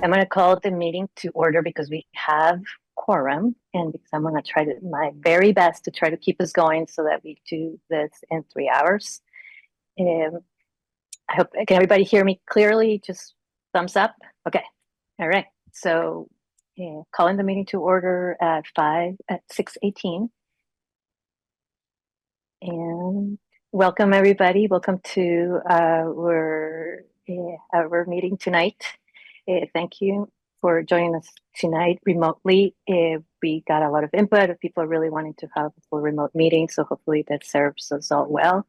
I'm going to call the meeting to order because we have quorum, and because I'm going to try my very best to try to keep us going so that we do this in 3 hours. I hope, can everybody hear me clearly? Just thumbs up. Okay. All right. So calling the meeting to order at 6:18. And welcome everybody. Welcome to our meeting tonight. Thank you for joining us tonight remotely. We got a lot of input of people really wanting to have a full remote meeting, so hopefully that serves us all well.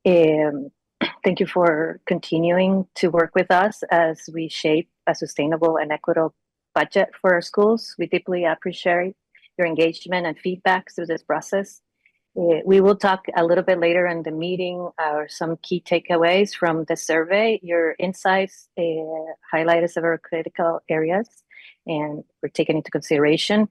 Thank you for continuing to work with us as we shape a sustainable and equitable budget for our schools. We deeply appreciate your engagement and feedback through this process. We will talk a little bit later in the meeting some key takeaways from the survey. Your insights highlighted several critical areas and were taken into consideration.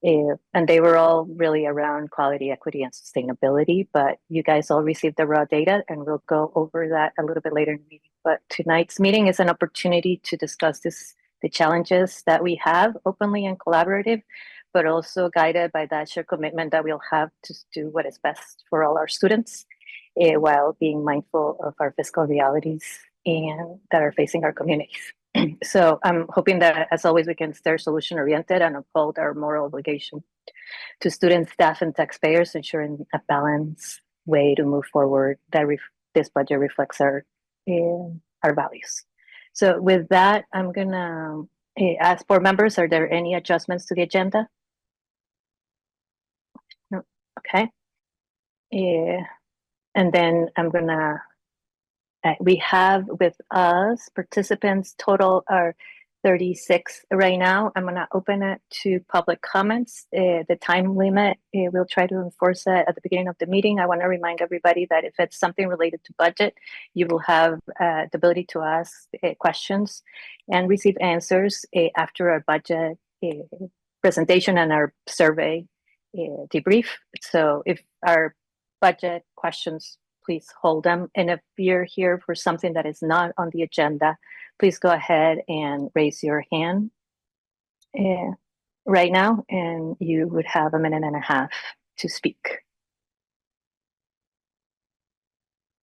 And they were all really around quality, equity, and sustainability, but you guys all received the raw data, and we'll go over that a little bit later in the meeting. But tonight's meeting is an opportunity to discuss the challenges that we have openly and collaborative, but also guided by that shared commitment that we'll have to do what is best for all our students while being mindful of our fiscal realities and that are facing our communities. So I'm hoping that, as always, we can stay solution-oriented and uphold our moral obligation to students, staff, and taxpayers, ensuring a balanced way to move forward that this budget reflects our values. So with that, I'm going to ask board members, are there any adjustments to the agenda? No. Okay. And then I'm going to we have with us participants total are 36 right now. I'm going to open it to public comments. The time limit, we'll try to enforce it at the beginning of the meeting. I want to remind everybody that if it's something related to budget, you will have the ability to ask questions and receive answers after our budget presentation and our survey debrief. So if our budget questions, please hold them. And if you're here for something that is not on the agenda, please go ahead and raise your hand right now, and you would have 1.5 minutes to speak.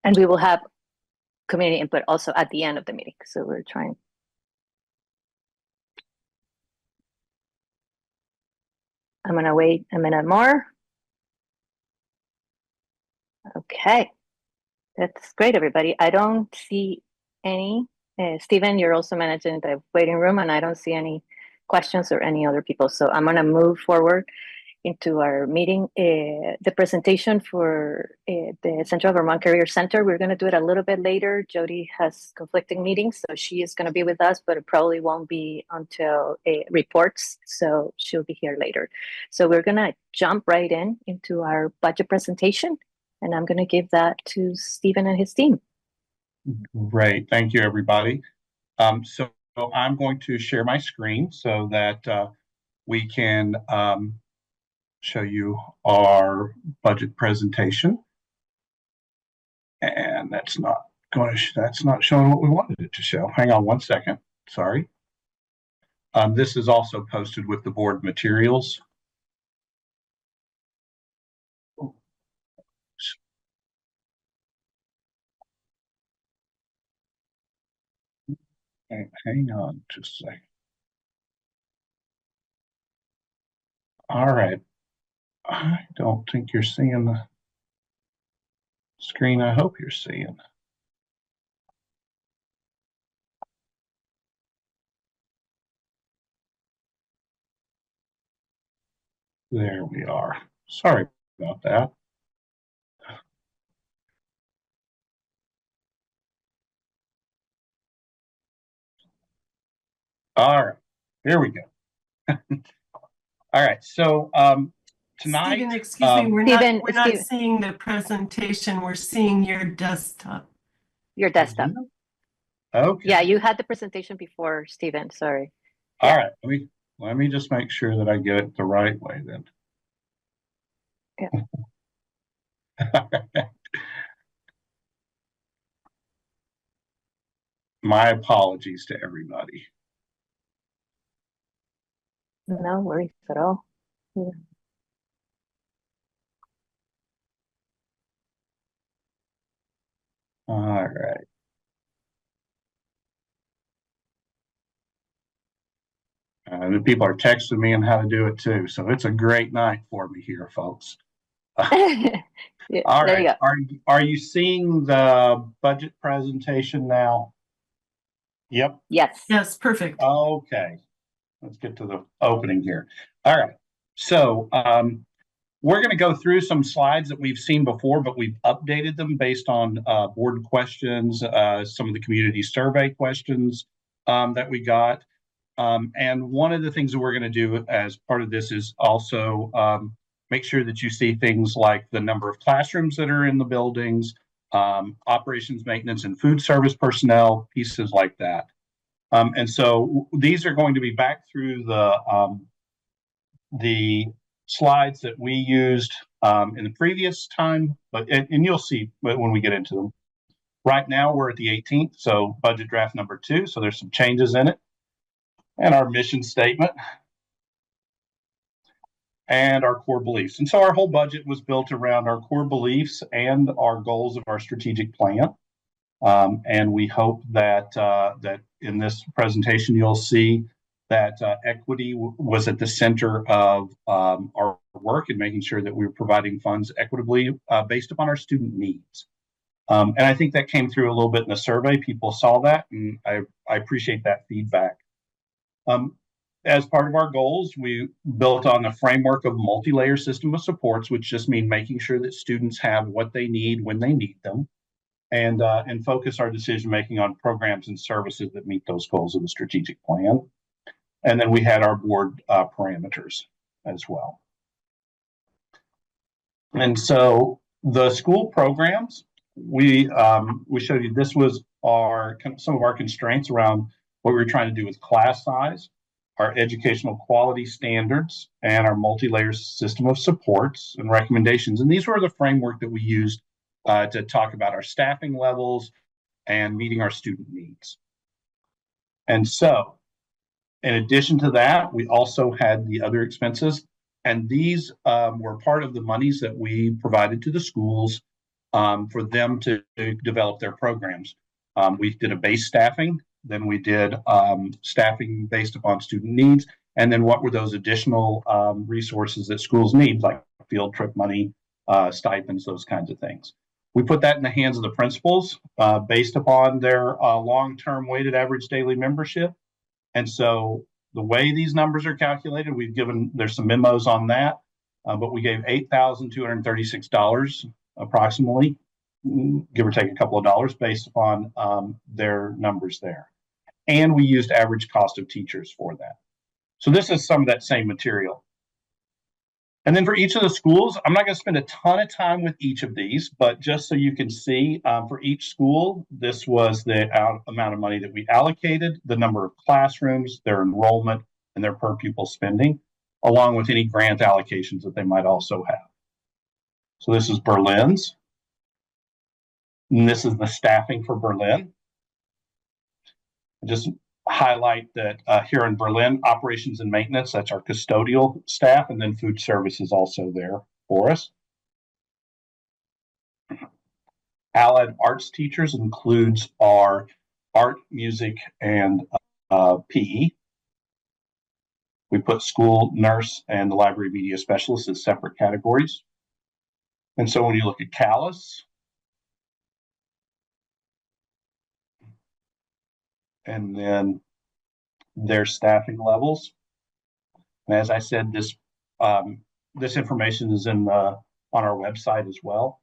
And we will have community input also at the end of the meeting. So we're trying. I'm going to wait a minute more. Okay. That's great, everybody. I don't see any. Stephen, you're also managing the waiting room, and I don't see any questions or any other people. So I'm going to move forward into our meeting. The presentation for the Central Vermont Career Center, we're going to do it a little bit later. Jody has conflicting meetings, so she is going to be with us, but it probably won't be until reports. So she'll be here later. So we're going to jump right into our budget presentation. And I'm going to give that to Stephen and his team. Great. Thank you, everybody. So I'm going to share my screen so that we can show you our budget presentation. And that's not showing what we wanted it to show. Hang on one second. Sorry. This is also posted with the board materials. Hang on just a second. All right. I don't think you're seeing the screen I hope you're seeing. There we are. Sorry about that. All right, here we go. All right, so tonight, Stephen, excuse me, we're not seeing the presentation. We're seeing your desktop. Your desktop. Okay. Yeah, you had the presentation before, Stephen. Sorry. All right, let me just make sure that I get it the right way then. Yeah. My apologies to everybody. No worries at all. Yeah. All right. And people are texting me on how to do it too. So it's a great night for me here, folks. Yeah, All there you right. go. Are you seeing the budget presentation now? Yep. Yes. Yes, perfect. Okay. Let's get to the opening here. All right. So we're going to go through some slides that we've seen before, but we've updated them based on board questions, some of the community survey questions that we got. And one of the things that we're going to do as part of this is also make sure that you see things like the number of classrooms that are in the buildings, operations, maintenance, and food service personnel, pieces like that. And so these are going to be back through the slides that we used in the previous time, but and you'll see when we get into them. Right now we're at the 18th, so budget draft number 2. So there's some changes in it, and our mission statement, and our core beliefs. And so our whole budget was built around our core beliefs and our goals of our strategic plan. And we hope that that in this presentation you'll see that equity was at the center of our work and making sure that we were providing funds equitably based upon our student needs. And I think that came through a little bit in the survey. People saw that, and I appreciate that feedback. As part of our goals, we built on the framework of multi-layer system of supports, which just mean making sure that students have what they need when they need them, and focus our decision making on programs and services that meet those goals of the strategic plan. And then we had our board parameters as well. And so the school programs, we showed you this was our some of our constraints around what we were trying to do with class size, our educational quality standards, and our multi-layer system of supports and recommendations. And these were the framework that we used to talk about our staffing levels and meeting our student needs. And so, in addition to that, we also had the other expenses, and these were part of the monies that we provided to the schools for them to develop their programs. We did a base staffing, then we did staffing based upon student needs, and then what were those additional resources that schools need, like field trip money, stipends, those kinds of things. We put that in the hands of the principals based upon their long-term weighted average daily membership. And so the way these numbers are calculated, there's some memos on that, but we gave $8,236 approximately, give or take a couple of dollars based upon their numbers there. And we used average cost of teachers for that. So this is some of that same material. And then for each of the schools, I'm not going to spend a ton of time with each of these, but just so you can see, for each school, this was the amount of money that we allocated, the number of classrooms, their enrollment, and their per pupil spending, along with any grant allocations that they might also have. So this is Berlin's, and this is the staffing for Berlin. Just highlight that here in Berlin, operations and maintenance, that's our custodial staff, and then food service is also there for us. Allied arts teachers includes our art, music, and PE. We put school nurse and the library media specialist as separate categories. And so when you look at Callus, and then their staffing levels. And as I said, this information is on our website as well.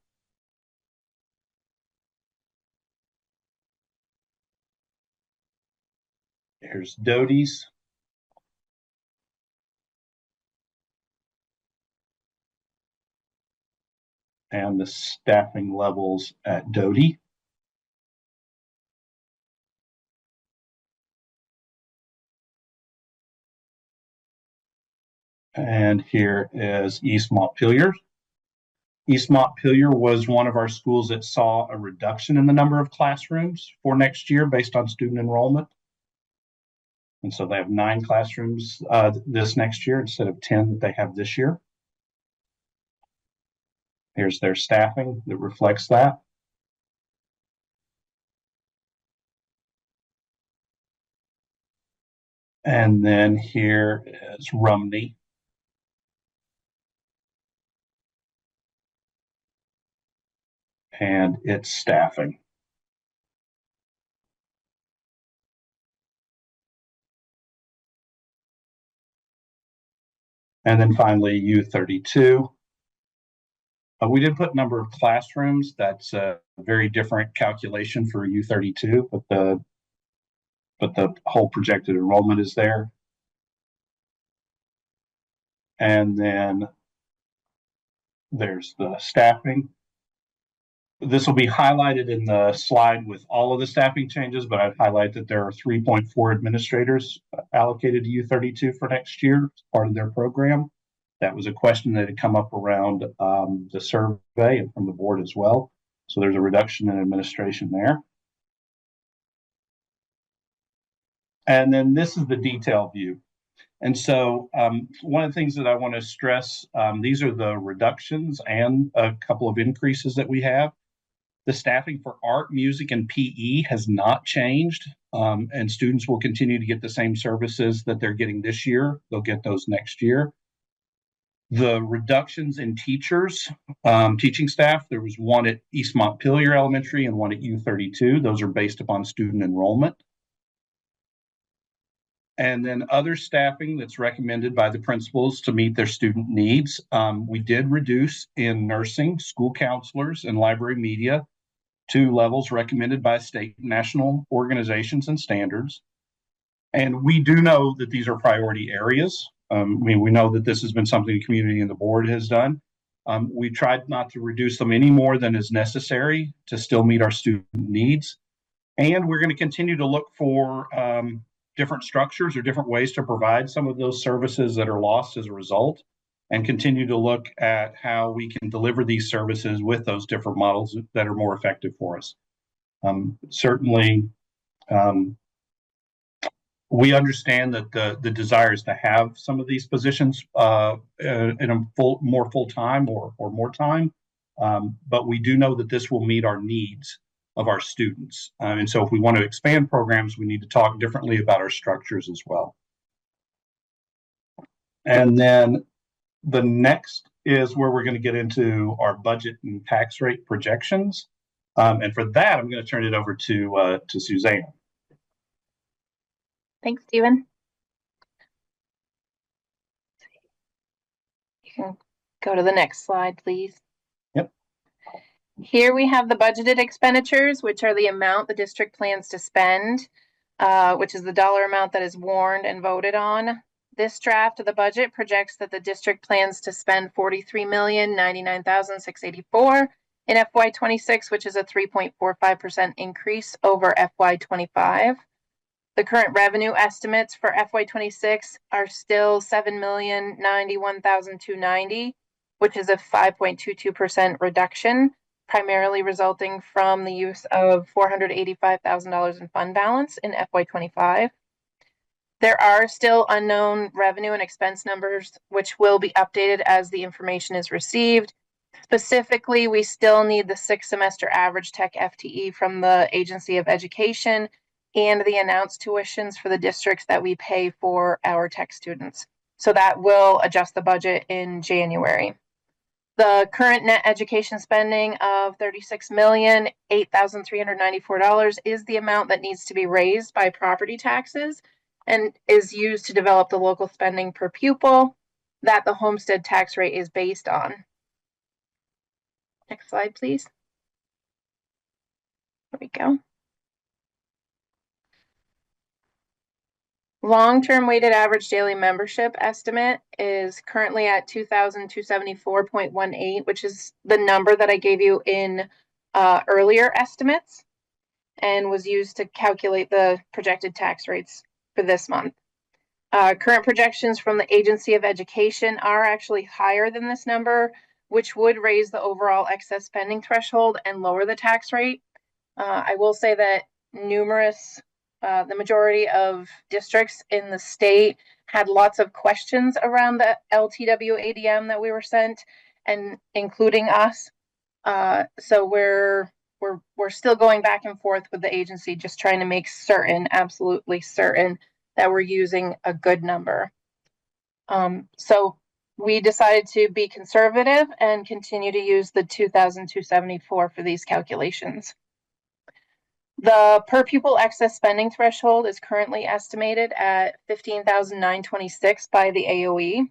Here's Doty's. And the staffing levels at Doty. And here is East Montpelier. East Montpelier was one of our schools that saw a reduction in the number of classrooms for next year based on student enrollment. And so they have 9 classrooms this next year instead of 10 that they have this year. Here's their staffing that reflects that. And then here is Rumney. And its staffing. And then finally, U32. We did put number of classrooms. That's a very different calculation for U32, but the whole projected enrollment is there. And then there's the staffing. This will be highlighted in the slide with all of the staffing changes, but I'd highlight that there are 3.4 administrators allocated to U32 for next year as part of their program. That was a question that had come up around the survey and from the board as well. So there's a reduction in administration there. And then this is the detail view. And so one of the things that I want to stress, these are the reductions and a couple of increases that we have. The staffing for art, music, and PE has not changed, and students will continue to get the same services that they're getting this year. They'll get those next year. The reductions in teachers, teaching staff, there was one at East Montpelier Elementary and one at U32. Those are based upon student enrollment. And then other staffing that's recommended by the principals to meet their student needs. We did reduce in nursing, school counselors, and library media to levels recommended by state and national organizations and standards. And we do know that these are priority areas. We know that this has been something the community and the board has done. We tried not to reduce them any more than is necessary to still meet our student needs. And we're going to continue to look for different structures or different ways to provide some of those services that are lost as a result, and continue to look at how we can deliver these services with those different models that are more effective for us. Certainly, we understand that the desire is to have some of these positions in a more full-time or more time, but we do know that this will meet our needs of our students. And so if we want to expand programs, we need to talk differently about our structures as well. And then the next is where we're going to get into our budget and tax rate projections. And for that, I'm going to turn it over to Suzanne. Thanks, Stephen. You can go to the next slide, please. Yep. Here we have the budgeted expenditures, which are the amount the district plans to spend, which is the dollar amount that is warned and voted on. This draft of the budget projects that the district plans to spend $43,099,684 in FY26, which is a 3.45% increase over FY25. The current revenue estimates for FY26 are still $7,091,290, which is a 5.22% reduction, primarily resulting from the use of $485,000 in fund balance in FY25. There are still unknown revenue and expense numbers, which will be updated as the information is received. Specifically, we still need the 6-semester average tech FTE from the Agency of Education and the announced tuitions for the districts that we pay for our tech students. So that will adjust the budget in January. The current net education spending of $36,008,394 is the amount that needs to be raised by property taxes and is used to develop the local spending per pupil that the homestead tax rate is based on. Next slide, please. There we go. Long-term weighted average daily membership estimate is currently at 2,274.18, which is the number that I gave you in earlier estimates and was used to calculate the projected tax rates for this month. Current projections from the Agency of Education are actually higher than this number, which would raise the overall excess spending threshold and lower the tax rate. I will say that the majority of districts in the state had lots of questions around the LTW ADM that we were sent, and including us. So we're still going back and forth with the agency, just trying to make certain, absolutely certain, that we're using a good number. So we decided to be conservative and continue to use the 2,274 for these calculations. The per pupil excess spending threshold is currently estimated at 15,926 by the AOE.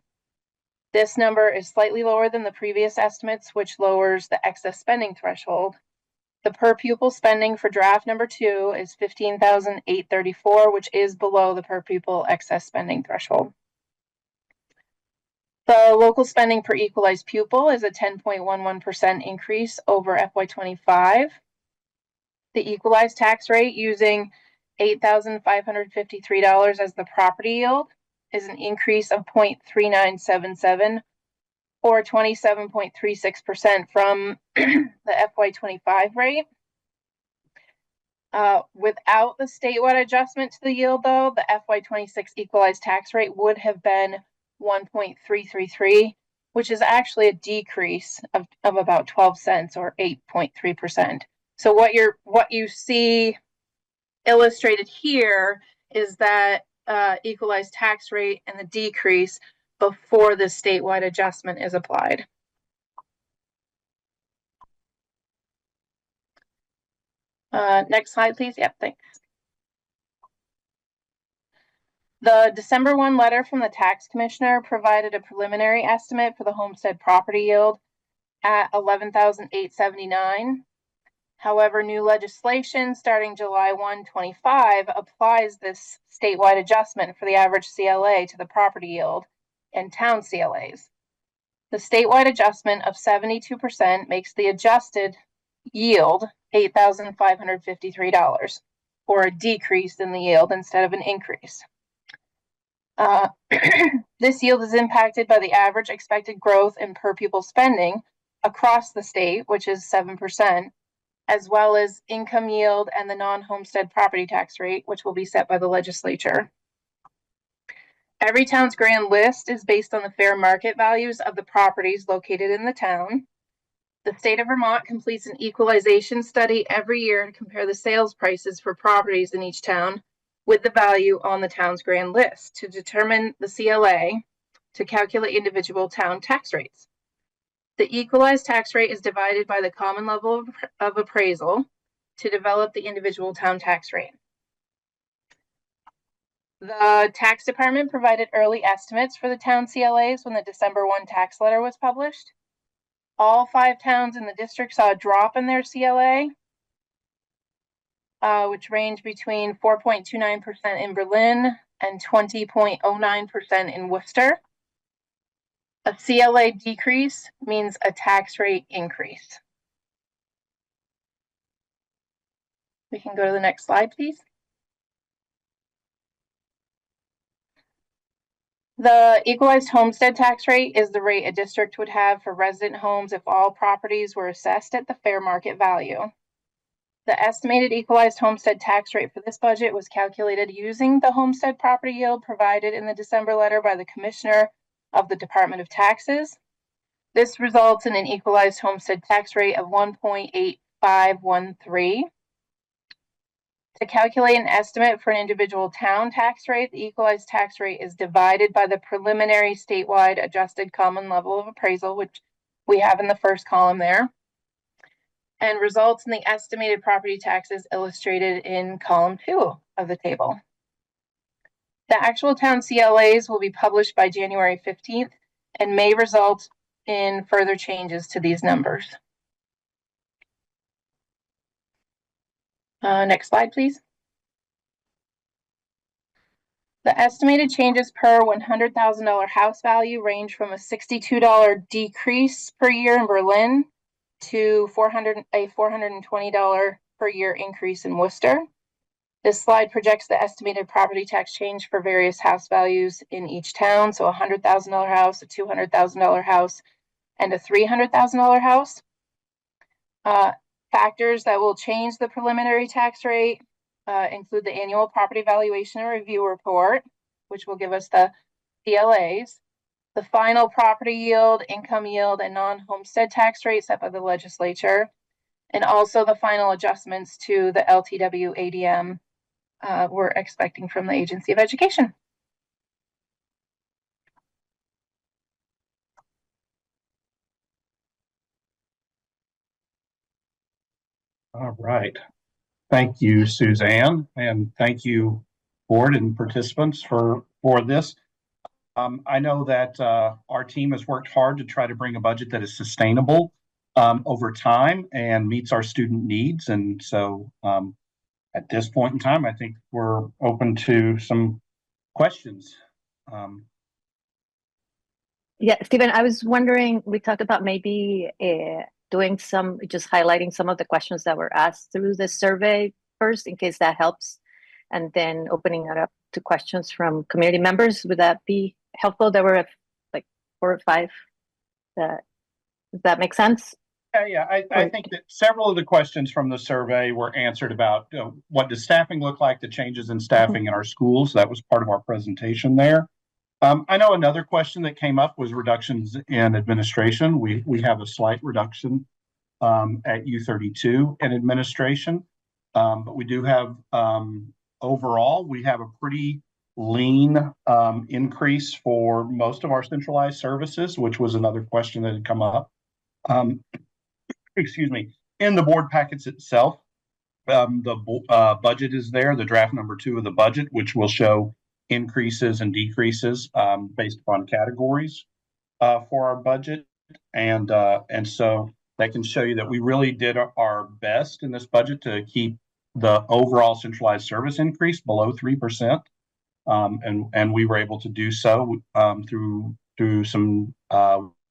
This number is slightly lower than the previous estimates, which lowers the excess spending threshold. The per pupil spending for draft number 2 is 15,834, which is below the per pupil excess spending threshold. The local spending per equalized pupil is a 10.11% increase over FY25. The equalized tax rate, using $8,553 as the property yield, is an increase of 0.3977 or 27.36% from the FY25 rate. Without the statewide adjustment to the yield, though, the FY26 equalized tax rate would have been 1.333, which is actually a decrease of about 12 cents or 8.3%. So what you see illustrated here is that equalized tax rate and the decrease before the statewide adjustment is applied. Next slide, please. Yep, thanks. The December 1 letter from the tax commissioner provided a preliminary estimate for the homestead property yield at $11,879. However, new legislation starting July 1, 2025 applies this statewide adjustment for the average CLA to the property yield and town CLAs. The statewide adjustment of 72% makes the adjusted yield $8,553, or a decrease in the yield instead of an increase. This yield is impacted by the average expected growth in per pupil spending across the state, which is 7%, as well as income yield and the non-homestead property tax rate, which will be set by the legislature. Every town's grand list is based on the fair market values of the properties located in the town. The state of Vermont completes an equalization study every year to compare the sales prices for properties in each town with the value on the town's grand list to determine the CLA to calculate individual town tax rates. The equalized tax rate is divided by the common level of appraisal to develop the individual town tax rate. The tax department provided early estimates for the town CLAs when the December 1 tax letter was published. All 5 towns in the district saw a drop in their CLA, which ranged between 4.29% in Berlin and 20.09% in Worcester. A CLA decrease means a tax rate increase. We can go to the next slide, please. The equalized homestead tax rate is the rate a district would have for resident homes if all properties were assessed at the fair market value. The estimated equalized homestead tax rate for this budget was calculated using the homestead property yield provided in the December letter by the Commissioner of the Department of Taxes. This results in an equalized homestead tax rate of 1.8513. To calculate an estimate for an individual town tax rate, the equalized tax rate is divided by the preliminary statewide adjusted common level of appraisal, which we have in the first column there, and results in the estimated property taxes illustrated in column 2 of the table. The actual town CLAs will be published by January 15th and may result in further changes to these numbers. Next slide, please. The estimated changes per $100,000 house value range from a $62 decrease per year in Berlin to a $420 per year increase in Worcester. This slide projects the estimated property tax change for various house values in each town. So a $100,000 house, a $200,000 house, and a $300,000 house. Factors that will change the preliminary tax rate include the annual property valuation and review report, which will give us the CLAs, the final property yield, income yield, and non-homestead tax rate set by the legislature, and also the final adjustments to the LTW ADM we're expecting from the Agency of Education. All right. Thank you, Suzanne, and thank you, board and participants for this. I know that our team has worked hard to try to bring a budget that is sustainable over time and meets our student needs. And so at this point in time, I think we're open to some questions. Yeah, Stephen, I was wondering, we talked about maybe doing just highlighting some of the questions that were asked through the survey first, in case that helps, and then opening it up to questions from community members. Would that be helpful? There were like 4 or 5. Does that make sense? Yeah, I think that several of the questions from the survey were answered about what does staffing look like, the changes in staffing in our schools. That was part of our presentation there. I know another question that came up was reductions in administration. We have a slight reduction at U32 in administration, but we do have overall, we have a pretty lean increase for most of our centralized services, which was another question that had come up. Excuse me, in the board packets itself, the budget is there, the draft number 2 of the budget, which will show increases and decreases based upon categories for our budget. And so that can show you that we really did our best in this budget to keep the overall centralized service increase below 3%. And we were able to do so through some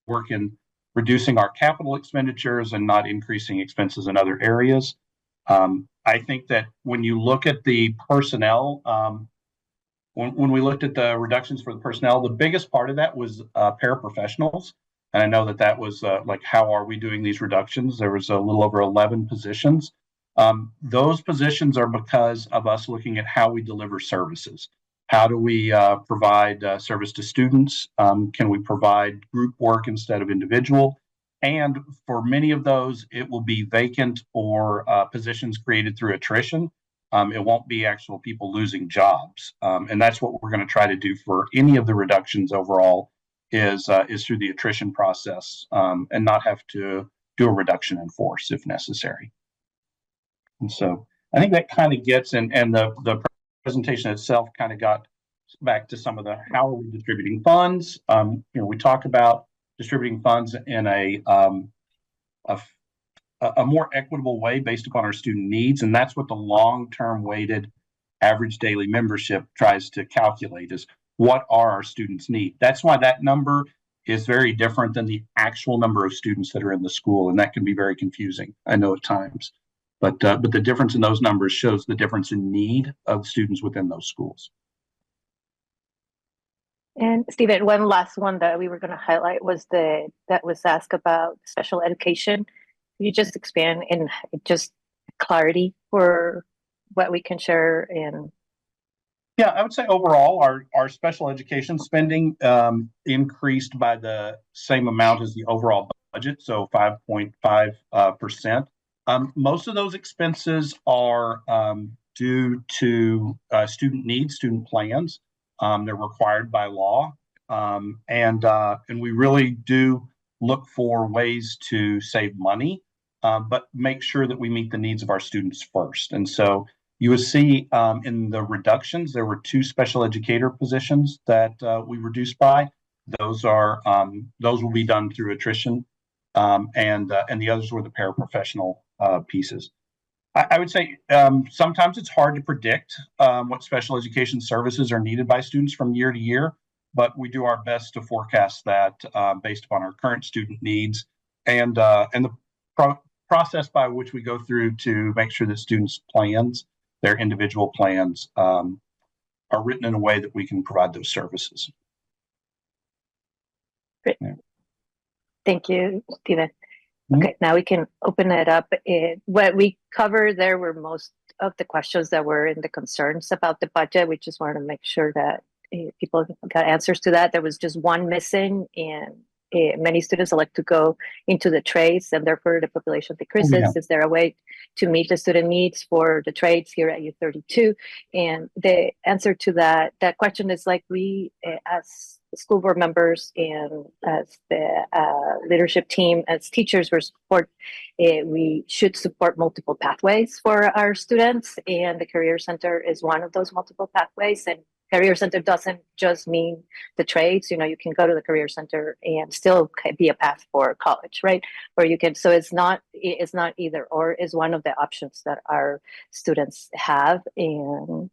work in reducing our capital expenditures and not increasing expenses in other areas. I think that when you look at the personnel, when we looked at the reductions for the personnel, the biggest part of that was paraprofessionals. And I know that was like, how are we doing these reductions? There was a little over 11 positions. Those positions are because of us looking at how we deliver services. How do we provide service to students? Can we provide group work instead of individual? And for many of those, it will be vacant or positions created through attrition. It won't be actual people losing jobs. And that's what we're going to try to do for any of the reductions overall is through the attrition process and not have to do a reduction in force if necessary. And so I think that kind of gets and the presentation itself kind of got back to some of the how are we distributing funds. We talk about distributing funds in a more equitable way based upon our student needs, and that's what the long-term weighted average daily membership tries to calculate is what are our students' needs. That's why that number is very different than the actual number of students that are in the school, and that can be very confusing, I know at times. But the difference in those numbers shows the difference in need of students within those schools. And Stephen, one last one that we were going to highlight was that was asked about special education. Can you just expand in just clarity for what we can share in? Yeah, I would say overall our special education spending increased by the same amount as the overall budget, so 5.5%. Most of those expenses are due to student needs, student plans. They're required by law, and we really do look for ways to save money, but make sure that we meet the needs of our students first. And so you will see in the reductions, there were 2 special educator positions that we reduced by. Those will be done through attrition, and the others were the paraprofessional pieces. I would say sometimes it's hard to predict what special education services are needed by students from year to year, but we do our best to forecast that based upon our current student needs and the process by which we go through to make sure that students' plans, their individual plans, are written in a way that we can provide those services. Great. Yeah. Thank you, Stephen. Mhm. Okay, now we can open it up. What we covered there were most of the questions that were in the concerns about the budget. We just wanted to make sure that people got answers to that. There was just one missing, and many students elect to go into the trades, and therefore the population decreases. Yeah. Is there a way to meet the student needs for the trades here at U32? And the answer to that question is like we, as school board members and as the leadership team, as teachers, we should support multiple pathways for our students, and the Career Center is one of those multiple pathways. And Career Center doesn't just mean the trades. You know, you can go to the Career Center and still be a path for college, right? Or you can. So it's not either or. Is one of the options that our students have, and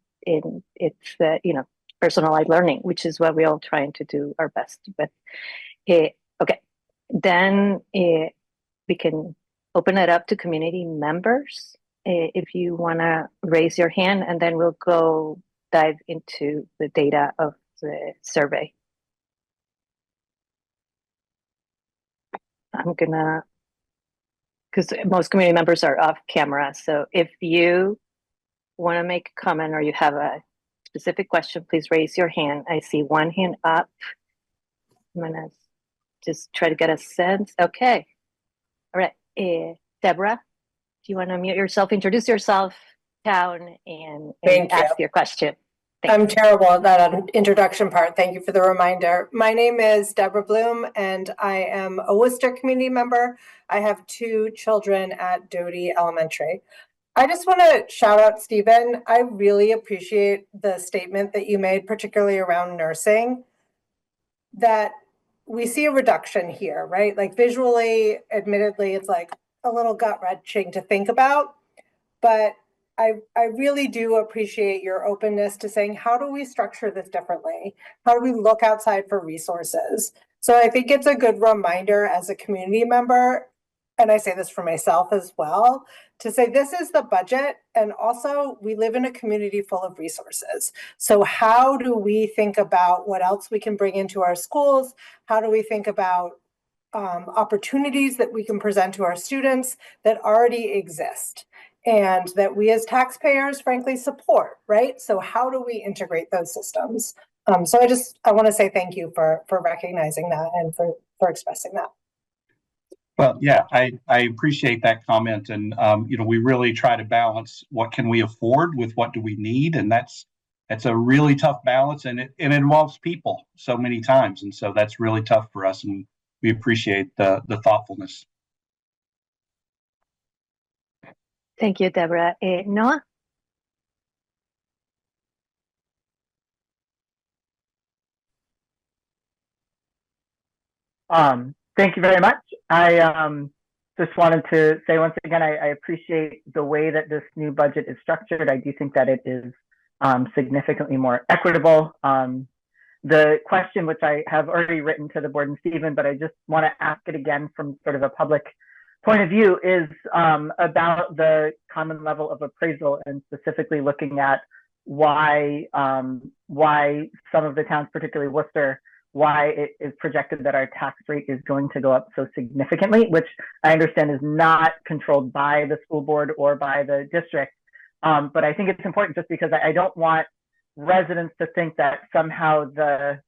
it's personalized learning, which is what we're all trying to do our best with. Okay, then we can open it up to community members if you want to raise your hand, and then we'll go dive into the data of the survey. I'm gonna, because most community members are off camera, so if you want to make a comment or you have a specific question, please raise your hand. I see one hand up. I'm gonna just try to get a sense. Okay, all right. Deborah, do you want to mute yourself, introduce yourself, town, and ask your question? I'm terrible at that introduction part. Thank you for the reminder. My name is Deborah Bloom, and I am a Worcester community member. I have 2 children at Doty Elementary. I just want to shout out Stephen. I really appreciate the statement that you made, particularly around nursing, that we see a reduction here, right? Like visually, admittedly, it's like a little gut-wrenching to think about, but I really do appreciate your openness to saying, how do we structure this differently? How do we look outside for resources? So I think it's a good reminder as a community member, and I say this for myself as well, to say this is the budget, and also we live in a community full of resources. So how do we think about what else we can bring into our schools? How do we think about opportunities that we can present to our students that already exist and that we as taxpayers frankly support, right? So how do we integrate those systems? So I want to say thank you for recognizing that and for expressing that. Well, yeah, I appreciate that comment, and we really try to balance what can we afford with what do we need, and that's a really tough balance, and it involves people so many times, and so that's really tough for us, and we appreciate the thoughtfulness. Thank you, Deborah. Noah? Thank you very much. I just wanted to say once again, I appreciate the way that this new budget is structured. I do think that it is significantly more equitable. The question, which I have already written to the board and Stephen, but I just want to ask it again from sort of a public point of view, is about the common level of appraisal, and specifically looking at why some of the towns, particularly Worcester, why it is projected that our tax rate is going to go up so significantly, which I understand is not controlled by the school board or by the district. But I think it's important just because I don't want residents to think that somehow that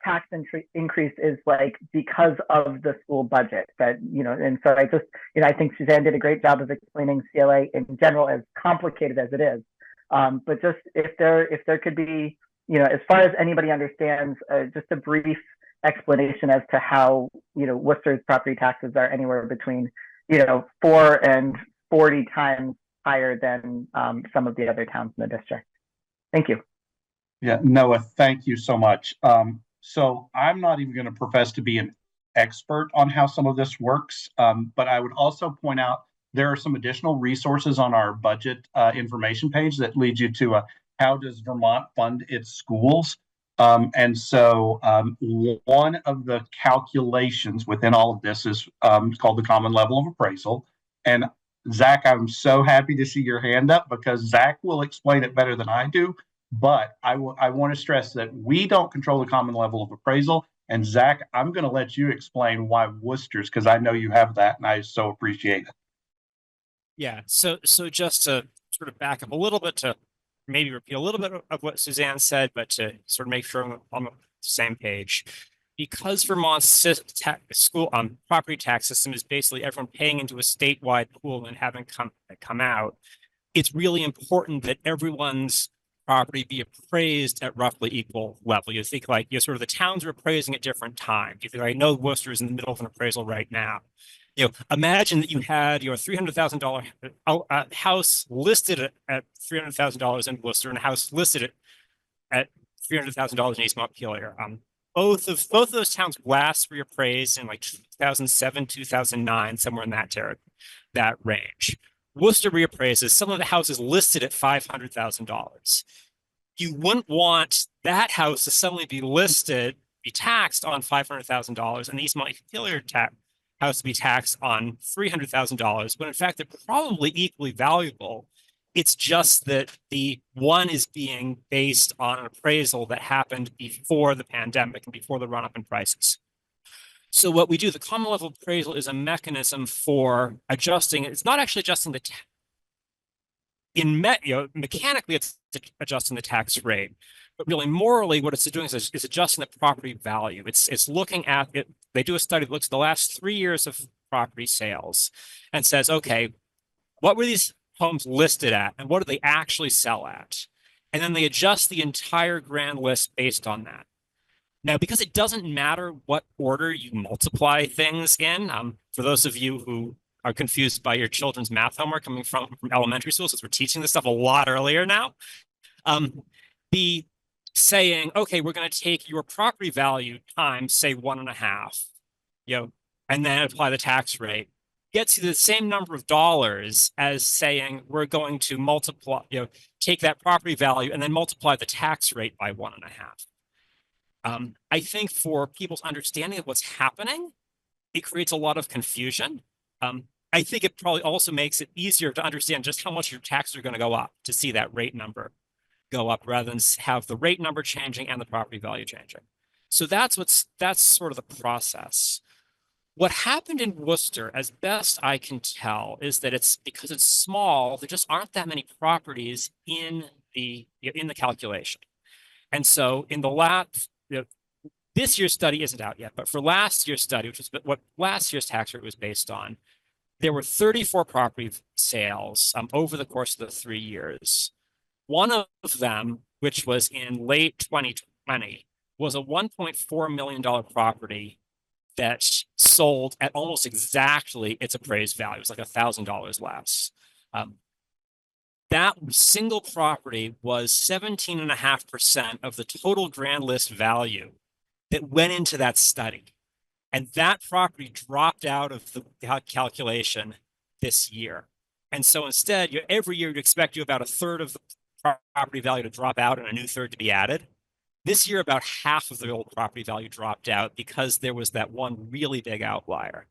tax increase is like because of the school budget, that, and so I think Suzanne did a great job of explaining CLA in general, as complicated as it is. But just if there could be, as far as anybody understands, just a brief explanation as to how, Worcester's property taxes are anywhere between, 4 and 40 times higher than some of the other towns in the district. Thank you. Yeah, Noah, thank you so much. So I'm not even going to profess to be an expert on how some of this works, but I would also point out there are some additional resources on our budget information page that lead you to how does Vermont fund its schools. And so one of the calculations within all of this is called the common level of appraisal. And Zach, I'm so happy to see your hand up, because Zach will explain it better than I do. But I want to stress that we don't control the common level of appraisal. And Zach, I'm going to let you explain why Worcester's, because I know you have that and I so appreciate it. Yeah, so just to sort of back up a little bit to maybe repeat a little bit of what Suzanne said, but to sort of make sure I'm on the same page. Because Vermont's school property tax system is basically everyone paying into a statewide pool and having come out, it's really important that everyone's property be appraised at roughly equal level. You think like sort of the towns are appraising at different times. You think, I know Worcester is in the middle of an appraisal right now. Imagine that you had your $300,000 house listed at $300,000 in Worcester and a house listed at $300,000 in East Montpelier. Both of those towns last reappraised in like 2007, 2009, somewhere in that range. Worcester reappraises some of the houses listed at $500,000. You wouldn't want that house to suddenly be taxed on $500,000, and the East Montpelier house to be taxed on $300,000, when in fact they're probably equally valuable. It's just that the one is being based on an appraisal that happened before the pandemic and before the run-up in prices. So what we do, the common level appraisal is a mechanism for adjusting. It's not actually adjusting the mechanically it's adjusting the tax rate, but really morally what it's doing is adjusting the property value. It's looking at it. They do a study that looks at the last 3 years of property sales and says, okay, what were these homes listed at and what do they actually sell at? And then they adjust the entire grand list based on that. Now, because it doesn't matter what order you multiply things in, for those of you who are confused by your children's math homework coming from elementary school, since we're teaching this stuff a lot earlier now, the saying, okay, we're going to take your property value times, say 1.5, and then apply the tax rate, gets you the same number of dollars as saying we're going to multiply, take that property value and then multiply the tax rate by 1.5. I think for people's understanding of what's happening, it creates a lot of confusion. I think it probably also makes it easier to understand just how much your taxes are going to go up to see that rate number go up rather than have the rate number changing and the property value changing. So that's sort of the process. What happened in Worcester, as best I can tell, is that it's because it's small, there just aren't that many properties in the calculation. And so in the this year's study isn't out yet, but for last year's study, which is what last year's tax rate was based on, there were 34 property sales over the course of the 3 years. One of them, which was in late 2020, was a $1.4 million property that sold at almost exactly its appraised value. It was like $1,000 less. That single property was 17.5% of the total grand list value that went into that study. And that property dropped out of the calculation this year. And so instead, every year you'd expect about a third of the property value to drop out and a new third to be added. This year, about half of the old property value dropped out because there was that one really big outlier.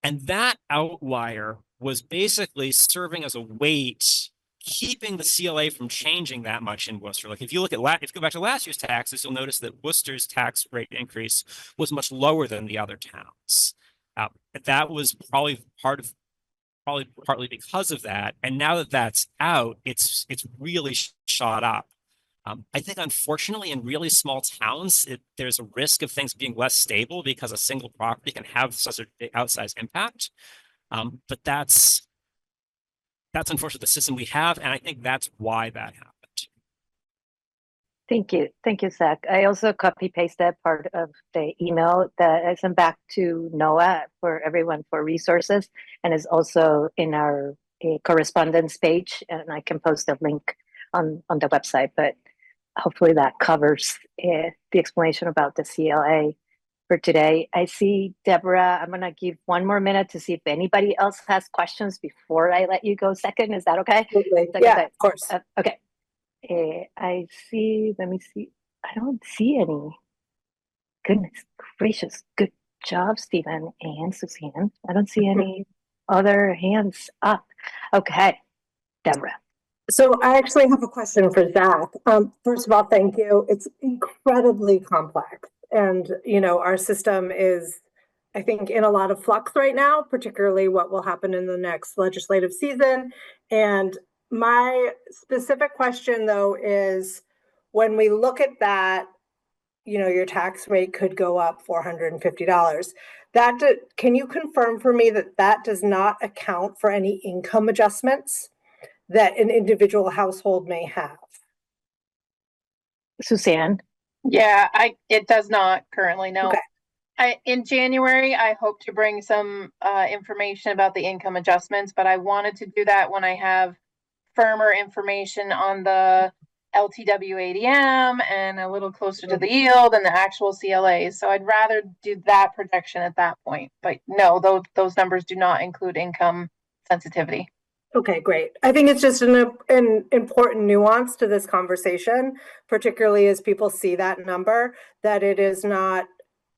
And that outlier was basically serving as a weight, keeping the CLA from changing that much in Worcester. Like if you go back to last year's taxes, you'll notice that Worcester's tax rate increase was much lower than the other towns. That was probably partly because of that. And now that that's out, it's really shot up. I think, unfortunately, in really small towns, there's a risk of things being less stable because a single property can have such an outsized impact. But that's unfortunately the system we have, and I think that's why that happened. Thank you, Zach. I also copy-pasted part of the email that I sent back to Noah for everyone for resources, and is also in our correspondence page, and I can post a link on the website, but hopefully that covers the explanation about the CLA for today. I see Deborah. I'm going to give 1 more minute to see if anybody else has questions before I let you go second. Is that okay? Yeah, of course. Okay. I see, let me see. I don't see any. Goodness gracious. Good job, Stephen and Suzanne. I don't see any other hands up. Okay, Deborah. So I actually have a question for Zach. First of all, thank you. It's incredibly complex. And, you know, our system is, I think, in a lot of flux right now, particularly what will happen in the next legislative season. And my specific question, though, is when we look at that, you know, your tax rate could go up $450. Can you confirm for me that that does not account for any income adjustments that an individual household may have? Suzanne? Yeah, it does not currently, no. Okay. In January, I hope to bring some information about the income adjustments, but I wanted to do that when I have firmer information on the LTW ADM and a little closer to the yield and the actual CLAs. So I'd rather do that projection at that point. But no, those numbers do not include income sensitivity. Okay, great. I think it's just an important nuance to this conversation, particularly as people see that number, that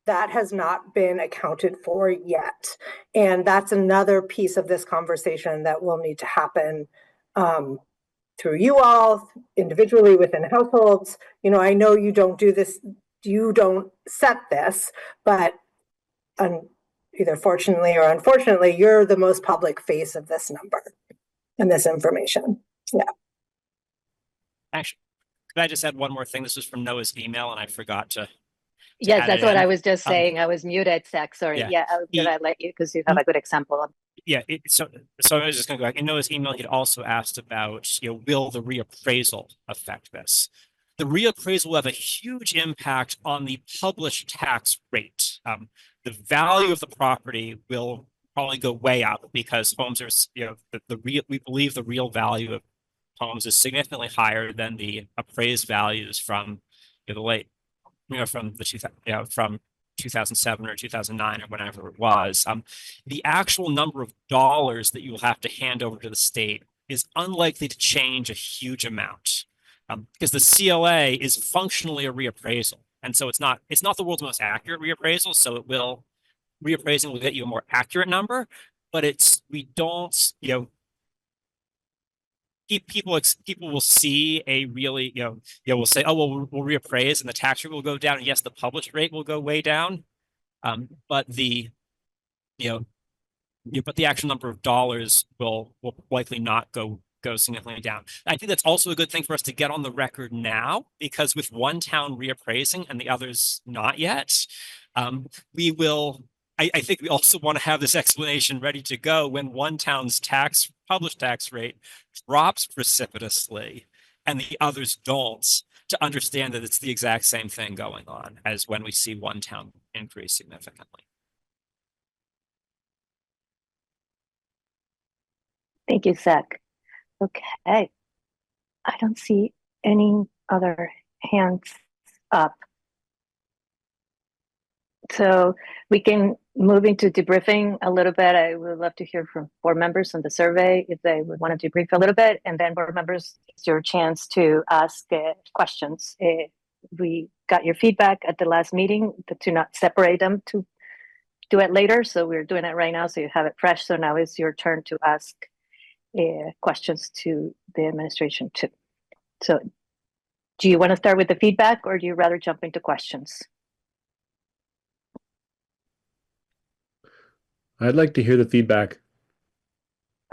that has not been accounted for yet. And that's another piece of this conversation that will need to happen through you all, individually within households. You know, I know you don't do this, you don't set this, but either fortunately or unfortunately, you're the most public face of this number and this information. Yeah. Actually, could I just add one more thing? This was from Noah's email, and I forgot to Yes, add that's it what in. I was just saying. I was muted, Zach. Sorry. Yeah. I was gonna let you because you have a good example. Yeah, so I was just going to go back. In Noah's email, he'd also asked about, will the reappraisal affect this? The reappraisal will have a huge impact on the published tax rate. The value of the property will probably go way up because homes are, we believe the real value of homes is significantly higher than the appraised values from the late, from the from 2007 or 2009 or whenever it was. The actual number of dollars that you will have to hand over to the state is unlikely to change a huge amount because the CLA is functionally a reappraisal. And so it's not the world's most accurate reappraisal. So reappraising will get you a more accurate number, but we don't, people will see a really, we'll say, oh, well, we'll reappraise and the tax rate will go down. And yes, the published rate will go way down. But the actual number of dollars will likely not go significantly down. I think that's also a good thing for us to get on the record now, because with one town reappraising and the others not yet, I think we also want to have this explanation ready to go when one town's published tax rate drops precipitously and the others don't, to understand that it's the exact same thing going on as when we see one town increase significantly. Thank you, Zach. Okay. I don't see any other hands up. So we can move into debriefing a little bit. I would love to hear from board members on the survey if they would want to debrief a little bit. And then board members, it's your chance to ask questions. We got your feedback at the last meeting to not separate them, to do it later. So we're doing it right now, so you have it fresh. So now it's your turn to ask questions to the administration too. So do you want to start with the feedback or do you rather jump into questions? I'd like to hear the feedback.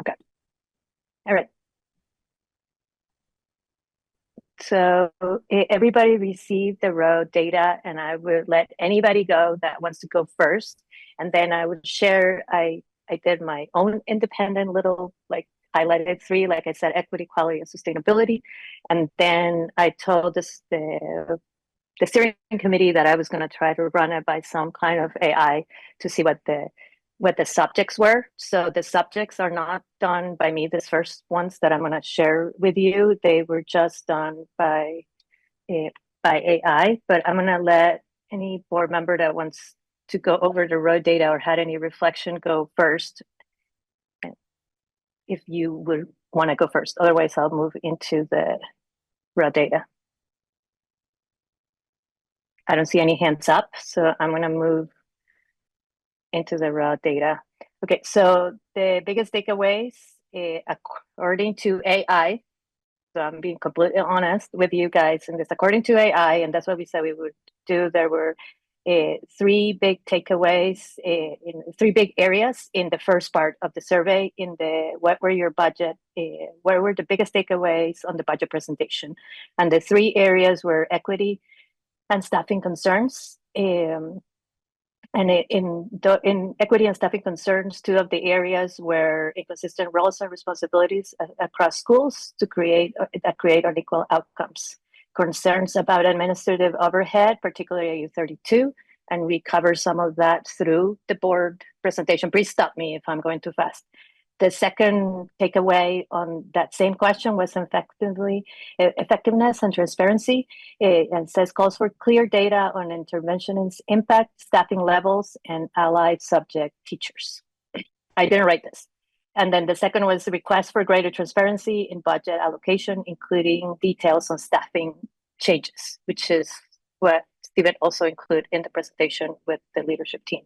Okay. All right. So everybody received the raw data, and I would let anybody go that wants to go first. And then I would share, I did my own independent little, highlighted 3, like I said, equity, quality, and sustainability. And then I told the steering committee that I was going to try to run it by some kind of AI to see what the subjects were. So the subjects are not done by me. These first ones that I'm going to share with you, they were just done by AI. But I'm going to let any board member that wants to go over the raw data or had any reflection go first, if you would want to go first. Otherwise, I'll move into the raw data. I don't see any hands up, so I'm going to move into the raw data. Okay, so the biggest takeaways, according to AI, so I'm being completely honest with you guys in this, according to AI, and that's what we said we would do, there were three big takeaways in three big areas in the first part of the survey. In the what were your budget? What were the biggest takeaways on the budget presentation? And the three areas were equity and staffing concerns. And in equity and staffing concerns, two of the areas were inconsistent roles and responsibilities across schools that create unequal outcomes. Concerns about administrative overhead, particularly at U32, and we cover some of that through the board presentation. Please stop me if I'm going too fast. The second takeaway on that same question was effectiveness and transparency. And says calls for clear data on intervention's impact, staffing levels, and allied subject teachers. I didn't write this. And then the second was the request for greater transparency in budget allocation, including details on staffing changes, which is what Stephen also included in the presentation with the leadership team.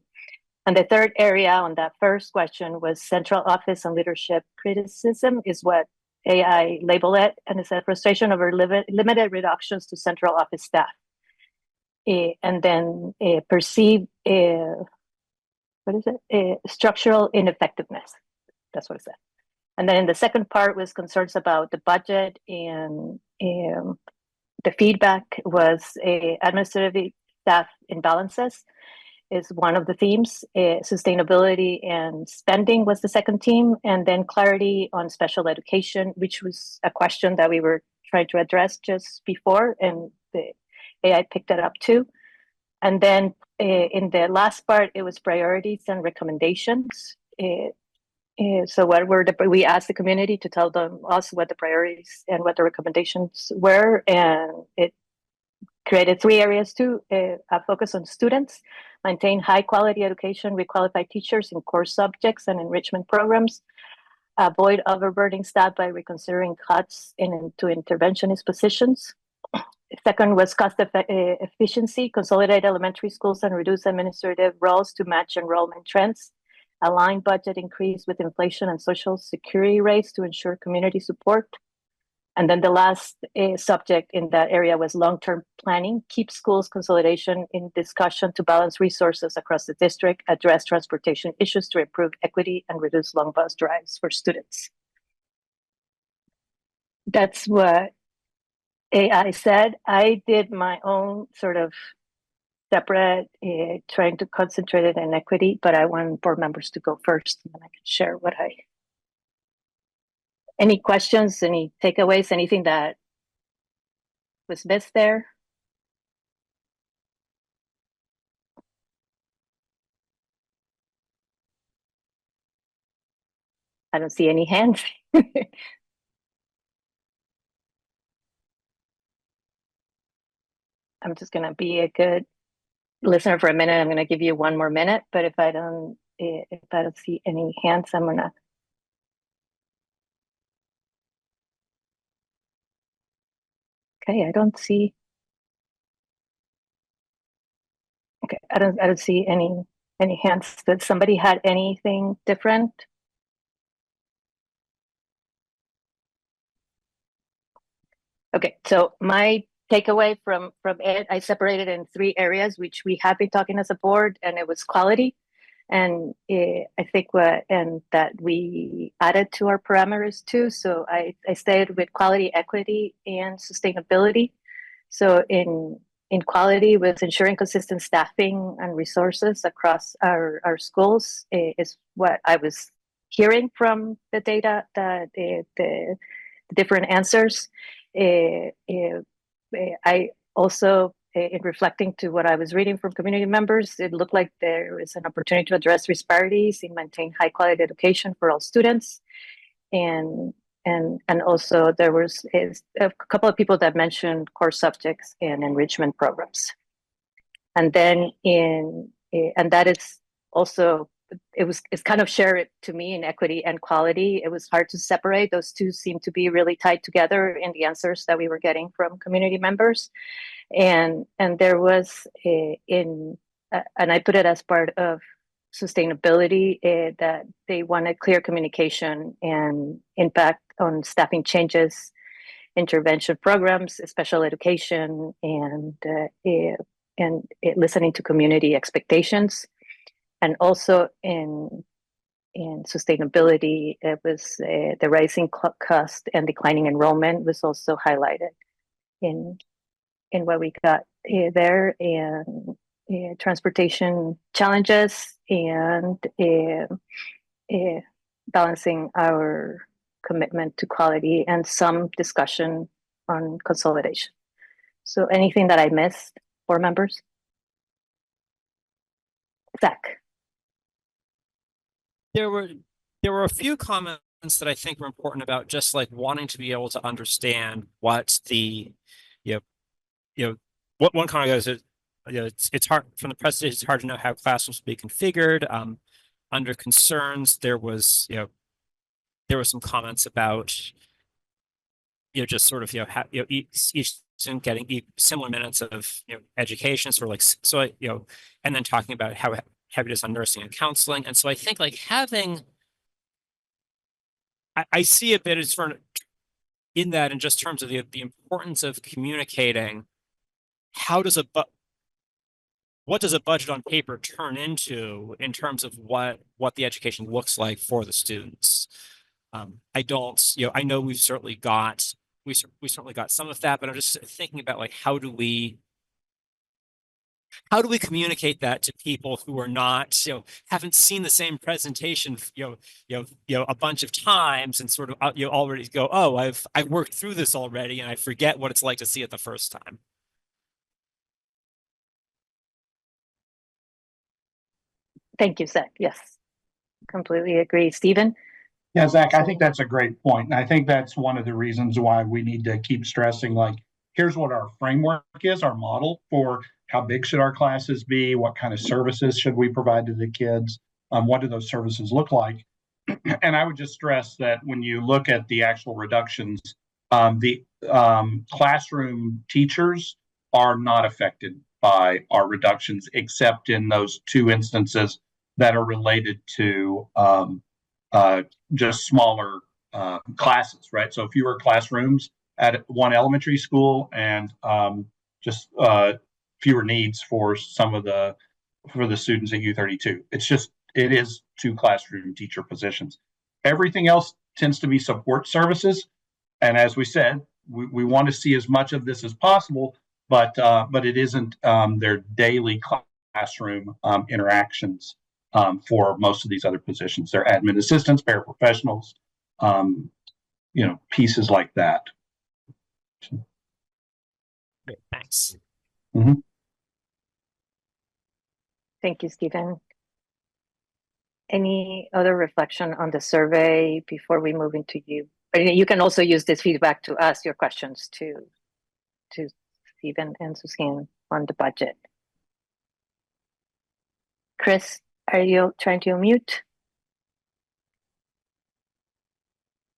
And the third area on that first question was central office and leadership criticism, is what AI labeled it, and it's a frustration over limited reductions to central office staff. And then perceived, structural ineffectiveness. That's what it said. And then in the second part was concerns about the budget, and the feedback was administrative staff imbalances is one of the themes. Sustainability and spending was the second theme, and then clarity on special education, which was a question that we were trying to address just before, and the AI picked it up too. And then in the last part, it was priorities and recommendations. So we asked the community to tell us what the priorities and what the recommendations were, and it created three areas too: a focus on students, maintain high quality education with qualified teachers in core subjects and enrichment programs, avoid overburdening staff by reconsidering cuts into interventionist positions. Second was cost efficiency, consolidate elementary schools and reduce administrative roles to match enrollment trends, align budget increase with inflation and social security rates to ensure community support. And then the last subject in that area was long-term planning, keep schools consolidation in discussion to balance resources across the district, address transportation issues to improve equity, and reduce long bus drives for students. That's what AI said. I did my own sort of separate, trying to concentrate it in equity, but I want board members to go first, and then I can share what any questions, any takeaways, anything that was missed there? I don't see any hands. I'm just going to be a good listener for a minute. I'm going to give you one more minute, but if I don't see any hands, I'm going to. Okay, I don't see. Okay, I don't see any hands. Did somebody had anything different? Okay, so my takeaway from it, I separated in three areas, which we have been talking as a board, and it was quality. And I think that we added to our parameters too. So I stayed with quality, equity, and sustainability. So in quality, with ensuring consistent staffing and resources across our schools is what I was hearing from the data, that the different answers. I also, in reflecting to what I was reading from community members, it looked like there is an opportunity to address disparities and maintain high quality education for all students. And also there was a couple of people that mentioned core subjects and enrichment programs. And then and that is also, it's kind of shared to me in equity and quality. It was hard to separate. Those two seem to be really tied together in the answers that we were getting from community members. And there was and I put it as part of sustainability, that they wanted clear communication and impact on staffing changes, intervention programs, special education, and listening to community expectations, and also in sustainability, it was the rising cost and declining enrollment was also highlighted in what we got there, and transportation challenges, and balancing our commitment to quality, and some discussion on consolidation. So anything that I missed, board members? Zach. There were a few comments that I think were important about just like wanting to be able to understand what the, what one comment goes is, it's hard from the presentation, it's hard to know how classrooms will be configured. Under concerns, there was some comments about, just sort of, how, each student getting similar minutes of, education, sort of like, so, and then talking about how heavy it is on nursing and counseling. And so I think like having, I see a bit as for in that, in just terms of the importance of communicating, what does a budget on paper turn into in terms of what the education looks like for the students? I know we've certainly got some of that, but I'm just thinking about like how do we communicate that to people who are not, haven't seen the same presentation, a bunch of times, and sort of, already go, oh, I've worked through this already, and I forget what it's like to see it the first time. Thank you, Zach. Yes, completely agree. Stephen? Yeah, Zach, I think that's a great point. And I think that's one of the reasons why we need to keep stressing, like, here's what our framework is, our model for how big should our classes be, what kind of services should we provide to the kids, what do those services look like? And I would just stress that when you look at the actual reductions, the classroom teachers are not affected by our reductions, except in those two instances that are related to just smaller classes, right? So fewer classrooms at one elementary school, and just fewer needs for the students at U32. It is two classroom teacher positions. Everything else tends to be support services, and as we said, we want to see as much of this as possible, but it isn't their daily classroom interactions. For most of these other positions, they're admin assistants, paraprofessionals, pieces like that. Great, thanks. Mm-hmm. Thank you, Stephen. Any other reflection on the survey before we move into you? You can also use this feedback to ask your questions to Stephen and Suzanne on the budget. Chris, are you trying to unmute?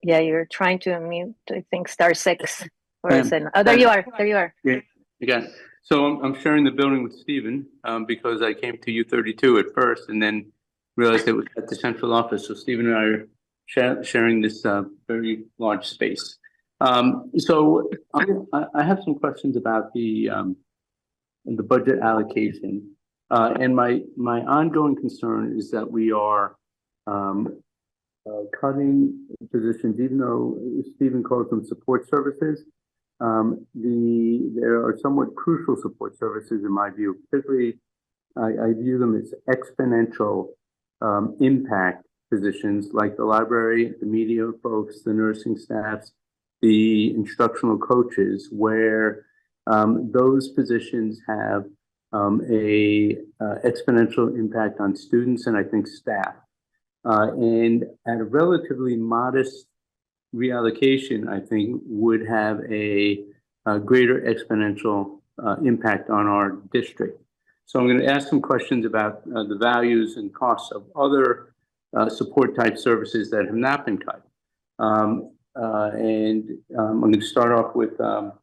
Yeah, you're trying to unmute, I think, *6. Or is it? Oh, there you are. There you are. Yeah, again. So I'm sharing the building with Stephen because I came to U32 at first and then realized it was at the central office. So Stephen and I are sharing this very large space. So I have some questions about the budget allocation. And my ongoing concern is that we are cutting positions, even though Stephen calls them support services. There are somewhat crucial support services in my view. Particularly, I view them as exponential impact positions, like the library, the media folks, the nursing staffs, the instructional coaches, where those positions have a exponential impact on students and I think staff. And at a relatively modest reallocation, I think would have a greater exponential impact on our district. So I'm going to ask some questions about the values and costs of other support type services that have not been cut. And I'm going to start off with, well,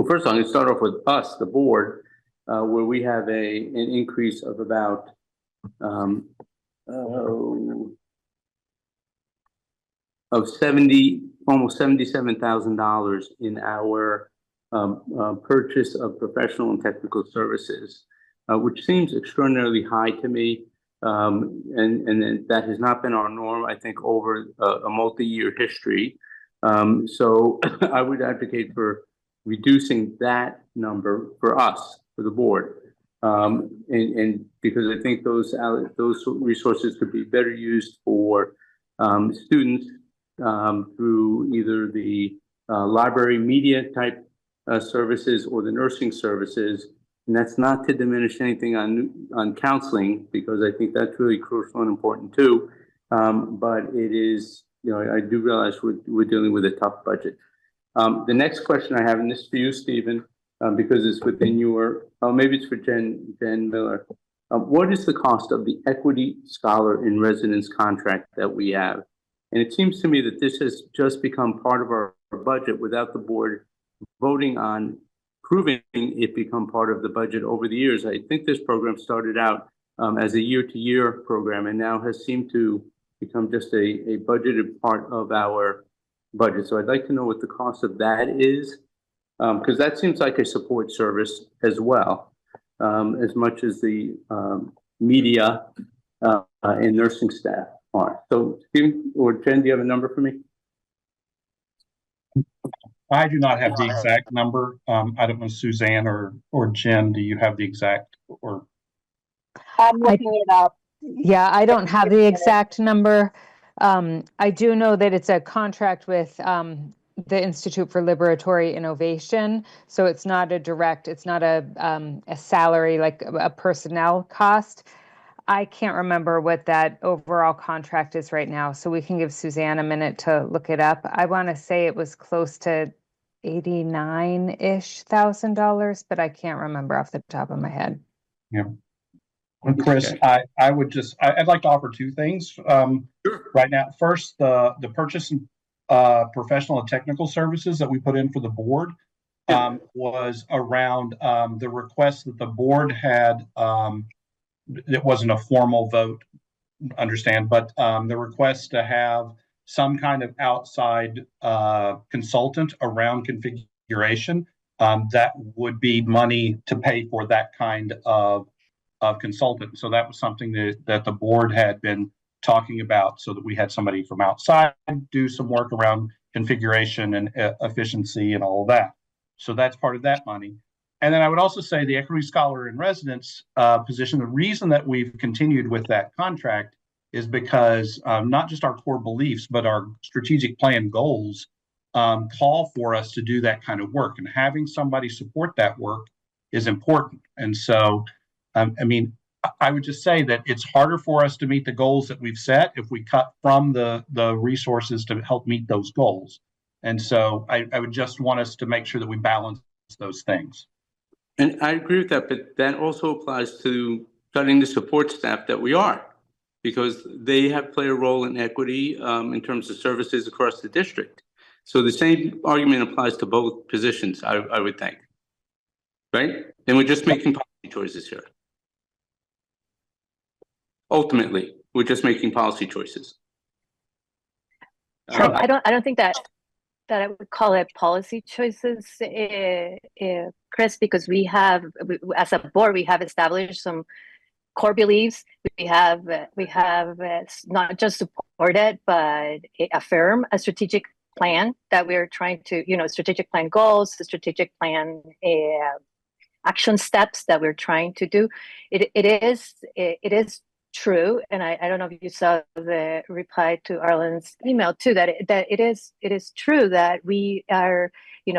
first I'm going to start off with us, the board, where we have an increase of about of almost $77,000 in our purchase of professional and technical services, which seems extraordinarily high to me. And that has not been our norm, I think, over a multi-year history. So I would advocate for reducing that number for us, for the board. And because I think those resources could be better used for students through either the library media type services or the nursing services. And that's not to diminish anything on counseling, because I think that's really crucial and important too. But it is, you know, I do realize we're dealing with a tough budget. The next question I have, and this is for you, Stephen, because it's within your, maybe it's for Jen Miller. What is the cost of the Equity Scholar in Residence contract that we have? And it seems to me that this has just become part of our budget without the board voting on proving it become part of the budget over the years. I think this program started out as a year-to-year program and now has seemed to become just a budgeted part of our budget. So I'd like to know what the cost of that is, because that seems like a support service as well, as much as the media and nursing staff are. So Stephen or Jen, do you have a number for me? I do not have the exact number. I don't know, Suzanne or Jen, do you have the exact? Or I'm looking it up. Yeah, I don't have the exact number. I do know that it's a contract with the Institute for Liberatory Innovation. So it's not a direct, it's not a salary, like a personnel cost. I can't remember what that overall contract is right now. So we can give Suzanne a minute to look it up. I want to say it was close to $89,000-ish, but I can't remember off the top of my head. Yeah. And Chris, I would just, I'd like to offer two things right now. First, the purchase and professional and technical services that we put in for the board was around the request that the board had. It wasn't a formal vote, understand, but the request to have some kind of outside consultant around configuration that would be money to pay for that kind of consultant. So that was something that the board had been talking about, so that we had somebody from outside do some work around configuration and efficiency and all of that. So that's part of that money. And then I would also say the Equity Scholar in Residence position, the reason that we've continued with that contract is because not just our core beliefs, but our strategic plan goals call for us to do that kind of work. And having somebody support that work is important. And so, I mean, I would just say that it's harder for us to meet the goals that we've set if we cut from the resources to help meet those goals. And so I would just want us to make sure that we balance those things. And I agree with that, but that also applies to cutting the support staff that we are, because they have played a role in equity in terms of services across the district. So the same argument applies to both positions, I would think. Right? And we're just making policy choices here. Ultimately, we're just making policy choices. I don't think that I would call it policy choices, Chris, because we have, as a board, we have established some core beliefs. We have not just supported, but affirm a strategic plan that we're trying to, strategic plan goals, the strategic plan action steps that we're trying to do. It is true, and I don't know if you saw the reply to Arlen's email too, that it is true that we are,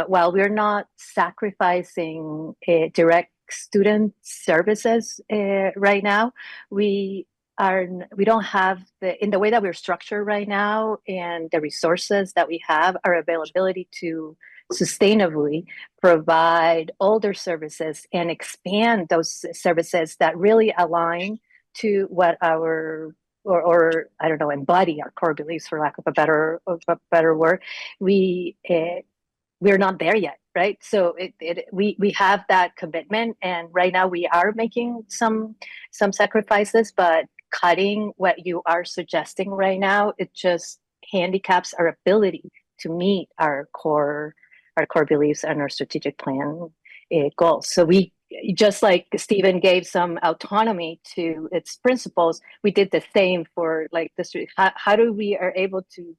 while we're not sacrificing direct student services right now, we don't have in the way that we're structured right now, and the resources that we have, our availability to sustainably provide older services and expand those services that really align to what our or I don't know, embody our core beliefs, for lack of a better word. We're not there yet, right? So we have that commitment, and right now we are making some sacrifices, but cutting what you are suggesting right now, it just handicaps our ability to meet our core our core beliefs and our strategic plan goals. So we, just like Stephen gave some autonomy to its principals, we did the same for like district. How do we are able to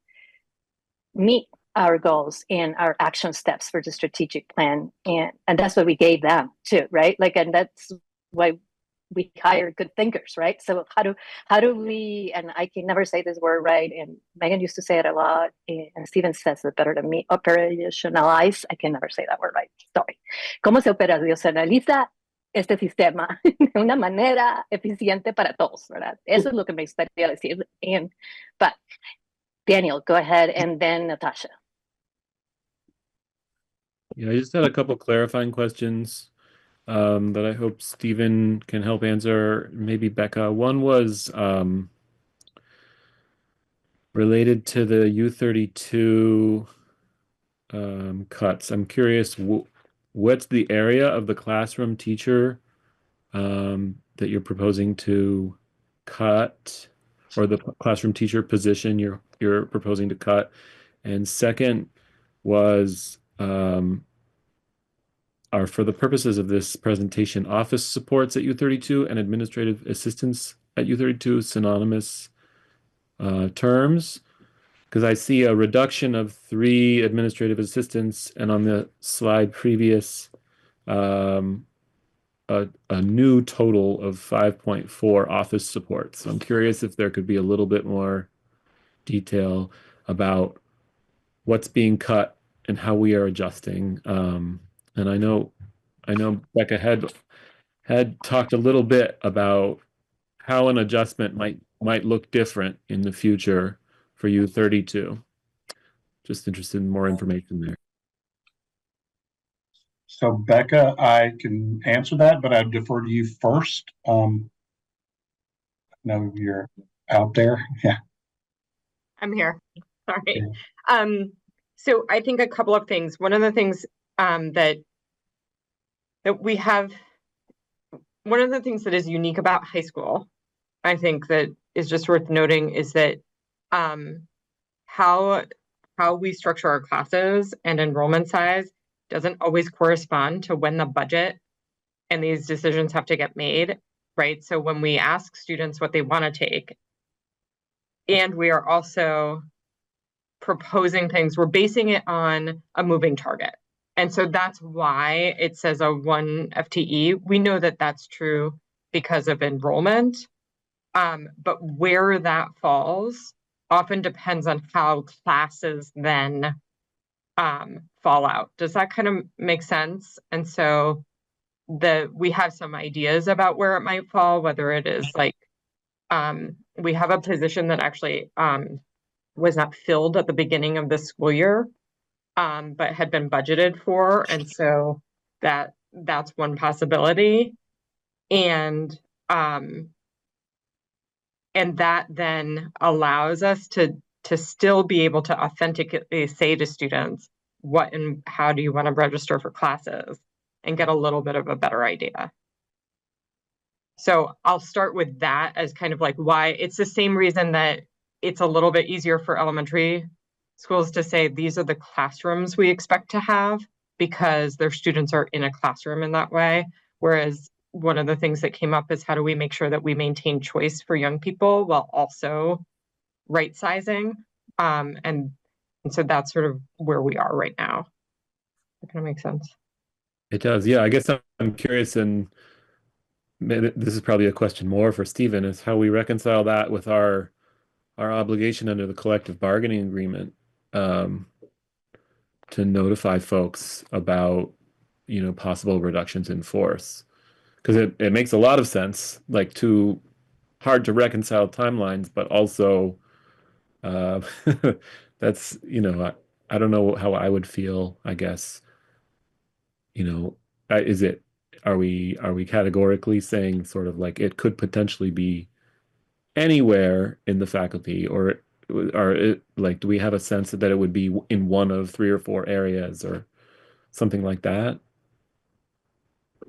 meet our goals and our action steps for the strategic plan, and that's what we gave them too, right? Like, and that's why we hire good thinkers, right? So how do we, and I can never say this word right, and Megan used to say it a lot, and Steven says it better than me, operationalize. I can never say that word right, sorry. ¿Cómo se operacionaliza este sistema de una manera eficiente para todos, ¿verdad? Eso es lo que me gustaría decir. But Daniel, go ahead, and then Natasha. Yeah, I just had a couple clarifying questions that I hope Stephen can help answer. Maybe Becca. One was related to the U32 cuts. I'm curious, what's the area of the classroom teacher that you're proposing to cut, or the classroom teacher position you're proposing to cut? And second was, are, for the purposes of this presentation, office supports at U32 and administrative assistants at U32 synonymous terms? Because I see a reduction of 3 administrative assistants, and on the slide previous, a new total of 5.4 office supports. So I'm curious if there could be a little bit more detail about what's being cut and how we are adjusting. And I know Becca had talked a little bit about how an adjustment might look different in the future for U32. Just interested in more information there. So Becca, I can answer that, but I defer to you first. No, you're out there. Yeah. I'm here. Sorry. Yeah. So I think a couple of things. One of the things that we have, one of the things that is unique about high school, I think that is just worth noting, is that how we structure our classes and enrollment size doesn't always correspond to when the budget and these decisions have to get made, right? So when we ask students what they want to take, and we are also proposing things, we're basing it on a moving target. And so that's why it says a 1 FTE. We know that that's true because of enrollment, but where that falls often depends on how classes then fall out. Does that kind of make sense? And so we have some ideas about where it might fall, whether it is like, we have a position that actually was not filled at the beginning of the school year, but had been budgeted for. And so that's one possibility. And that then allows us to still be able to authentically say to students, what and how do you want to register for classes, and get a little bit of a better idea. So I'll start with that as kind of like why it's the same reason that it's a little bit easier for elementary schools to say these are the classrooms we expect to have, because their students are in a classroom in that way. Whereas one of the things that came up is how do we make sure that we maintain choice for young people while also right sizing. And so that's sort of where we are right now. That kind of makes sense. It does. Yeah, I guess I'm curious, and this is probably a question more for Stephen, is how we reconcile that with our obligation under the collective bargaining agreement to notify folks about, possible reductions in force. Because it makes a lot of sense, like too hard to reconcile timelines, but also that's, I don't know how I would feel, I guess. Are we categorically saying sort of like it could potentially be anywhere in the faculty, or do we have a sense that it would be in one of 3 or 4 areas or something like that?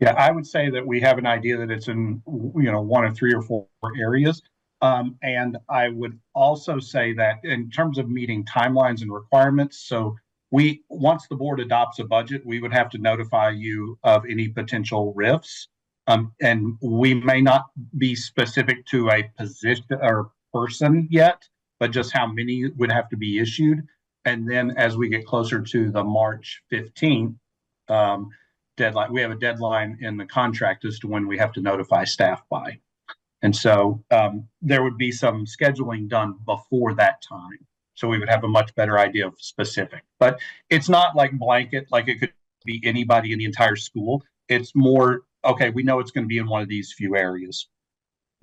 Yeah, I would say that we have an idea that it's in, 1 of 3 or 4 areas. And I would also say that in terms of meeting timelines and requirements, so once the board adopts a budget, we would have to notify you of any potential rifts. And we may not be specific to a position or person yet, but just how many would have to be issued. And then as we get closer to the March 15th deadline, we have a deadline in the contract as to when we have to notify staff by. And so there would be some scheduling done before that time. So we would have a much better idea of specific. But it's not like blanket, like it could be anybody in the entire school. It's more, okay, we know it's going to be in one of these few areas.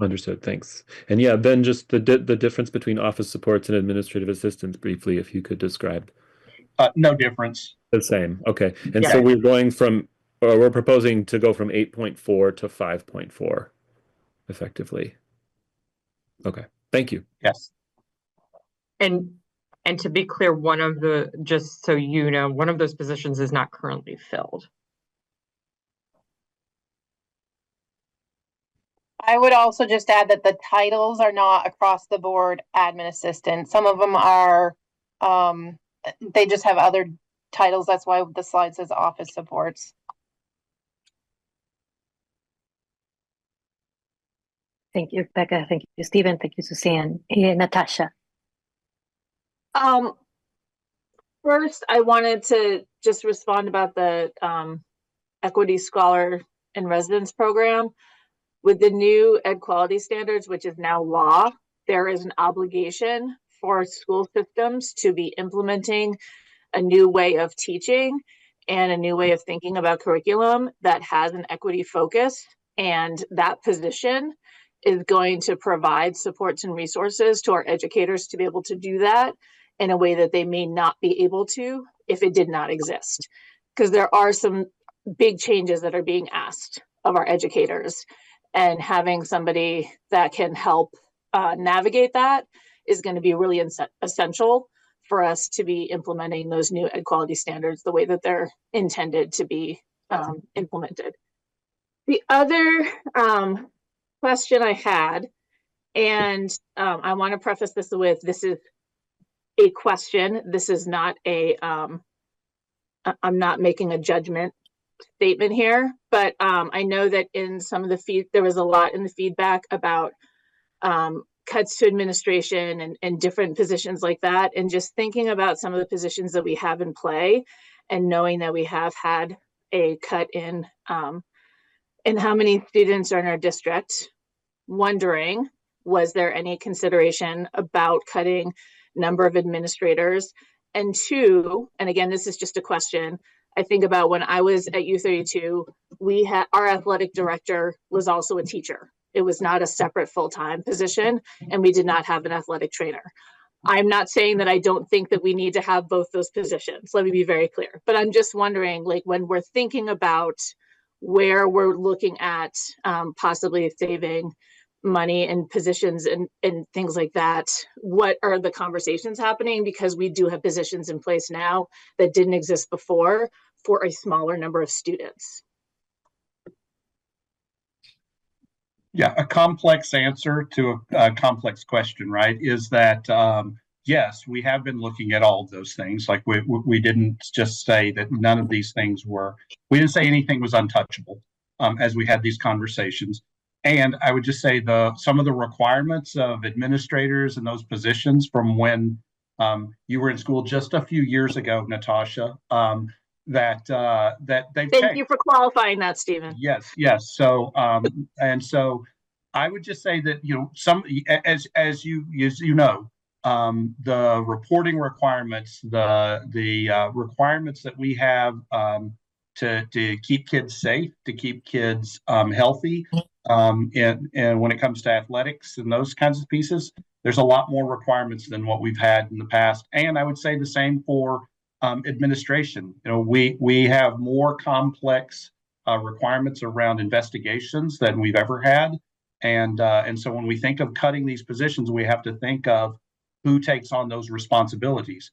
Understood. Thanks. And yeah, then just the difference between office supports and administrative assistants briefly, if you could describe. No difference. The same. Okay. And Yeah. so we're proposing to go from 8.4 to 5.4 effectively. Okay. Thank you. Yes. And to be clear, just so you know, one of those positions is not currently filled. I would also just add that the titles are not across the board admin assistant. Some of them are, they just have other titles. That's why the slide says office supports. Thank you, Becca. Thank you, Stephen. Thank you, Suzanne. Natasha. First, I wanted to just respond about the Equity Scholar in Residence program. With the new ed quality standards, which is now law, there is an obligation for school systems to be implementing a new way of teaching and a new way of thinking about curriculum that has an equity focus. And that position is going to provide supports and resources to our educators to be able to do that in a way that they may not be able to if it did not exist. Because there are some big changes that are being asked of our educators, and having somebody that can help navigate that is going to be really essential for us to be implementing those new ed quality standards the way that they're intended to be implemented. The other question I had, and I want to preface this with, this is a question. This is not a, I'm not making a judgment statement here, but I know that in some of the there was a lot in the feedback about cuts to administration and different positions like that. And just thinking about some of the positions that we have in play and knowing that we have had a cut in how many students are in our district, wondering, was there any consideration about cutting number of administrators? And two, and again, this is just a question, I think about when I was at U32, we had our athletic director was also a teacher. It was not a separate full-time position, and we did not have an athletic trainer. I'm not saying that I don't think that we need to have both those positions. Let me be very clear. But I'm just wondering, like, when we're thinking about where we're looking at possibly saving money and positions and things like that, what are the conversations happening? Because we do have positions in place now that didn't exist before for a smaller number of students. Yeah, a complex answer to a complex question, right, is that yes, we have been looking at all of those things. Like we didn't just say that none of these things were, we didn't say anything was untouchable as we had these conversations. And I would just say some of the requirements of administrators in those positions from when you were in school just a few years ago, Natasha, that they've changed. Thank you for qualifying that, Stephen. Yes. So and so I would just say that, you know, some as you know, the reporting requirements, the requirements that we have to keep kids safe, to keep kids healthy, and when it comes to athletics and those kinds of pieces, there's a lot more requirements than what we've had in the past. And I would say the same for administration. You know, we have more complex requirements around investigations than we've ever had, and so when we think of cutting these positions, we have to think of who takes on those responsibilities.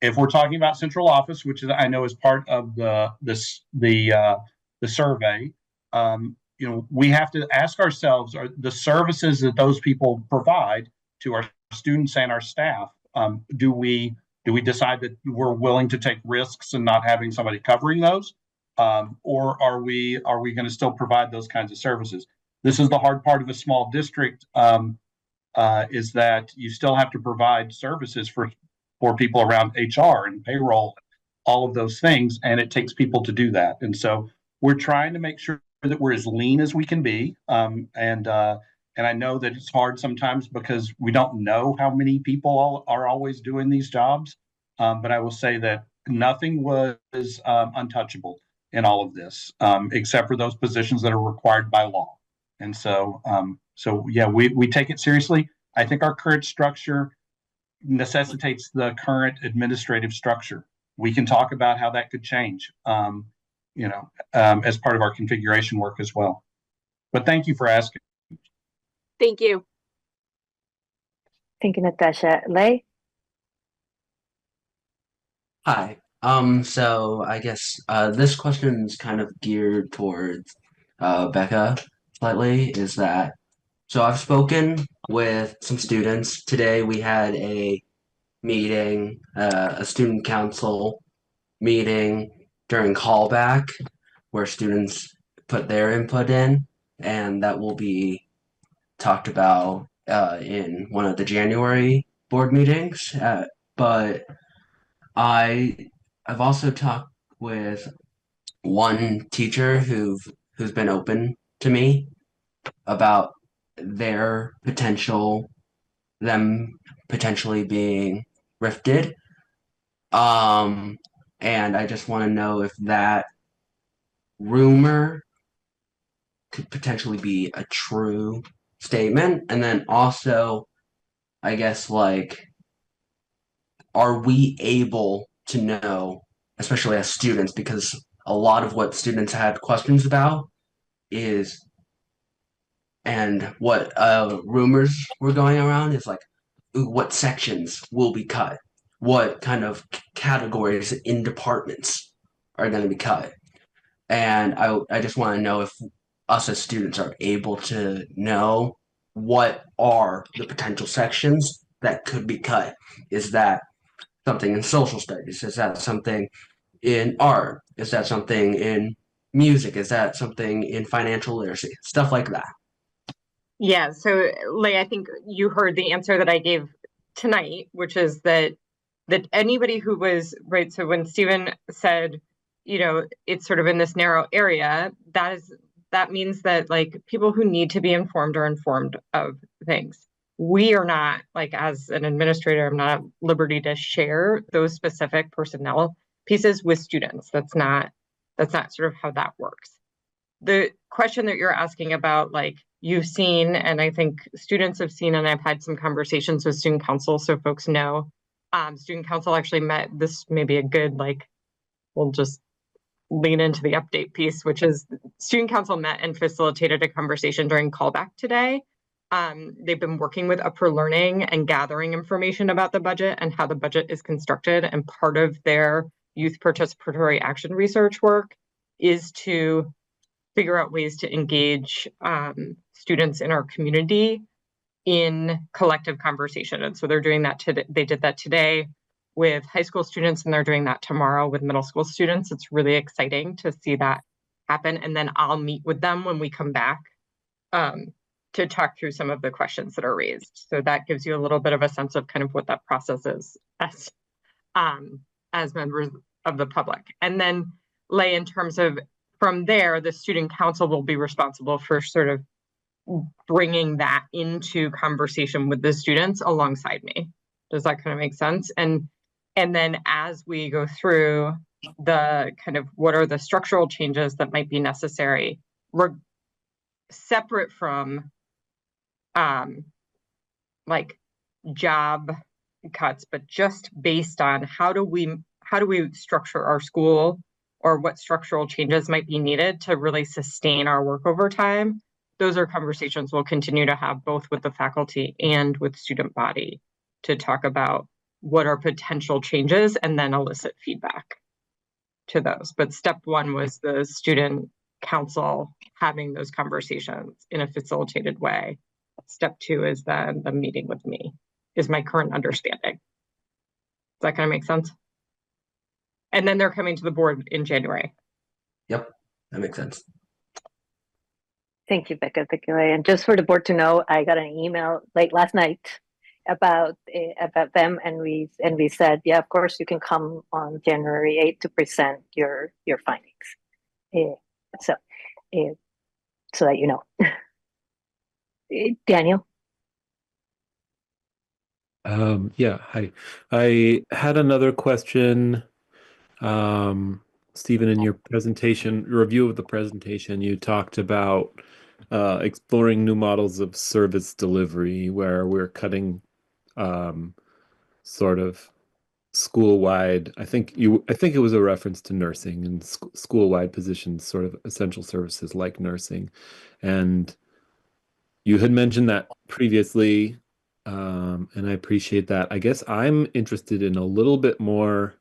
If we're talking about central office, which is, I know is part of the survey, you know, we have to ask ourselves: are the services that those people provide to our students and our staff, do we Do we decide that we're willing to take risks and not having somebody covering those? Or are we going to still provide those kinds of services? This is the hard part of a small district, is that you still have to provide services for people around HR and payroll, all of those things, and it takes people to do that. And so we're trying to make sure that we're as lean as we can be. And I know that it's hard sometimes because we don't know how many people are always doing these jobs. But I will say that nothing was untouchable in all of this, except for those positions that are required by law. And so, yeah, we take it seriously. I think our current structure necessitates the current administrative structure. We can talk about how that could change, as part of our configuration work as well. But thank you for asking. Thank you. Thank you, Natasha. Lay? Hi. So I guess this question is kind of geared towards Becca slightly. Is that so? I've spoken with some students today. We had a meeting, a student council meeting during callback, where students put their input in, and that will be talked about in one of the January board meetings. But I've also talked with one teacher who's been open to me about their them potentially being rifted. And I just want to know if that rumor could potentially be a true statement. And then also, I guess, like, are we able to know, especially as students, because a lot of what students had questions about is, and what rumors were going around is like, what sections will be cut? What kind of categories in departments are going to be cut? And I just want to know if us as students are able to know what are the potential sections that could be cut. Is that something in social studies? Is that something in art? Is that something in music? Is that something in financial literacy? Stuff like that. Yeah, so Lay, I think you heard the answer that I gave tonight, which is that anybody who was right. So when Stephen said, it's sort of in this narrow area, that means that like people who need to be informed are informed of things. We are not, like, as an administrator, I'm not at liberty to share those specific personnel pieces with students. That's not sort of how that works. The question that you're asking about, like, you've seen, and I think students have seen, and I've had some conversations with student council, so folks know, student council actually met, this may be a good, like, we'll just lean into the update piece, which is student council met and facilitated a conversation during callback today. They've been working with Upper Learning and gathering information about the budget and how the budget is constructed. And part of their youth participatory action research work is to figure out ways to engage students in our community in collective conversation. And so they're doing that today. They did that today with high school students, and they're doing that tomorrow with middle school students. It's really exciting to see that happen. And then I'll meet with them when we come back to talk through some of the questions that are raised. So that gives you a little bit of a sense of kind of what that process is as members of the public. And then Lay, in terms of from there, the student council will be responsible for sort of bringing that into conversation with the students alongside me. Does that kind of make sense? And then as we go through the kind of what are the structural changes that might be necessary, we're separate from like job cuts, but just based on how do we structure our school, or what structural changes might be needed to really sustain our work over time. Those are conversations we'll continue to have both with the faculty and with student body to talk about what are potential changes and then elicit feedback to those. But step one was the student council having those conversations in a facilitated way. Step two is then the meeting with me, is my current understanding. that kind of make sense? And then they're coming to the board in January. Yep, that makes sense. Thank you, Becca. Thank you. And just for the board to know, I got an email late last night about them, and we said, yeah, of course you can come on January 8th to present your findings. So that you know. Daniel. Yeah, hi. I had another question. Stephen, in your presentation, review of the presentation, you talked about exploring new models of service delivery where we're cutting sort of school-wide. I think it was a reference to nursing and school-wide positions, sort of essential services like nursing. And you had mentioned that previously, and I appreciate that. I guess I'm interested in a little bit more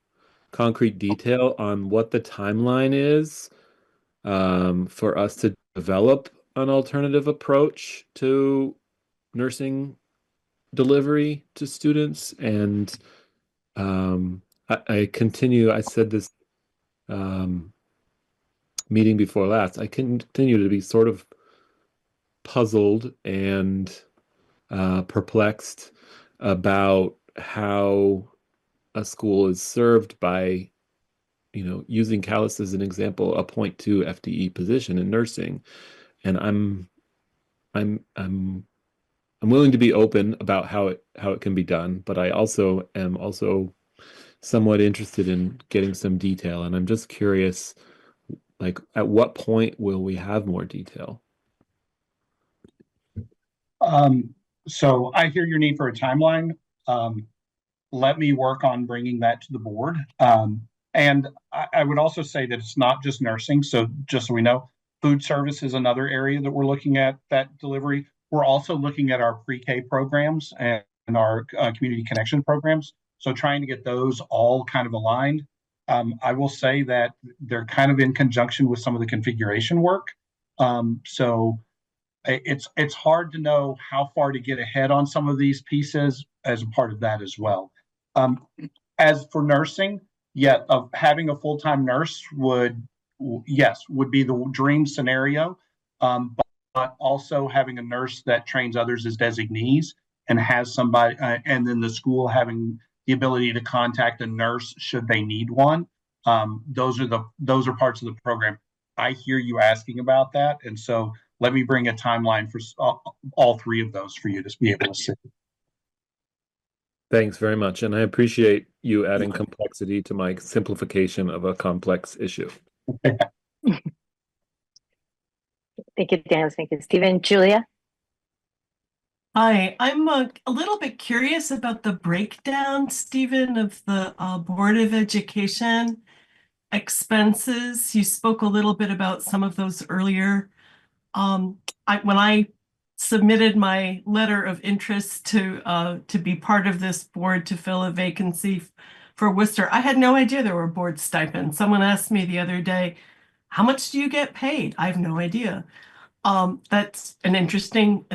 concrete detail on what the timeline is for us to develop an alternative approach to nursing delivery to students. And I said this meeting before last, I continue to be sort of puzzled and perplexed about how a school is served by, using Calais as an example, a 0.2 FTE position in nursing. And I'm willing to be open about how it can be done, but I also am somewhat interested in getting some detail. And I'm just curious, like, at what point will we have more detail? So I hear your need for a timeline. Let me work on bringing that to the board. And I would also say that it's not just nursing. So just so we know, food service is another area that we're looking at that delivery. We're also looking at our pre-K programs and our community connection programs. So trying to get those all kind of aligned. I will say that they're kind of in conjunction with some of the configuration work. So it's hard to know how far to get ahead on some of these pieces as a part of that as well. As for nursing, of having a full-time nurse would be the dream scenario. But also having a nurse that trains others as designees and has somebody, and then the school having the ability to contact a nurse should they need one. Those are parts of the program. I hear you asking about that, and so let me bring a timeline for all three of those for you to be able to see. Thanks very much. And I appreciate you adding complexity to my simplification of a complex issue. Thank you, Daniel. Thank you, Stephen. Julia? Hi, I'm a little bit curious about the breakdown, Stephen, of the Board of Education expenses. You spoke a little bit about some of those earlier. When I submitted my letter of interest to be part of this board to fill a vacancy for Worcester, I had no idea there were board stipends. Someone asked me the other day, how much do you get paid? I have no idea. That's an interesting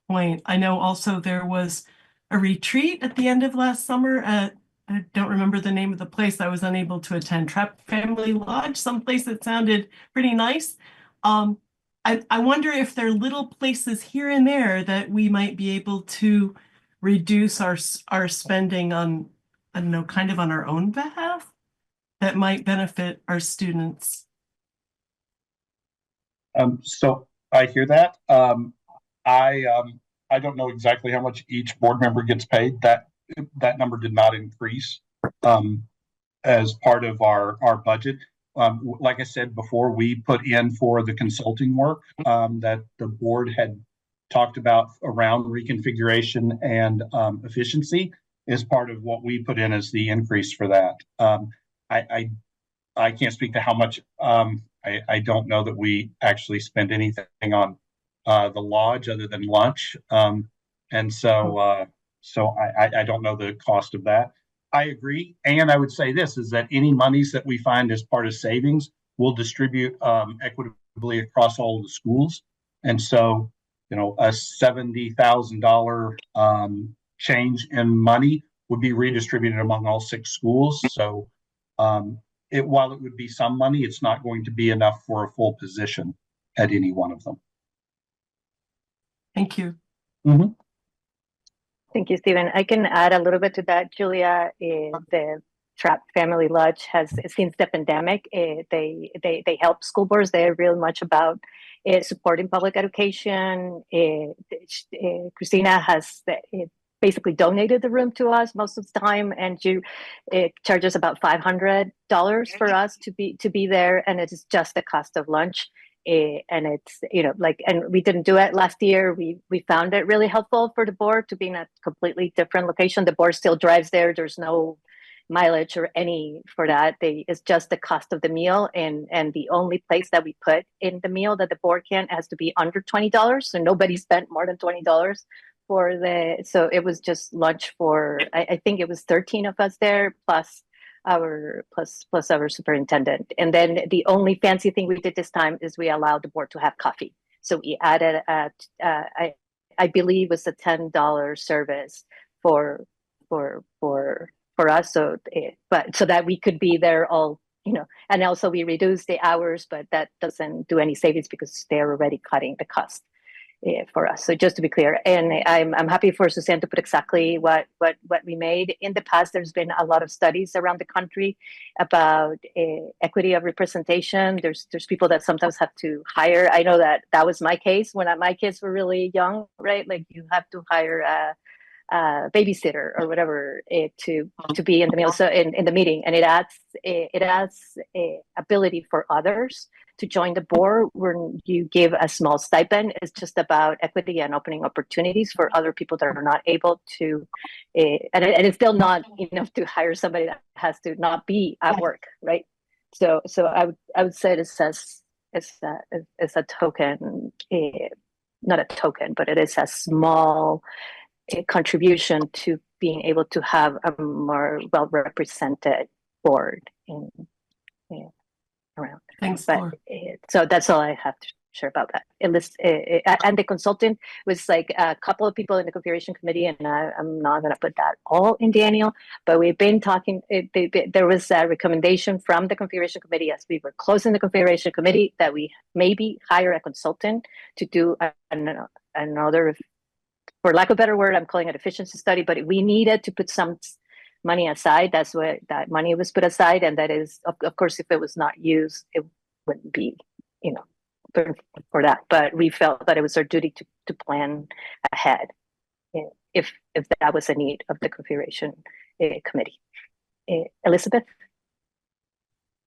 point. I know also there was a retreat at the end of last summer at, I don't remember the name of the place. I was unable to attend, Trapp Family Lodge, someplace that sounded pretty nice. I wonder if there are little places here and there that we might be able to reduce our spending on, I don't know, kind of on our own behalf that might benefit our students. So I hear that. I don't know exactly how much each board member gets paid. That number did not increase as part of our budget. Like I said before, we put in for the consulting work that the board had talked about around reconfiguration and efficiency is part of what we put in as the increase for that. I can't speak to how much. I don't know that we actually spend anything on the lodge other than lunch, and so I don't know the cost of that. I agree, and I would say this is that any monies that we find as part of savings, we'll distribute equitably across all of the schools, and so a $70,000 change in money would be redistributed among all 6 schools. So while it would be some money, it's not going to be enough for a full position at any one of them. Thank you. Mm-hmm. Thank you, Stephen. I can add a little bit to that, Julia. The Trapped Family Lodge has, since the pandemic, they help school boards. They're really much about supporting public education. Christina has basically donated the room to us most of the time, and it charges about $500 for us to be there, and it is just the cost of lunch. And it's, and we didn't do it last year. We found it really helpful for the board to be in a completely different location. The board still drives there. There's no mileage or any for that. It's just the cost of the meal, and the only place that we put in the meal that the board can has to be under $20. So nobody spent more than $20 so it was just lunch for, I think it was 13 of us there, plus our superintendent. And then the only fancy thing we did this time is we allowed the board to have coffee. So we added I believe it was a $10 service for us. So so that we could be there all, and also we reduced the hours, but that doesn't do any savings because they're already cutting the cost for us. So just to be clear, and I'm happy for Suzanne to put exactly what we made. In the past, there's been a lot of studies around the country about equity of representation. There's people that sometimes have to hire. I know that was my case when my kids were really young, right? Like you have to hire a babysitter or whatever to be in the meal, so in the meeting, and it adds ability for others to join the board when you give a small stipend. It's just about equity and opening opportunities for other people that are not able to, and it's still not enough to hire somebody that has to not be at work, right? So I would say it's a token, not a token, but it is a small contribution to being able to have a more well-represented board around. Thanks, But Laura. So that's all I have to share about that. And the consultant was like a couple of people in the configuration committee, and I'm not going to put that all in Daniel, but we've been talking. There was a recommendation from the configuration committee as we were closing the configuration committee that we maybe hire a consultant to do another, for lack of a better word, I'm calling it efficiency study, but we needed to put some money aside. That's what that money was put aside, and that is, of course, if it was not used, it wouldn't be, for that. But we felt that it was our duty to plan ahead if that was a need of the configuration committee. Elizabeth?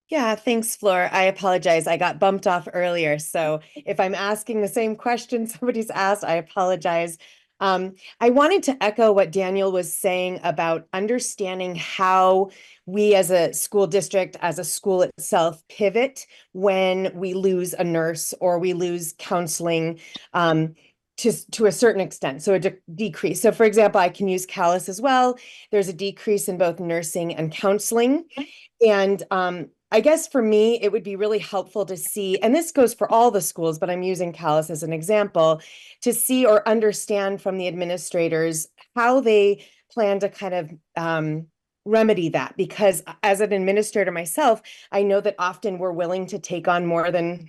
Yeah, thanks, Flor. I apologize. I got bumped off earlier. So if I'm asking the same question somebody's asked, I apologize. I wanted to echo what Daniel was saying about understanding how we as a school district, as a school itself, pivot when we lose a nurse or we lose counseling to a certain extent. So a decrease. So for example, I can use Calais as well. There's a decrease in both nursing and counseling. And I guess for me, it would be really helpful to see, and this goes for all the schools, but I'm using Calais as an example, to see or understand from the administrators how they plan to kind of remedy that. Because as an administrator myself, I know that often we're willing to take on more than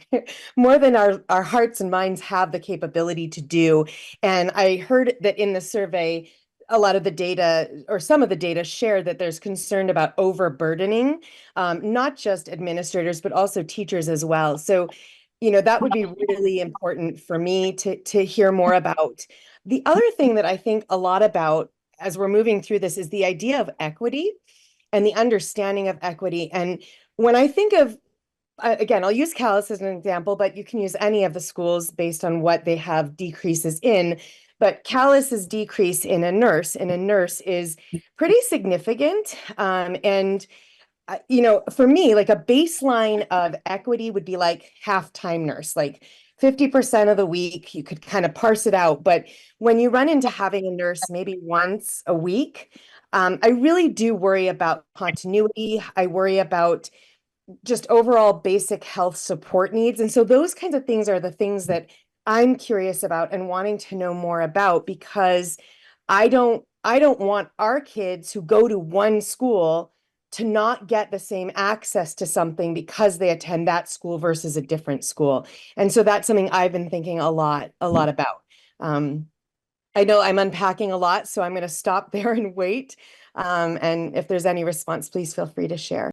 our hearts and minds have the capability to do. And I heard that in the survey, a lot of the data, or some of the data, shared that there's concern about overburdening, not just administrators, but also teachers as well. So, that would be really important for me to hear more about. The other thing that I think a lot about as we're moving through this is the idea of equity and the understanding of equity. And when I think of, again, I'll use Calais as an example, but you can use any of the schools based on what they have decreases in. But Calais' decrease in a nurse is pretty significant. And for me, like a baseline of equity would be like half-time nurse, like 50% of the week, you could kind of parse it out. But when you run into having a nurse maybe once a week, I really do worry about continuity. I worry about just overall basic health support needs. And so those kinds of things are the things that I'm curious about and wanting to know more about, because I don't I don't want our kids who go to one school to not get the same access to something because they attend that school versus a different school. And so that's something I've been thinking a lot about. I know I'm unpacking a lot, so I'm going to stop there and wait. And if there's any response, please feel free to share.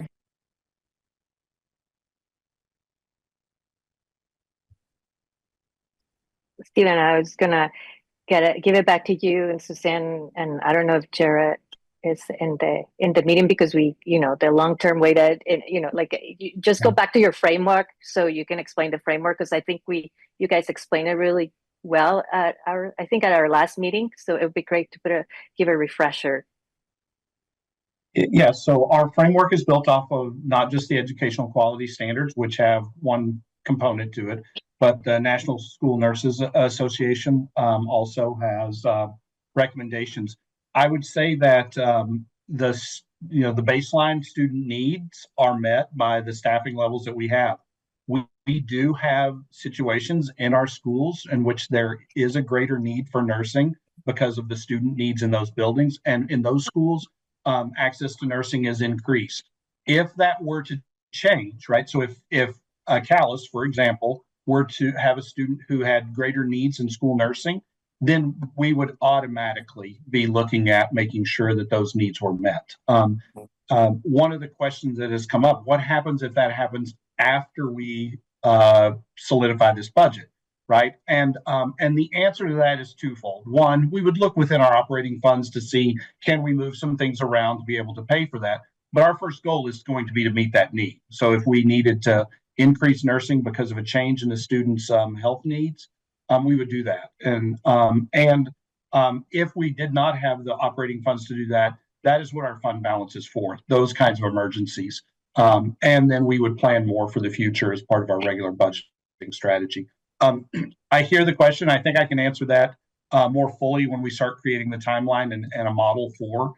Stephen, I was gonna give it back to you and Suzanne, and I don't know if Jared is in the meeting because we, the long-term way that you just go back to your framework so you can explain the framework, because I think you guys explained it really well at our last meeting. So it would be great to give a refresher. Yeah, so our framework is built off of not just the educational quality standards, which have one component to it, but the National School Nurses Association also has recommendations. I would say that the baseline student needs are met by the staffing levels that we have. We do have situations in our schools in which there is a greater need for nursing because of the student needs in those buildings, and in those schools, access to nursing is increased. If that were to change, right? So if Calais, for example, were to have a student who had greater needs in school nursing, then we would automatically be looking at making sure that those needs were met. One of the questions that has come up: what happens if that happens after we solidify this budget? Right. And the answer to that is twofold. One, we would look within our operating funds to see, can we move some things around to be able to pay for that? But our first goal is going to be to meet that need. So if we needed to increase nursing because of a change in the students' health needs, we would do that. And if we did not have the operating funds to do that, that is what our fund balance is for, those kinds of emergencies. And then we would plan more for the future as part of our regular budgeting strategy. I hear the question. I think I can answer that more fully when we start creating the timeline and a model for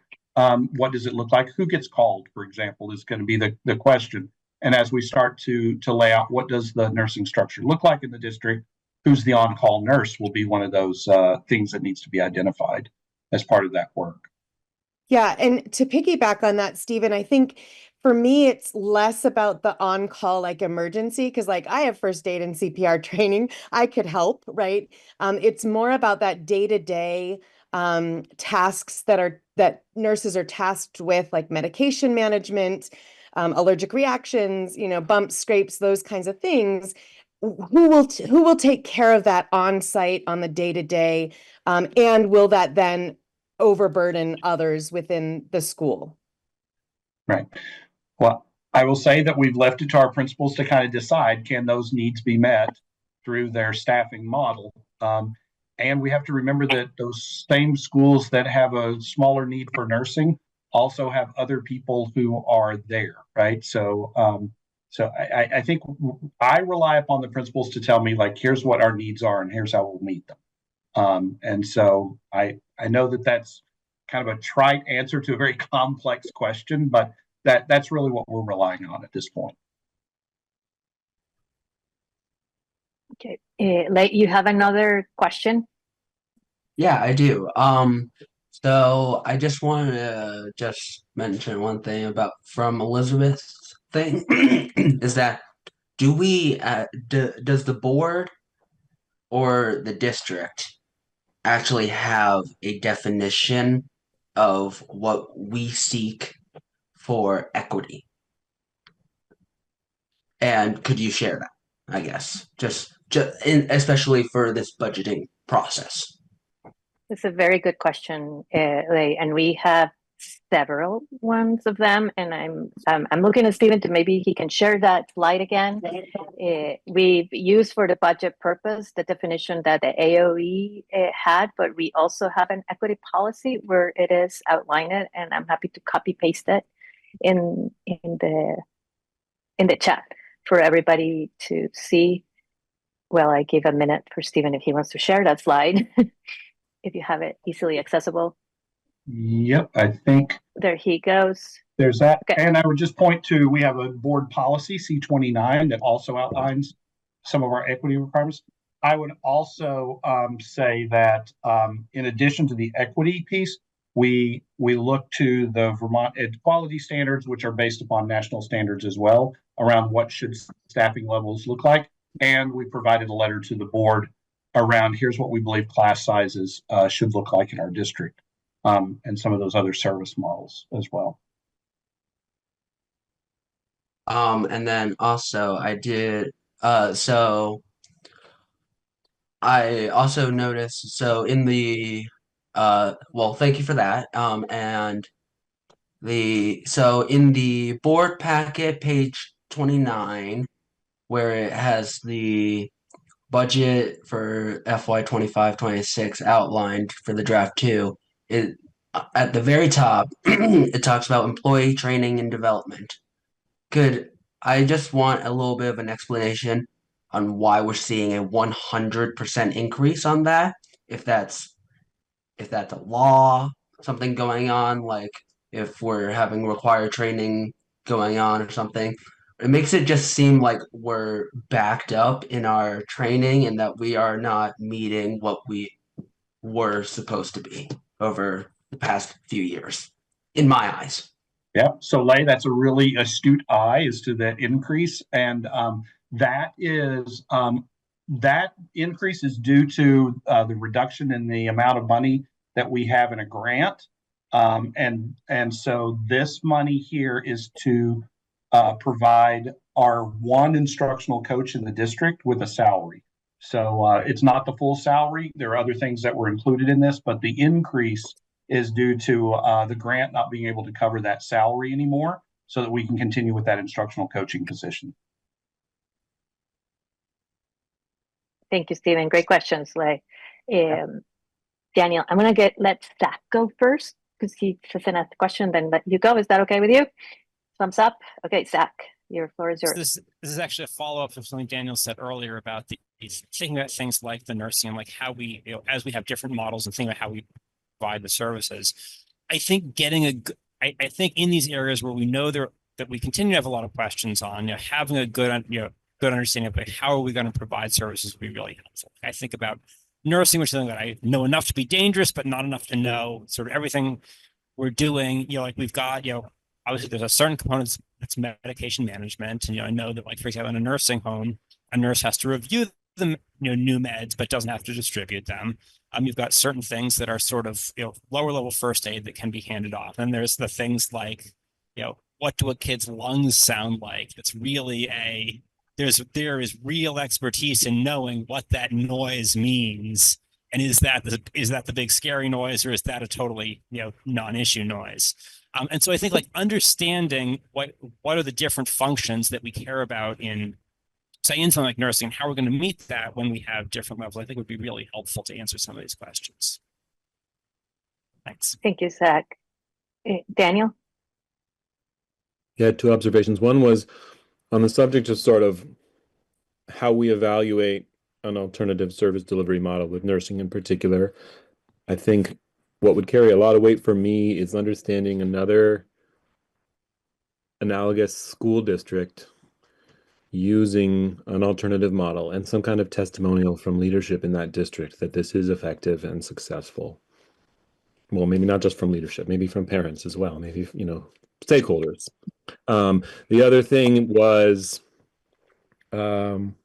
what does it look like? Who gets called, for example, is going to be the question. And as we start to lay out what does the nursing structure look like in the district, who's the on-call nurse will be one of those things that needs to be identified as part of that work. Yeah, and to piggyback on that, Stephen, I think for me, it's less about the on-call emergency, because I have first aid and CPR training. I could help, right? It's more about that day-to-day tasks that nurses are tasked with, like medication management, allergic reactions, bumps, scrapes, those kinds of things. Who will take care of that on site on the day-to-day, and will that then overburden others within the school? Right. Well, I will say that we've left it to our principals to kind of decide, can those needs be met through their staffing model? And we have to remember that those same schools that have a smaller need for nursing also have other people who are there, right? So I think I rely upon the principals to tell me, here's what our needs are and here's how we'll meet them. And so I know that that's kind of a trite answer to a very complex question, but that's really what we're relying on at this point. Okay, you have another question? Yeah, I do. So I just wanted to just mention one thing about from Elizabeth's thing is that does the board or the district actually have a definition of what we seek for equity? And could you share that, I guess, especially for this budgeting process? It's a very good question, and we have several ones of them. And I'm looking at Stephen to maybe he can share that slide again. We've used for the budget purpose the definition that the AOE had, but we also have an equity policy where it is outlined, and I'm happy to copy paste it in the chat for everybody to see. Well, I gave a minute for Stephen if he wants to share that slide. If you have it easily accessible. Yep, I think there he goes. There's that. Okay. And I would just point to, we have a board policy, C29, that also outlines some of our equity requirements. I would also say that in addition to the equity piece, we look to the Vermont Ed quality standards, which are based upon national standards as well, around what should staffing levels look like. And we provided a letter to the board around here's what we believe class sizes should look like in our district, and some of those other service models as well. And then also I did so I also noticed so in the well, thank you for that. And so in the board packet, page 29, where it has the budget for FY 25-26 outlined for the draft 2, it at the very top it talks about employee training and development. Could I just want a little bit of an explanation on why we're seeing a 100% increase on that? If that's a law, something going on, like if we're having required training going on or something. It makes it just seem like we're backed up in our training and that we are not meeting what we were supposed to be over the past few years, in my eyes. Yeah, so Lay, that's a really astute eye as to that increase, and that increase is due to the reduction in the amount of money that we have in a grant, and so this money here is to provide our one instructional coach in the district with a salary. So it's not the full salary. There are other things that were included in this, but the increase is due to the grant not being able to cover that salary anymore, so that we can continue with that instructional coaching position. Thank you, Stephen. Great questions, Lay. Daniel, I'm going to let Zach go first because he has asked the question, then let you go. Is that okay with you? Thumbs up. Okay, Zach, your floor is yours. This is actually a follow-up of something Daniel said earlier about thinking about things like the nursing and like how we, as we have different models and thinking about how we provide the services. I think I think in these areas where we know that we continue to have a lot of questions on, having a good, good understanding of like, how are we going to provide services would be really helpful. I think about nursing, which is something that I know enough to be dangerous, but not enough to know sort of everything we're doing. Like we've got, obviously there's a certain component that's medication management. And, I know that like, for example, in a nursing home, a nurse has to review the new meds, but doesn't have to distribute them. You've got certain things that are sort of, lower level first aid that can be handed off. And there's the things like, what do a kid's lungs sound like? It's really there is real expertise in knowing what that noise means. And is that the big scary noise, or is that a totally, non-issue noise? And so I think like understanding what are the different functions that we care about in something like nursing, how we're going to meet that when we have different levels, I think would be really helpful to answer some of these questions. Thanks. Thank you, Zach. Daniel? Yeah, 2 observations. One was on the subject of sort of how we evaluate an alternative service delivery model with nursing in particular. I think what would carry a lot of weight for me is understanding another analogous school district using an alternative model and some kind of testimonial from leadership in that district that this is effective and successful. Well, maybe not just from leadership, maybe from parents as well, maybe, stakeholders. The other thing was, on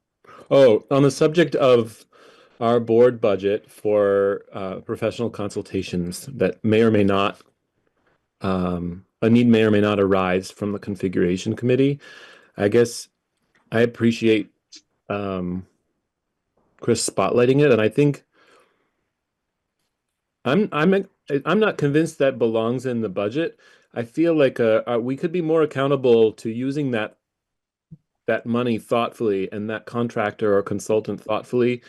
the subject of our board budget for professional consultations that may or may not, a need may or may not arise from the configuration committee. I guess I appreciate Chris spotlighting it, and I think I'm not convinced that belongs in the budget. I feel like we could be more accountable to using that money thoughtfully and that contractor or consultant thoughtfully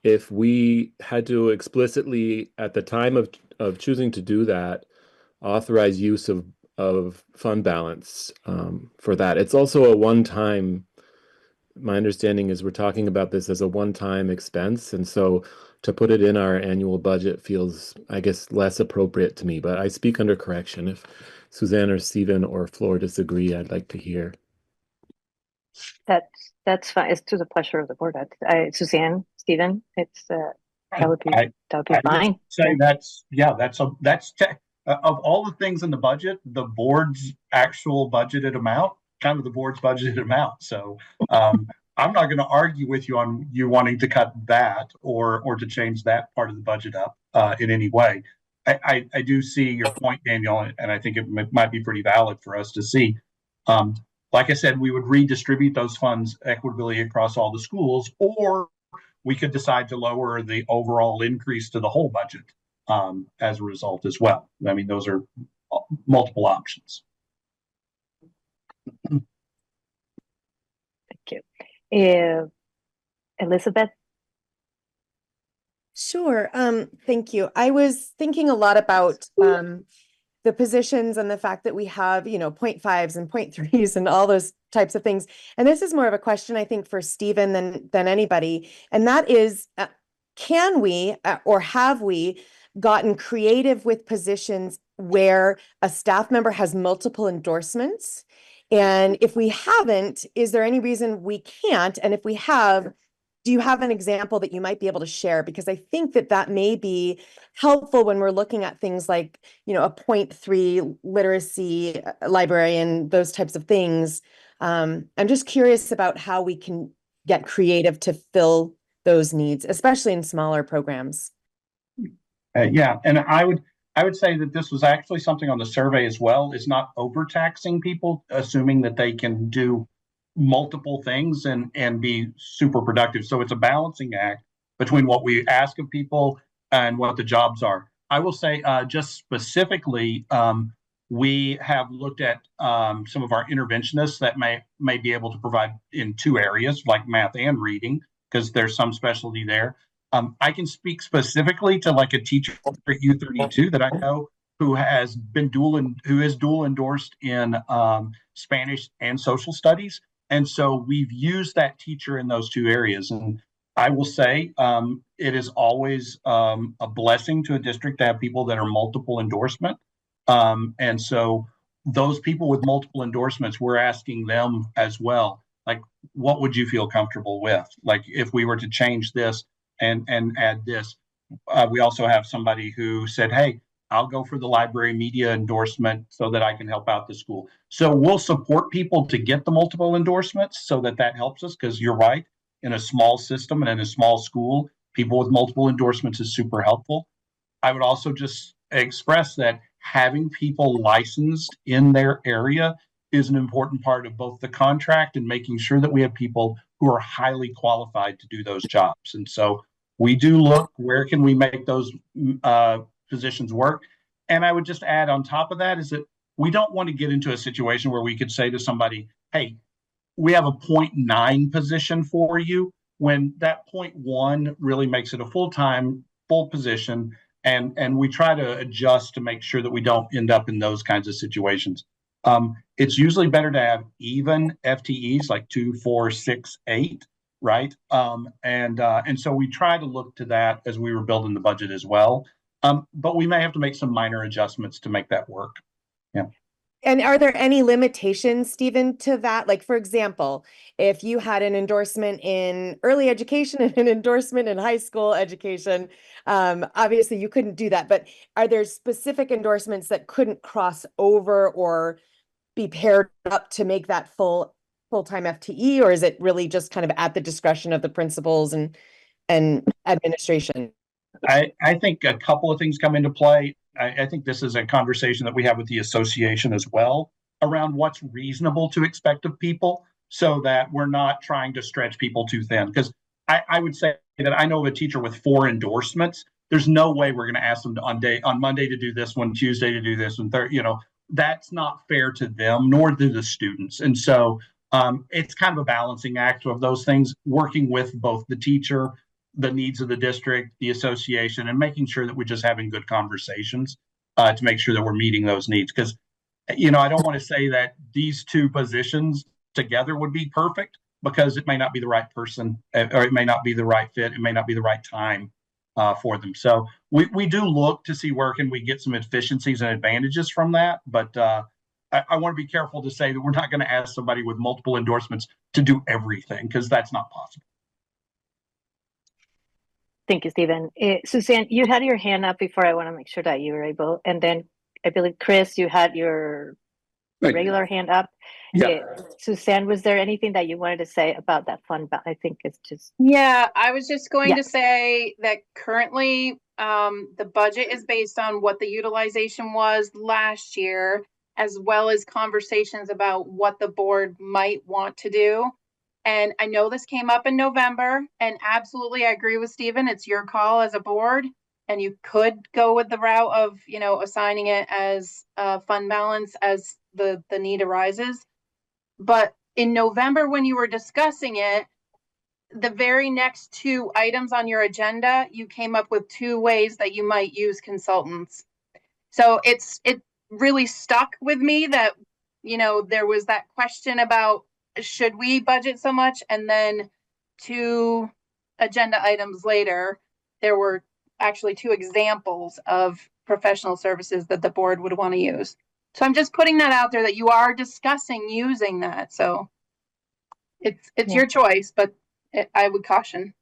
if we had to explicitly at the time of choosing to do that authorize use of fund balance for that. It's also a one-time, my understanding is we're talking about this as a one-time expense, and so to put it in our annual budget feels, I guess, less appropriate to me, but I speak under correction. If Suzanne or Stephen or Flor disagree, I'd like to hear. That's fine. It's to the pleasure of the board. Suzanne, Stephen, that would be fine. Say that's of all the things in the budget, the board's actual budgeted amount, kind of the board's budgeted amount. So I'm not going to argue with you on you wanting to cut that or to change that part of the budget up in any way. I do see your point, Daniel, and I think it might be pretty valid for us to see. Like I said, we would redistribute those funds equitably across all the schools, or we could decide to lower the overall increase to the whole budget as a result as well. I mean, those are multiple options. Thank you. Elizabeth? Sure. Thank you. I was thinking a lot about the positions and the fact that we have, 0.5s and 0.3s and all those types of things. And this is more of a question, I think, for Stephen than anybody. And that is, can we or have we gotten creative with positions where a staff member has multiple endorsements? And if we haven't, is there any reason we can't? And if we have, do you have an example that you might be able to share? Because I think that may be helpful when we're looking at things like, a 0.3 literacy librarian, those types of things. I'm just curious about how we can get creative to fill those needs, especially in smaller programs. Yeah, and I would say that this was actually something on the survey as well. It's not overtaxing people, assuming that they can do multiple things and be super productive. So it's a balancing act between what we ask of people and what the jobs are. I will say just specifically, we have looked at some of our interventionists that may be able to provide in two areas, like math and reading, because there's some specialty there. I can speak specifically to like a teacher at U32 that I know who is dual endorsed in Spanish and social studies. And so we've used that teacher in those two areas. And I will say it is always a blessing to a district to have people that are multiple endorsement. And so those people with multiple endorsements, we're asking them as well, like, what would you feel comfortable with? Like if we were to change this and add this. We also have somebody who said, hey, I'll go for the library media endorsement so that I can help out the school. So we'll support people to get the multiple endorsements so that helps us, because you're right, in a small system and in a small school, people with multiple endorsements is super helpful. I would also just express that having people licensed in their area is an important part of both the contract and making sure that we have people who are highly qualified to do those jobs. And so we do look, where can we make those positions work? And I would just add on top of that is that we don't want to get into a situation where we could say to somebody, hey, we have a 0.9 position for you, when that 0.1 really makes it a full position. And we try to adjust to make sure that we don't end up in those kinds of situations. It's usually better to have even FTEs, like 2, 4, 6, 8, right? And so we try to look to that as we were building the budget as well. But we may have to make some minor adjustments to make that work. Yeah. And are there any limitations, Stephen, to that? Like, for example, if you had an endorsement in early education and an endorsement in high school education, obviously you couldn't do that. But are there specific endorsements that couldn't cross over or be paired up to make that full-time FTE, or is it really just kind of at the discretion of the principals and administration? I think a couple of things come into play. I think this is a conversation that we have with the association as well around what's reasonable to expect of people, so that we're not trying to stretch people too thin. Because I would say that I know of a teacher with 4 endorsements. There's no way we're going to ask them on Monday to do this one, Tuesday to do this one, that's not fair to them, nor to the students. And so it's kind of a balancing act of those things, working with both the teacher, the needs of the district, the association, and making sure that we're just having good conversations to make sure that we're meeting those needs. Because, I don't want to say that these two positions together would be perfect, because it may not be the right person, or it may not be the right fit. It may not be the right time for them. So we do look to see where can we get some efficiencies and advantages from that. But I want to be careful to say that we're not going to ask somebody with multiple endorsements to do everything, because that's not possible. Thank you, Stephen. Suzanne, you had your hand up before. I want to make sure that you were able, and then I believe, Chris, you had your Right. regular hand up. Yeah. Suzanne, was there anything that you wanted to say about that fund? I think it's just. Yeah, I was just going Yeah. to say that currently, the budget is based on what the utilization was last year, as well as conversations about what the board might want to do. And I know this came up in November, and absolutely, I agree with Stephen. It's your call as a board, and you could go with the route of, assigning it as fund balance as the need arises. But in November, when you were discussing it, the very next two items on your agenda, you came up with two ways that you might use consultants. So it really stuck with me that, there was that question about should we budget so much? And then two agenda items later, there were actually two examples of professional services that the board would want to use. So I'm just putting that out there that you are discussing using that. So it's your choice, but I would caution.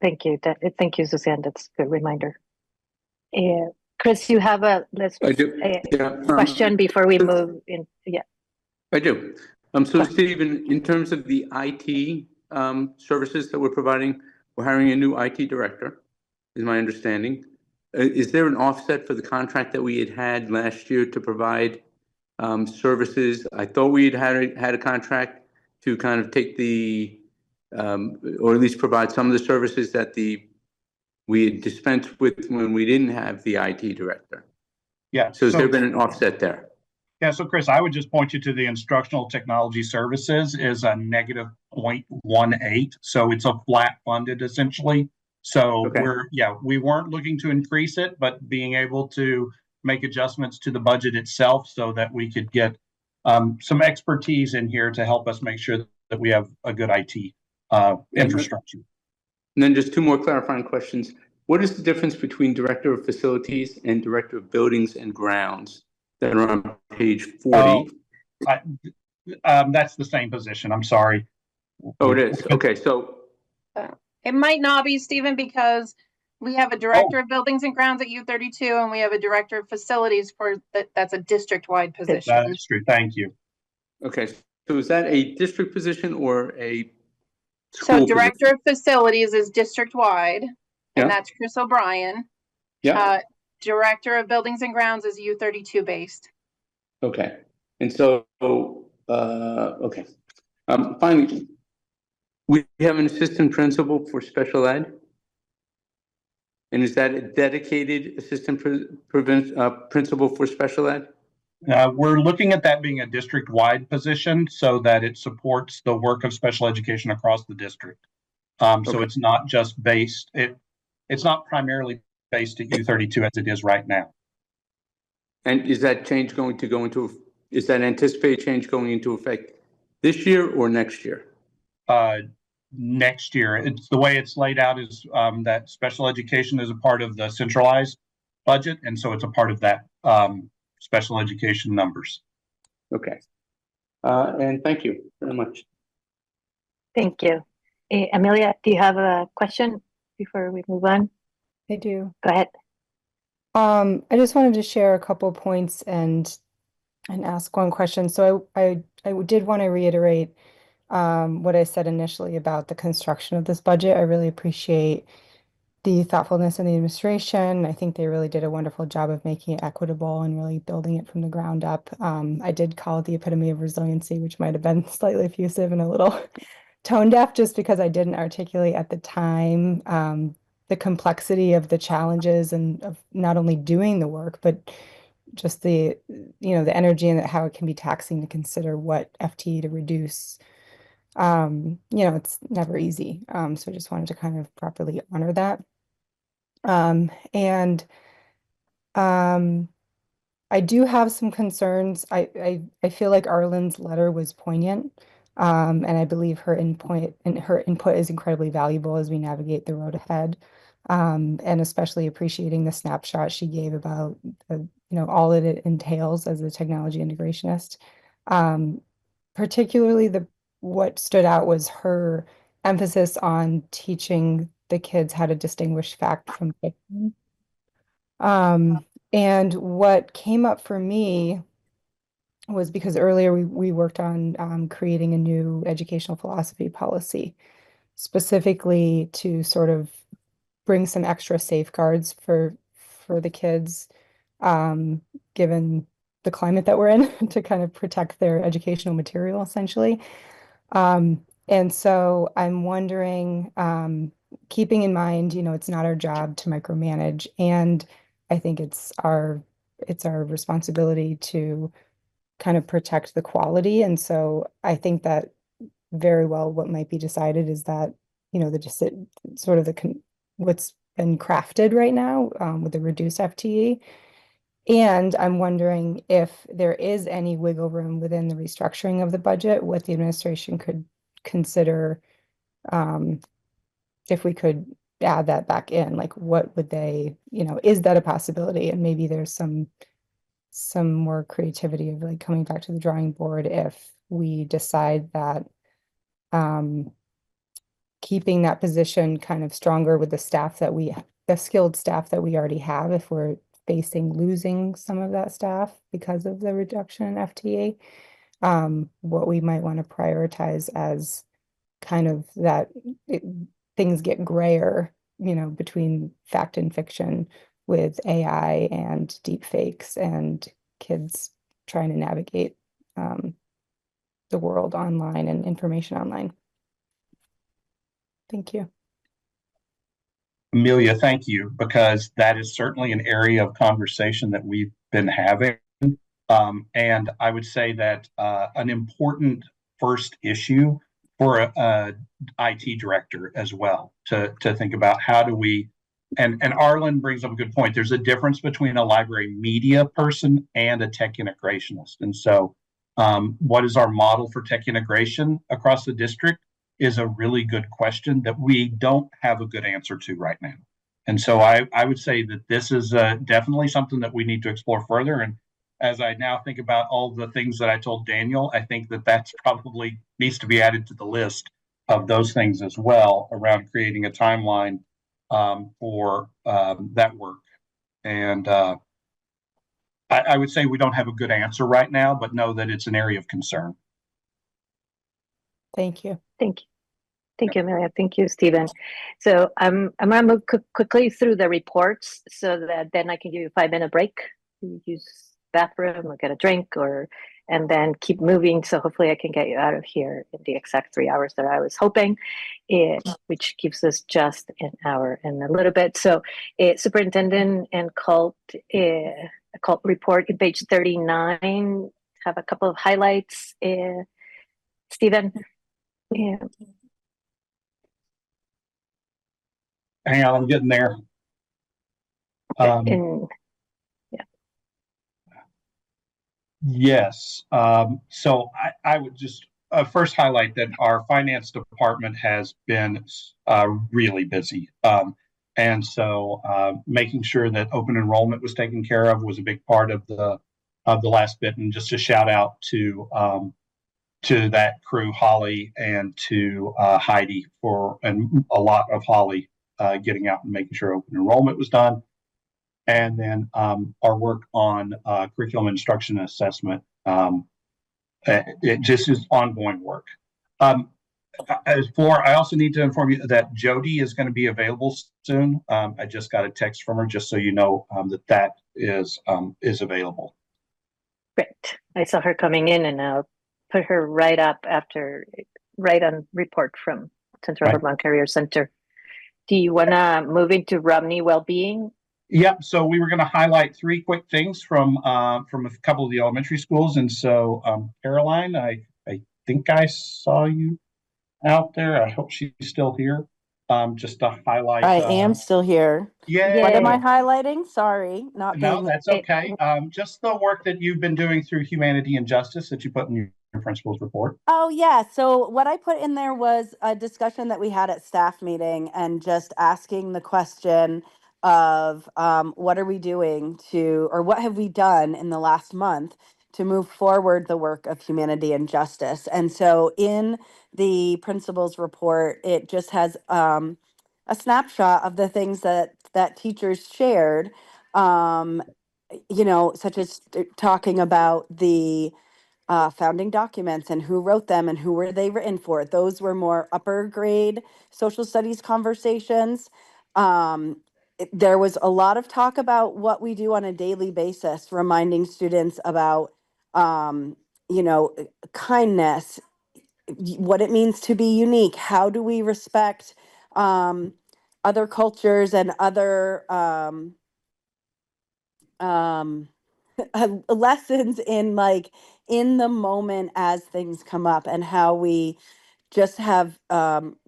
Thank you. Thank you, Suzanne. That's a good reminder. Chris, you have a I do. question before we move in. Yeah. I do. So Stephen, in terms of the IT services that we're providing, we're hiring a new IT director, is my understanding. Is there an offset for the contract that we had last year to provide services? I thought we had a contract to kind of take or at least provide some of the services that we had dispensed with when we didn't have the IT director. Yeah. So has there been an offset there? Yeah, so Chris, I would just point you to the instructional technology services is a negative 0.18. So it's a flat funded essentially. So Okay. we weren't looking to increase it, but being able to make adjustments to the budget itself so that we could get some expertise in here to help us make sure that we have a good IT infrastructure. And then just two more clarifying questions. What is the difference between Director of Facilities and Director of Buildings and Grounds that are on page 40? That's the same position. I'm sorry. Oh, it is. Okay, so It might not be, Stephen, because we have a director of buildings and grounds at U32, and we have a director of facilities that's a district-wide position. That's true. Thank you. okay, so is that a district position or a So school director position? of facilities is district-wide, Yeah. and that's Chris O'Brien. Yeah. Director of buildings and grounds is U32 based. Okay, and so okay. Finally, we have an assistant principal for special ed. And is that a dedicated assistant principal for special ed? We're looking at that being a district-wide position so that it supports the work of special education across the district. So it's not just based, it's not primarily based at U32 as it is right now. And is that change is that anticipated change going into effect this year or next year? Next year. It's the way it's laid out is that special education is a part of the centralized budget, and so it's a part of that special education numbers. Okay. And thank you very much. Thank you. Amelia, do you have a question before we move on? I do. Go ahead. I just wanted to share a couple points and ask one question. So I did want to reiterate what I said initially about the construction of this budget. I really appreciate the thoughtfulness of the administration. I think they really did a wonderful job of making it equitable and really building it from the ground up. I did call it the epitome of resiliency, which might have been slightly effusive and a little tone deaf just because I didn't articulate at the time the complexity of the challenges and of not only doing the work, but just the energy and how it can be taxing to consider what FTE to reduce. It's never easy. So I just wanted to kind of properly honor that. And I do have some concerns. I feel like Arlen's letter was poignant. And I believe her input is incredibly valuable as we navigate the road ahead. And especially appreciating the snapshot she gave about all that it entails as a technology integrationist. Particularly what stood out was her emphasis on teaching the kids how to distinguish fact from fiction. And what came up for me was because earlier we worked on creating a new educational philosophy policy, specifically to sort of bring some extra safeguards for the kids, given the climate that we're in, to kind of protect their educational material, essentially. And so I'm wondering, keeping in mind, it's not our job to micromanage, and I think it's our responsibility to kind of protect the quality. And so I think that very well what might be decided is that, just sort of what's been crafted right now, with the reduced FTE. And I'm wondering if there is any wiggle room within the restructuring of the budget, what the administration could consider, if we could add that back in, like what would they, is that a possibility? And maybe there's some more creativity of like coming back to the drawing board if we decide that keeping that position kind of stronger with the skilled staff that we already have, if we're facing losing some of that staff because of the reduction in FTE, what we might want to prioritize as kind of things get grayer, between fact and fiction with AI and deep fakes and kids trying to navigate the world online and information online. Thank you. Amelia, thank you, because that is certainly an area of conversation that we've been having. And I would say that an important first issue for a IT director as well to think about how do we, and Arlen brings up a good point. There's a difference between a library media person and a tech integrationist. And so what is our model for tech integration across the district is a really good question that we don't have a good answer to right now. And so I would say that this is definitely something that we need to explore further. And as I now think about all the things that I told Daniel, I think that that's probably needs to be added to the list of those things as well, around creating a timeline for that work. And I would say we don't have a good answer right now, but know that it's an area of concern. Thank you. Thank you. Thank you, Amelia. Thank you, Stephen. So I'm going to move quickly through the reports so that then I can give you a 5-minute break. Use bathroom or get a drink, and then keep moving. So hopefully I can get you out of here in the exact 3 hours that I was hoping, which gives us just an hour and a little bit. So superintendent and cult report in page 39, have a couple of highlights. Stephen. Yeah. Hang on, I'm getting there. Yes. So I would just first highlight that our finance department has been really busy. And so making sure that open enrollment was taken care of was a big part of the last bit. And just a shout out to that crew, Holly, and to Heidi and a lot of Holly getting out and making sure open enrollment was done. And then our work on curriculum instruction and assessment. It just is ongoing work. I also need to inform you that Jody is going to be available soon. I just got a text from her, just so you know that is available. Great. I saw her coming in, and I'll put her right on report from Central Vermont Career Center. Do you want to move into Romney Wellbeing? Yep. So we were going to highlight 3 quick things from a couple of the elementary schools. And so Caroline, I think I saw you out there. I hope she's still here. Just to highlight. I am still here. Yeah. What am I highlighting? Sorry, No, that's okay. Just the work that you've been doing through Humanity and Justice that you put in your principal's report. Oh, yeah. So what I put in there was a discussion that we had at staff meeting, and just asking the question of what are we doing or what have we done in the last month to move forward the work of Humanity and Justice. And so in the principal's report, it just has a snapshot of the things that teachers shared. such as talking about the founding documents and who wrote them and who were they written for. Those were more upper grade social studies conversations. There was a lot of talk about what we do on a daily basis, reminding students about, kindness, what it means to be unique. How do we respect other cultures and other lessons in in the moment as things come up, and how we just have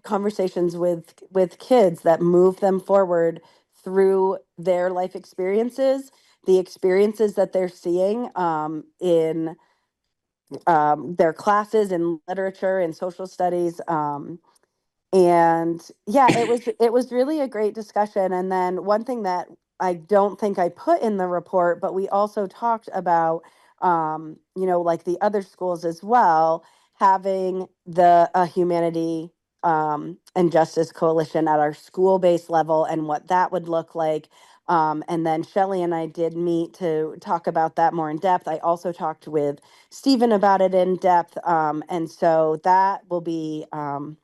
conversations with kids that move them forward through their life experiences, the experiences that they're seeing in their classes in literature and social studies. And yeah, it was really a great discussion. And then one thing that I don't think I put in the report, but we also talked about, like the other schools as well, having the humanity and justice coalition at our school-based level and what that would look like. And then Shelley and I did meet to talk about that more in depth. I also talked with Stephen about it in depth. And so that will be probably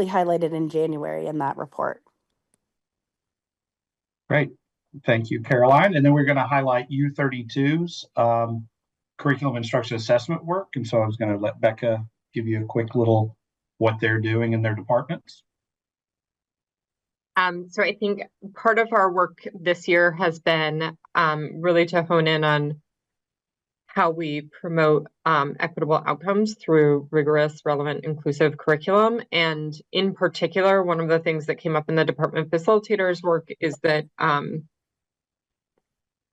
highlighted in January in that report. Great. Thank you, Caroline. And then we're going to highlight U32's curriculum instruction assessment work. And so I was going to let Becca give you a quick little what they're doing in their departments. So I think part of our work this year has been really to hone in on how we promote equitable outcomes through rigorous, relevant, inclusive curriculum. And in particular, one of the things that came up in the department facilitators work is that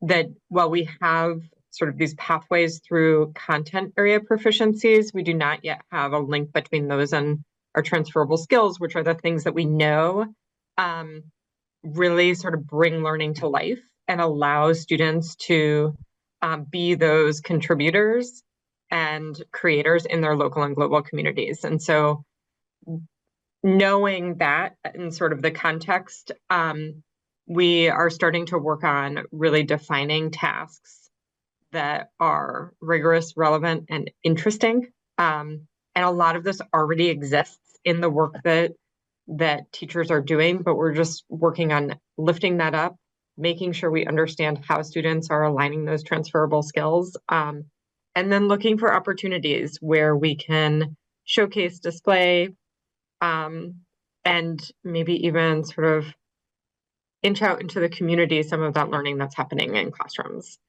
that while we have sort of these pathways through content area proficiencies, we do not yet have a link between those and our transferable skills, which are the things that we know really sort of bring learning to life and allow students to be those contributors and creators in their local and global communities. And so knowing that in sort of the context, we are starting to work on really defining tasks that are rigorous, relevant, and interesting. And a lot of this already exists in the work that teachers are doing, but we're just working on lifting that up, making sure we understand how students are aligning those transferable skills, and then looking for opportunities where we can showcase, display, and maybe even sort of inch out into the community some of that learning that's happening in classrooms.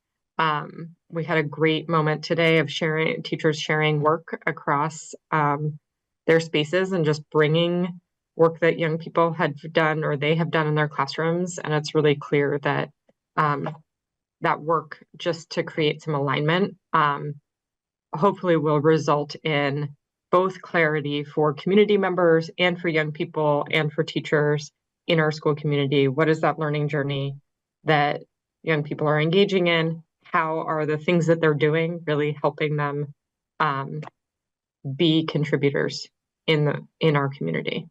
We had a great moment today of teachers sharing work across their spaces and just bringing work that young people had done or they have done in their classrooms. And it's really clear that that work, just to create some alignment, hopefully will result in both clarity for community members and for young people and for teachers in our school community. What is that learning journey that young people are engaging in? How are the things that they're doing really helping them be contributors in our community?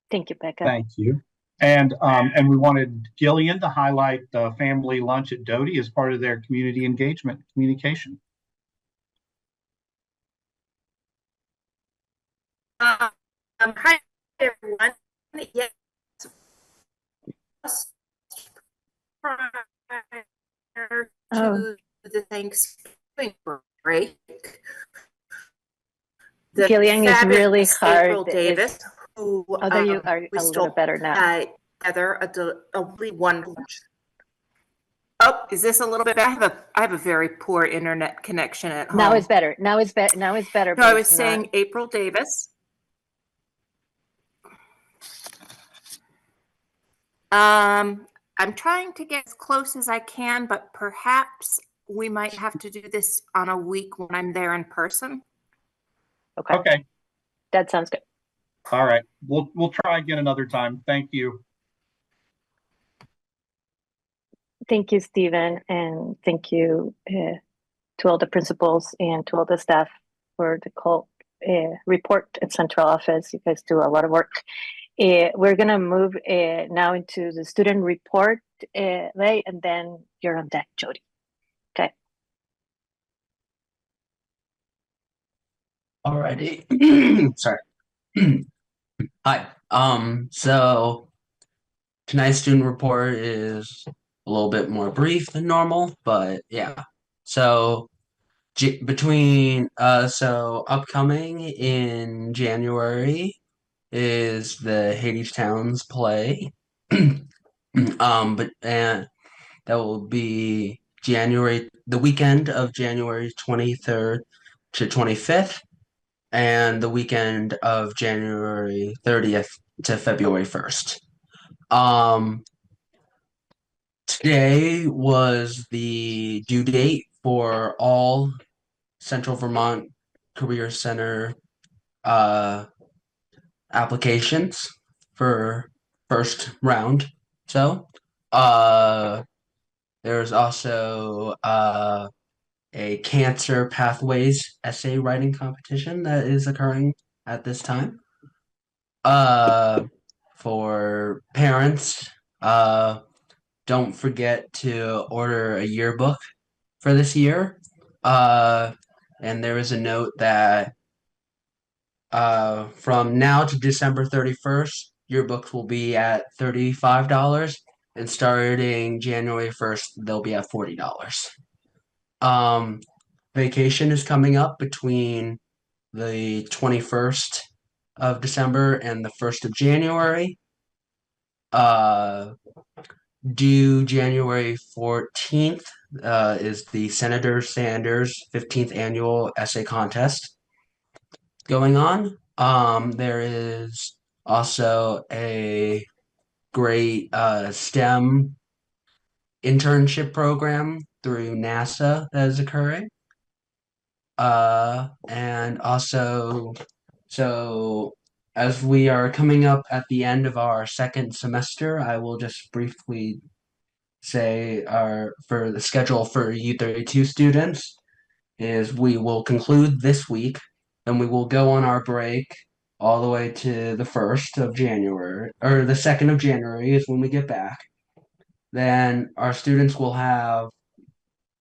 Thank you, Becca. Thank you. And we wanted Gillian to highlight the family lunch at Doty as part of their community engagement communication. Hi everyone. Yes. Prior to the Thanksgiving break, the Gillian is really hard. April Davis, who although you are a little better now. Together a really wonderful. Oh, is this a little bit better? I have a very poor internet connection at home. Now it's better. Now it's better. Now it's better. No, I was saying April Davis. I'm trying to get as close as I can, but perhaps we might have to do this on a week when I'm there in person. Okay. That sounds good. All right. We'll try again another time. Thank you. Thank you, Stephen, and thank you to all the principals and to all the staff for the call report at central office. You guys do a lot of work. We're gonna move now into the student report, Lei, and then you're on deck, Jody. Okay. Alrighty. Sorry. Hi. So tonight's student report is a little bit more brief than normal, but yeah. So so upcoming in January is the Hades Towns play. And that will be the weekend of January 23rd to 25th, and the weekend of January 30th to February 1st. Today was the due date for all Central Vermont Career Center applications for first round. So, there's also a cancer pathways essay writing competition that is occurring at this time. For parents, don't forget to order a yearbook for this year. And there is a note that from now to December 31st, yearbooks will be at $35, and starting January 1st, they'll be at $40. Vacation is coming up between the 21st of December and the 1st of January. Due January 14th is the Senator Sanders 15th Annual Essay Contest going on. There is also a great STEM internship program through NASA that is occurring. And also, so as we are coming up at the end of our second semester, I will just briefly say for the schedule for U32 students is we will conclude this week, and we will go on our break all the way to the 1st of January, or the 2nd of January is when we get back. Then our students will have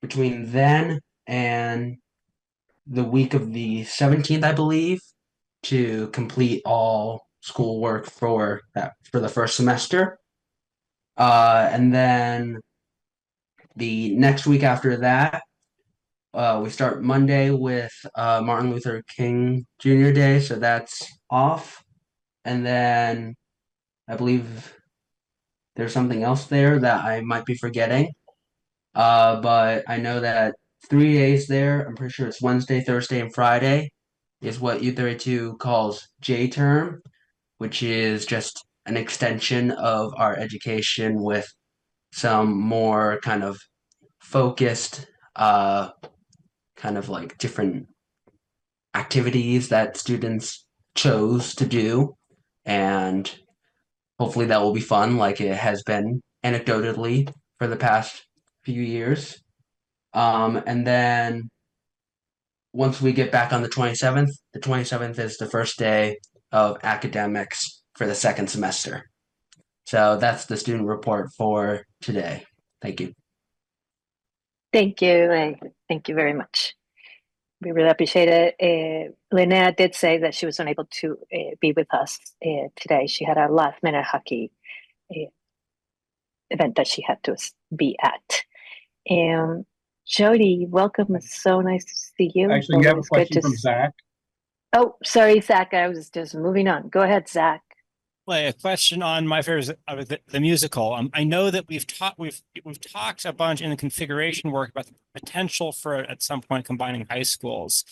between then and the week of the 17th, I believe, to complete all schoolwork for the first semester. And then the next week after that, we start Monday with Martin Luther King Jr. Day, so that's off. And then I believe there's something else there that I might be forgetting. But I know that 3 days there, I'm pretty sure it's Wednesday, Thursday, and Friday, is what U32 calls J term, which is just an extension of our education with some more kind of focused, kind of like different activities that students chose to do. And hopefully that will be fun, like it has been anecdotally for the past few years. And then once we get back on the 27th is the first day of academics for the second semester. So that's the student report for today. Thank you. Thank you, Lei. Thank you very much. We really appreciate it. Linnea did say that she was unable to be with us today. She had a last minute hockey event that she had to be at. Jody, welcome. It's so nice to see you. Actually, you have a Always good question from Zach. Oh, sorry, Zach. I was just moving on. Go ahead, Zach. Well, a question on my favorite the musical. I know that we've talked a bunch in the configuration work about the potential for at some point combining high schools.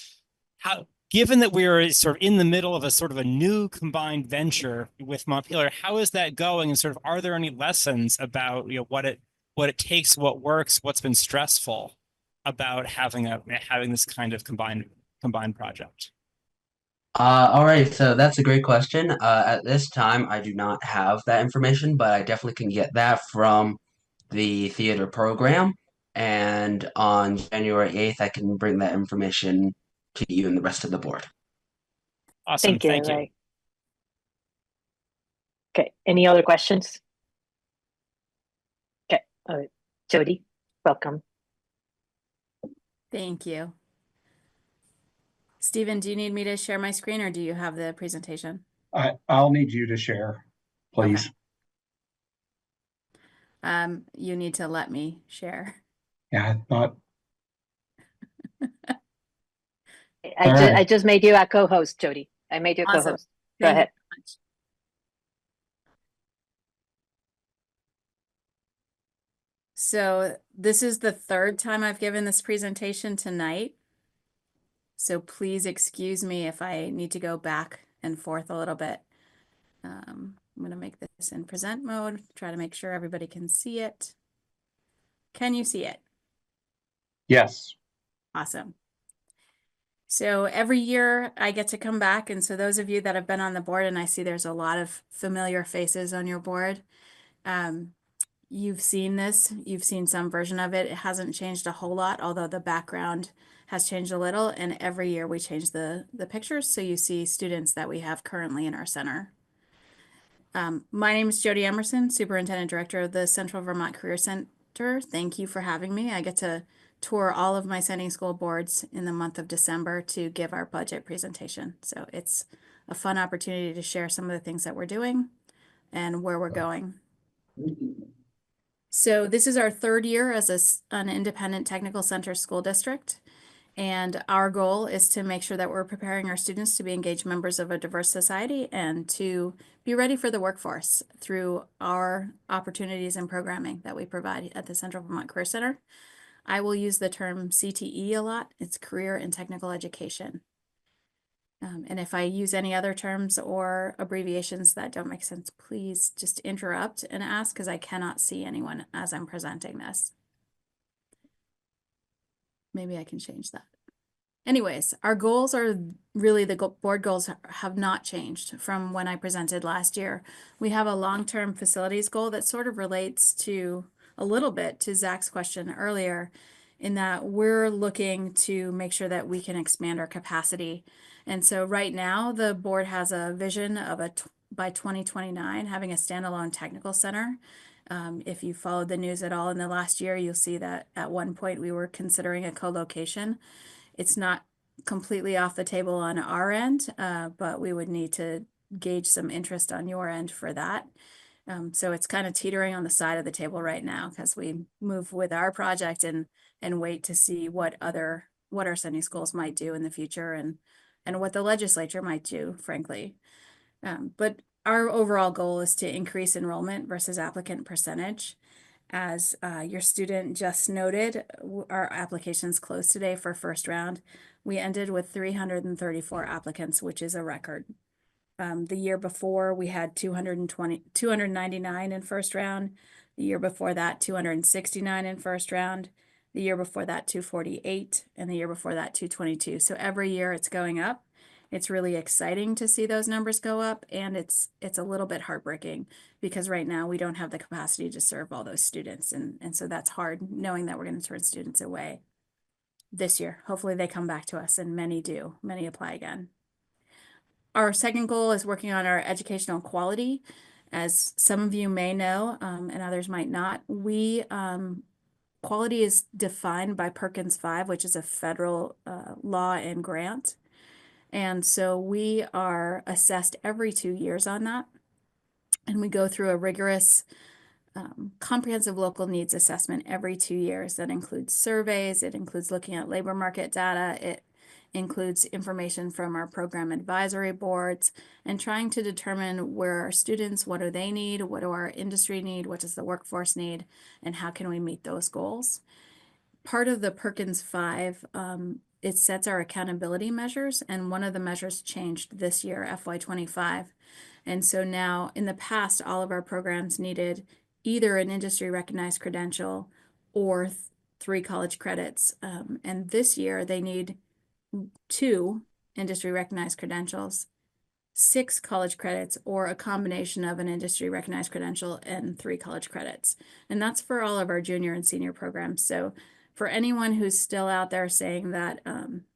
Given that we are sort of in the middle of a sort of a new combined venture with Montpelier, how is that going? And sort of, are there any lessons about what it takes, what works, what's been stressful about having this kind of combined project? All right, so that's a great question. At this time, I do not have that information, but I definitely can get that from the theater program. And on January 8th, I can bring that information to you and the rest of the board. Awesome. Thank you. Okay, any other questions? Okay, all right. Jody, welcome. Thank you. Stephen, do you need me to share my screen or do you have the presentation? I'll need you to share, please. Okay. You need to let me share. Yeah, I thought. I just made you a co-host, Jody. I made you a Awesome. co-host. Go Thank ahead. you so much. So this is the third time I've given this presentation tonight. So please excuse me if I need to go back and forth a little bit. I'm going to make this in present mode, try to make sure everybody can see it. Can you see it? Yes. Awesome. So every year I get to come back. And so those of you that have been on the board, and I see there's a lot of familiar faces on your board. You've seen this, you've seen some version of it. It hasn't changed a whole lot, although the background has changed a little. And every year we change the pictures. So you see students that we have currently in our center. My name is Jody Emerson, Superintendent Director of the Central Vermont Career Center. Thank you for having me. I get to tour all of my sending school boards in the month of December to give our budget presentation. So it's a fun opportunity to share some of the things that we're doing and where we're going. So this is our third year as an independent technical center school district. And our goal is to make sure that we're preparing our students to be engaged members of a diverse society and to be ready for the workforce through our opportunities and programming that we provide at the Central Vermont Career Center. I will use the term CTE a lot. It's Career and Technical Education. And if I use any other terms or abbreviations that don't make sense, please just interrupt and ask because I cannot see anyone as I'm presenting this. Maybe I can change that. Anyways, our goals are really the board goals have not changed from when I presented last year. We have a long-term facilities goal that sort of relates to a little bit to Zach's question earlier in that we're looking to make sure that we can expand our capacity. And so right now the board has a vision of by 2029 having a standalone technical center. If you followed the news at all in the last year, you'll see that at one point we were considering a co-location. It's not completely off the table on our end, but we would need to gauge some interest on your end for that. So it's kind of teetering on the side of the table right now because we move with our project and wait to see what our sending schools might do in the future and what the legislature might do, frankly. But our overall goal is to increase enrollment versus applicant percentage. As your student just noted, our applications closed today for first round. We ended with 334 applicants, which is a record. The year before we had 299 in first round. The year before that, 269 in first round. The year before that, 248, and the year before that, 222. So every year it's going up. It's really exciting to see those numbers go up, and it's a little bit heartbreaking because right now we don't have the capacity to serve all those students, and so that's hard knowing that we're going to turn students away this year. Hopefully they come back to us, and many do. Many apply again. Our second goal is working on our educational quality. As some of you may know, and others might not, quality is defined by Perkins 5, which is a federal law and grant. And so we are assessed every 2 years on that. And we go through a rigorous comprehensive local needs assessment every 2 years. That includes surveys, it includes looking at labor market data, it includes information from our program advisory boards, and trying to determine where our students, what do they need, what do our industry need, what does the workforce need, and how can we meet those goals. Part of the Perkins 5, it sets our accountability measures, and one of the measures changed this year, FY25. And so now, in the past, all of our programs needed either an industry recognized credential or 3 college credits. And this year, they need 2 industry recognized credentials, 6 college credits, or a combination of an industry recognized credential and 3 college credits. And that's for all of our junior and senior programs. So for anyone who's still out there saying that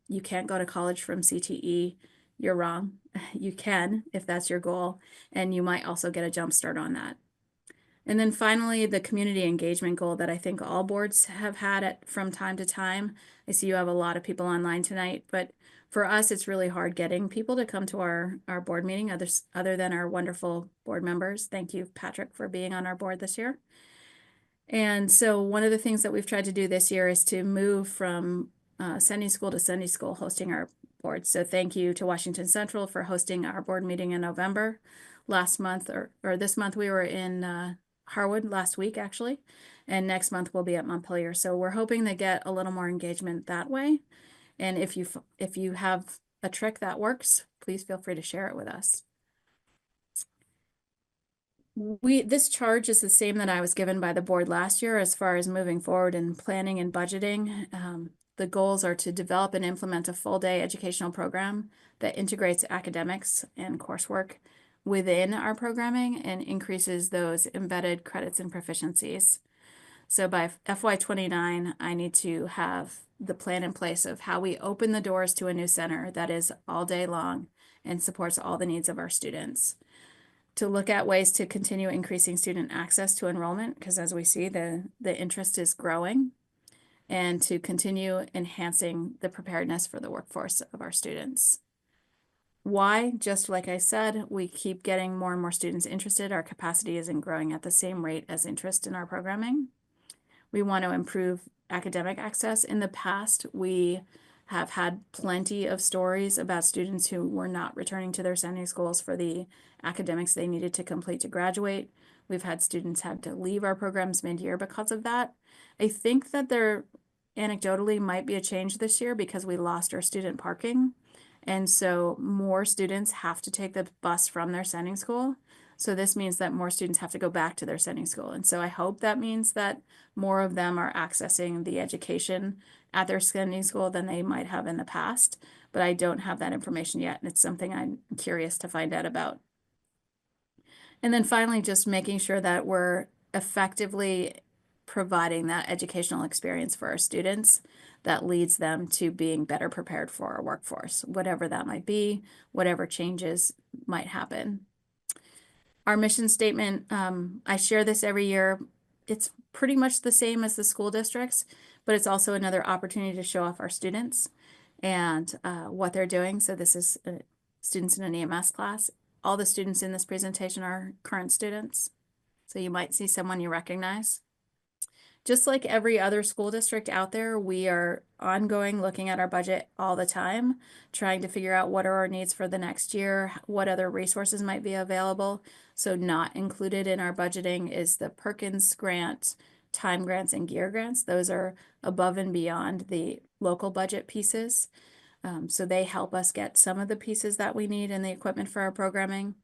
you can't go to college from CTE, you're wrong. You can, if that's your goal, and you might also get a jump start on that. And then finally, the community engagement goal that I think all boards have had from time to time. I see you have a lot of people online tonight, but for us, it's really hard getting people to come to our board meeting, other than our wonderful board members. Thank you, Patrick, for being on our board this year. And so one of the things that we've tried to do this year is to move from Sunday school to Sunday school hosting our board. So thank you to Washington Central for hosting our board meeting in November. Last month, or this month, we were in Harwood last week, actually. And next month we'll be at Montpelier. So we're hoping to get a little more engagement that way. And if you have a trick that works, please feel free to share it with us. This charge is the same that I was given by the board last year as far as moving forward in planning and budgeting. The goals are to develop and implement a full-day educational program that integrates academics and coursework within our programming and increases those embedded credits and proficiencies. So by FY29, I need to have the plan in place of how we open the doors to a new center that is all day long and supports all the needs of our students. To look at ways to continue increasing student access to enrollment, because as we see, the interest is growing, and to continue enhancing the preparedness for the workforce of our students. Why? Just like I said, we keep getting more and more students interested. Our capacity isn't growing at the same rate as interest in our programming. We want to improve academic access. In the past, we have had plenty of stories about students who were not returning to their sending schools for the academics they needed to complete to graduate. We've had students have to leave our programs mid-year because of that. I think that there anecdotally might be a change this year because we lost our student parking. And so more students have to take the bus from their sending school. So this means that more students have to go back to their sending school. And so I hope that means that more of them are accessing the education at their sending school than they might have in the past. But I don't have that information yet, and it's something I'm curious to find out about. And then finally, just making sure that we're effectively providing that educational experience for our students that leads them to being better prepared for our workforce, whatever that might be, whatever changes might happen. Our mission statement, I share this every year. It's pretty much the same as the school districts, but it's also another opportunity to show off our students and what they're doing. So this is students in an EMS class. All the students in this presentation are current students. So you might see someone you recognize. Just like every other school district out there, we are ongoing looking at our budget all the time, trying to figure out what are our needs for the next year, what other resources might be available. So not included in our budgeting is the Perkins grant, time grants, and gear grants. Those are above and beyond the local budget pieces. So they help us get some of the pieces that we need and the equipment for our programming.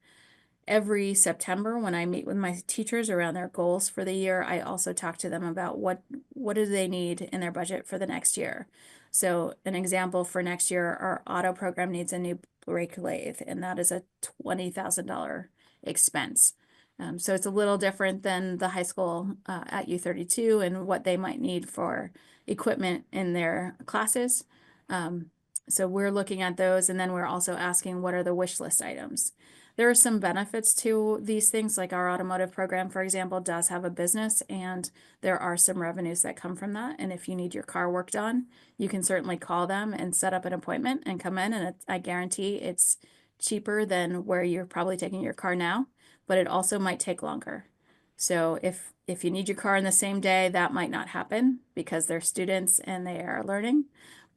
Every September, when I meet with my teachers around their goals for the year, I also talk to them about what do they need in their budget for the next year. So an example for next year, our auto program needs a new brake lathe, and that is a $20,000 expense. So it's a little different than the high school at U32 and what they might need for equipment in their classes. So we're looking at those, and then we're also asking what are the wish list items. There are some benefits to these things, like our automotive program, for example, does have a business, and there are some revenues that come from that. And if you need your car worked on, you can certainly call them and set up an appointment and come in, and I guarantee it's cheaper than where you're probably taking your car now, but it also might take longer. So if you need your car in the same day, that might not happen because they're students and they are learning.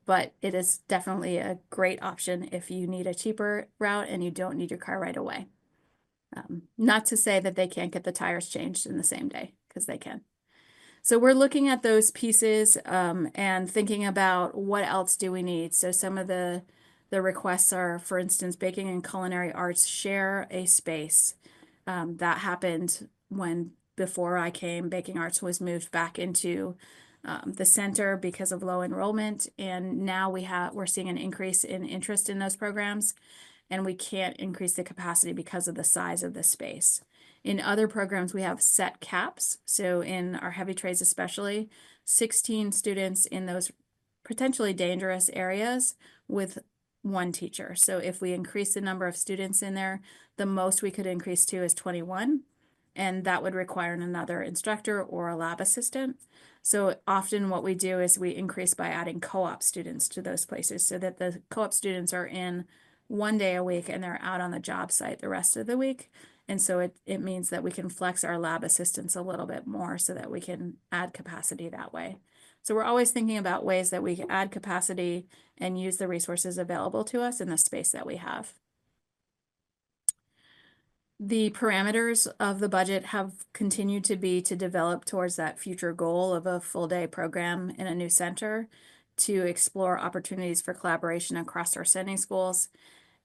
But it is definitely a great option if you need a cheaper route and you don't need your car right away. Not to say that they can't get the tires changed in the same day, because they can. So we're looking at those pieces and thinking about what else do we need. So some of the requests are, for instance, baking and culinary arts share a space. That happened before I came, baking arts was moved back into the center because of low enrollment, and now we're seeing an increase in interest in those programs, and we can't increase the capacity because of the size of the space. In other programs, we have set caps. So in our heavy trades especially, 16 students in those potentially dangerous areas with one teacher. So if we increase the number of students in there, the most we could increase to is 21. And that would require another instructor or a lab assistant. So often what we do is we increase by adding co-op students to those places so that the co-op students are in 1 day a week and they're out on the job site the rest of the week. And so it means that we can flex our lab assistants a little bit more so that we can add capacity that way. So we're always thinking about ways that we can add capacity and use the resources available to us in the space that we have. The parameters of the budget have continued to be to develop towards that future goal of a full day program in a new center, to explore opportunities for collaboration across our sending schools,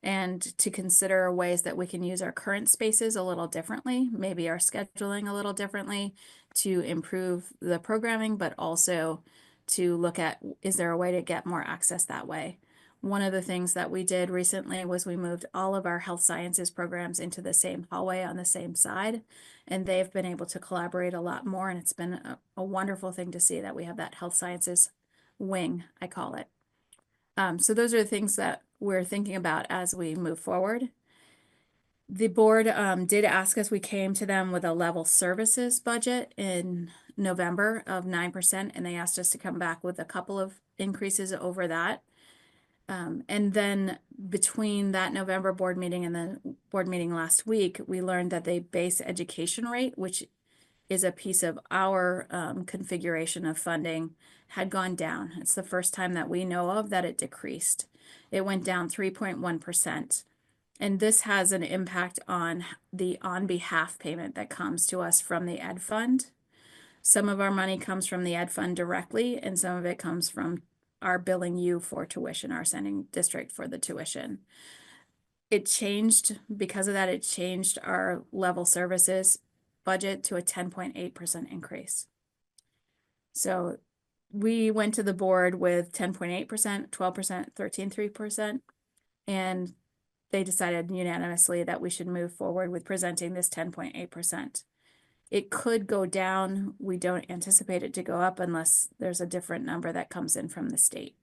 and to consider ways that we can use our current spaces a little differently, maybe our scheduling a little differently to improve the programming, but also to look at, is there a way to get more access that way? One of the things that we did recently was we moved all of our health sciences programs into the same hallway on the same side, and they've been able to collaborate a lot more, and it's been a wonderful thing to see that we have that health sciences wing, I call it. So those are the things that we're thinking about as we move forward. The board did ask us, we came to them with a level services budget in November of 9%, and they asked us to come back with a couple of increases over that. And then between that November board meeting and the board meeting last week, we learned that the base education rate, which is a piece of our configuration of funding, had gone down. It's the first time that we know of that it decreased. It went down 3.1%. And this has an impact on the on behalf payment that comes to us from the Ed Fund. Some of our money comes from the Ed Fund directly, and some of it comes from our billing you for tuition, our sending district for the tuition. It changed, because of that, it changed our level services budget to a 10.8% increase. So we went to the board with 10.8%, 12%, 13.3%, and they decided unanimously that we should move forward with presenting this 10.8%. It could go down. We don't anticipate it to go up unless there's a different number that comes in from the state.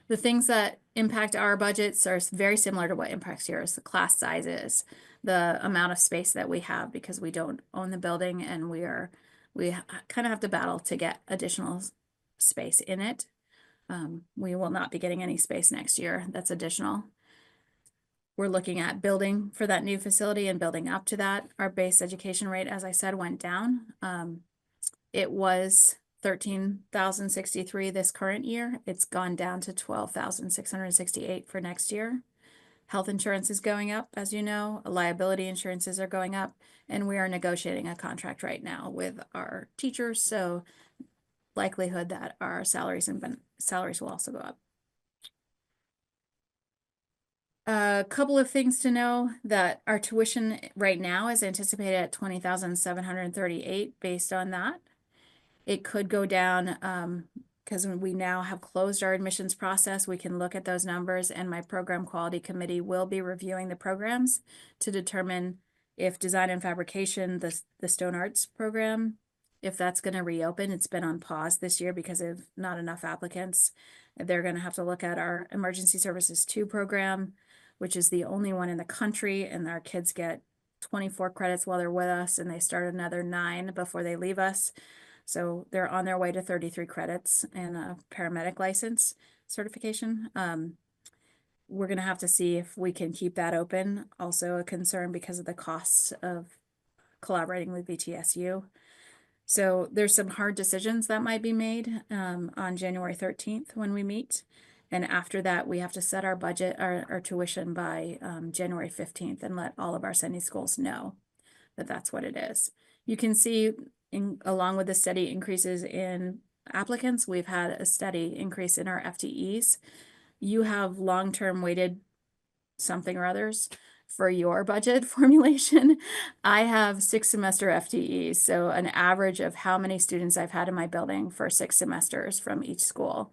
The things that impact our budgets are very similar to what impacts yours: the class sizes, the amount of space that we have, because we don't own the building and we kind of have to battle to get additional space in it. We will not be getting any space next year that's additional. We're looking at building for that new facility and building up to that. Our base education rate, as I said, went down. It was 13,063 this current year. It's gone down to 12,668 for next year. Health insurance is going up, as you know. Liability insurances are going up, and we are negotiating a contract right now with our teachers, so likelihood that our salaries will also go up. A couple of things to know: that our tuition right now is anticipated at 20,738 based on that. It could go down because we now have closed our admissions process. We can look at those numbers, and my program quality committee will be reviewing the programs to determine if design and fabrication, the Stone Arts program, if that's going to reopen. It's been on pause this year because of not enough applicants. They're going to have to look at our Emergency Services 2 program, which is the only one in the country, and our kids get 24 credits while they're with us, and they start another 9 before they leave us. So they're on their way to 33 credits and a paramedic license certification. We're going to have to see if we can keep that open. Also a concern because of the costs of collaborating with BTSU. So there's some hard decisions that might be made on January 13th when we meet. And after that, we have to set our budget, our tuition by January 15th and let all of our sending schools know that that's what it is. You can see along with the steady increases in applicants, we've had a steady increase in our FTEs. You have long-term weighted something or others for your budget formulation. I have 6 semester FTEs, so an average of how many students I've had in my building for 6 semesters from each school.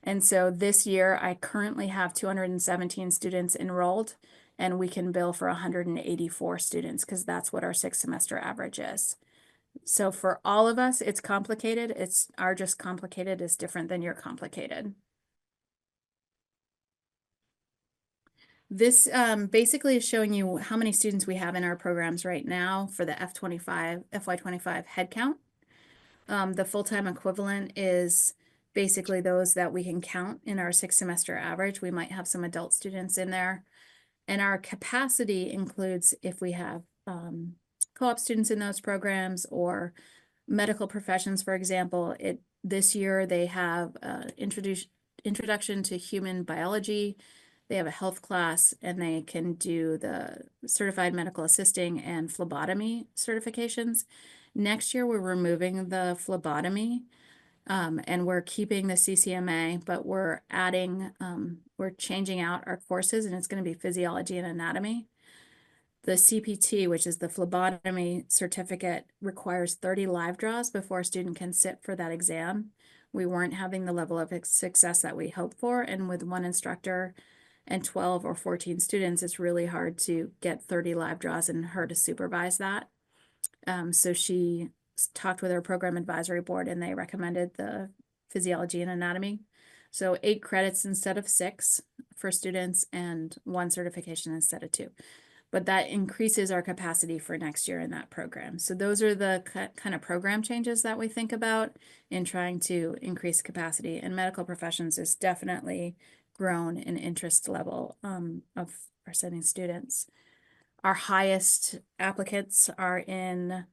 And so this year, I currently have 217 students enrolled, and we can bill for 184 students because that's what our 6 semester average is. So for all of us, it's complicated. Our just complicated is different than your complicated. This basically is showing you how many students we have in our programs right now for the FY25 headcount. The full-time equivalent is basically those that we can count in our 6-semester average. We might have some adult students in there. And our capacity includes if we have co-op students in those programs or medical professions, for example. This year they have introduction to human biology. They have a health class, and they can do the certified medical assisting and phlebotomy certifications. Next year, we're removing the phlebotomy, and we're keeping the CCMA, but we're adding, we're changing out our courses, and it's going to be physiology and anatomy. The CPT, which is the phlebotomy certificate, requires 30 live draws before a student can sit for that exam. We weren't having the level of success that we hoped for, and with one instructor and 12 or 14 students, it's really hard to get 30 live draws and her to supervise that. So she talked with her program advisory board, and they recommended the physiology and anatomy. So 8 credits instead of 6 for students, and 1 certification instead of 2. But that increases our capacity for next year in that program. So those are the kind of program changes that we think about in trying to increase capacity. And medical professions is definitely grown in interest level of our sending students. Our highest applicants are in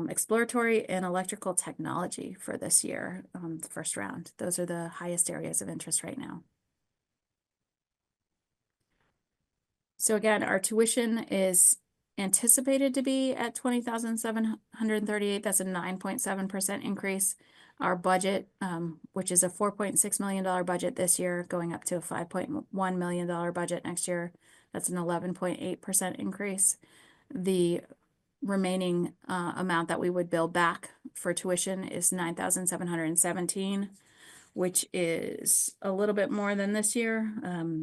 exploratory and electrical technology for this year, the first round. Those are the highest areas of interest right now. So again, our tuition is anticipated to be at $20,738. That's a 9.7% increase. Our budget, which is a $4.6 million budget this year, going up to a $5.1 million budget next year. That's an 11.8% increase. The remaining amount that we would bill back for tuition is $9,717, which is a little bit more than this year.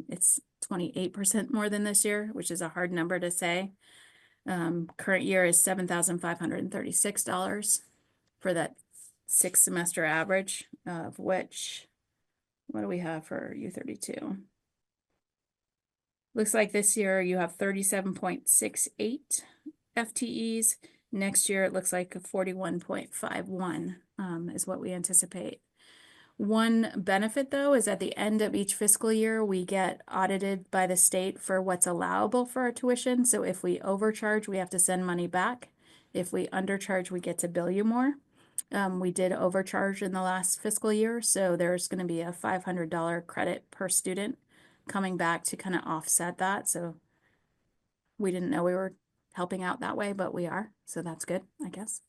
It's 28% more than this year, which is a hard number to say. Current year is $7,536 for that 6-semester average, of which, what do we have for U32? Looks like this year you have 37.68 FTEs. Next year it looks like 41.51 is what we anticipate. One benefit, though, is at the end of each fiscal year, we get audited by the state for what's allowable for our tuition. So if we overcharge, we have to send money back. If we undercharge, we get to bill you more. We did overcharge in the last fiscal year, so there's going to be a $500 credit per student coming back to kind of offset that. So we didn't know we were helping out that way, but we are. So that's good, I guess.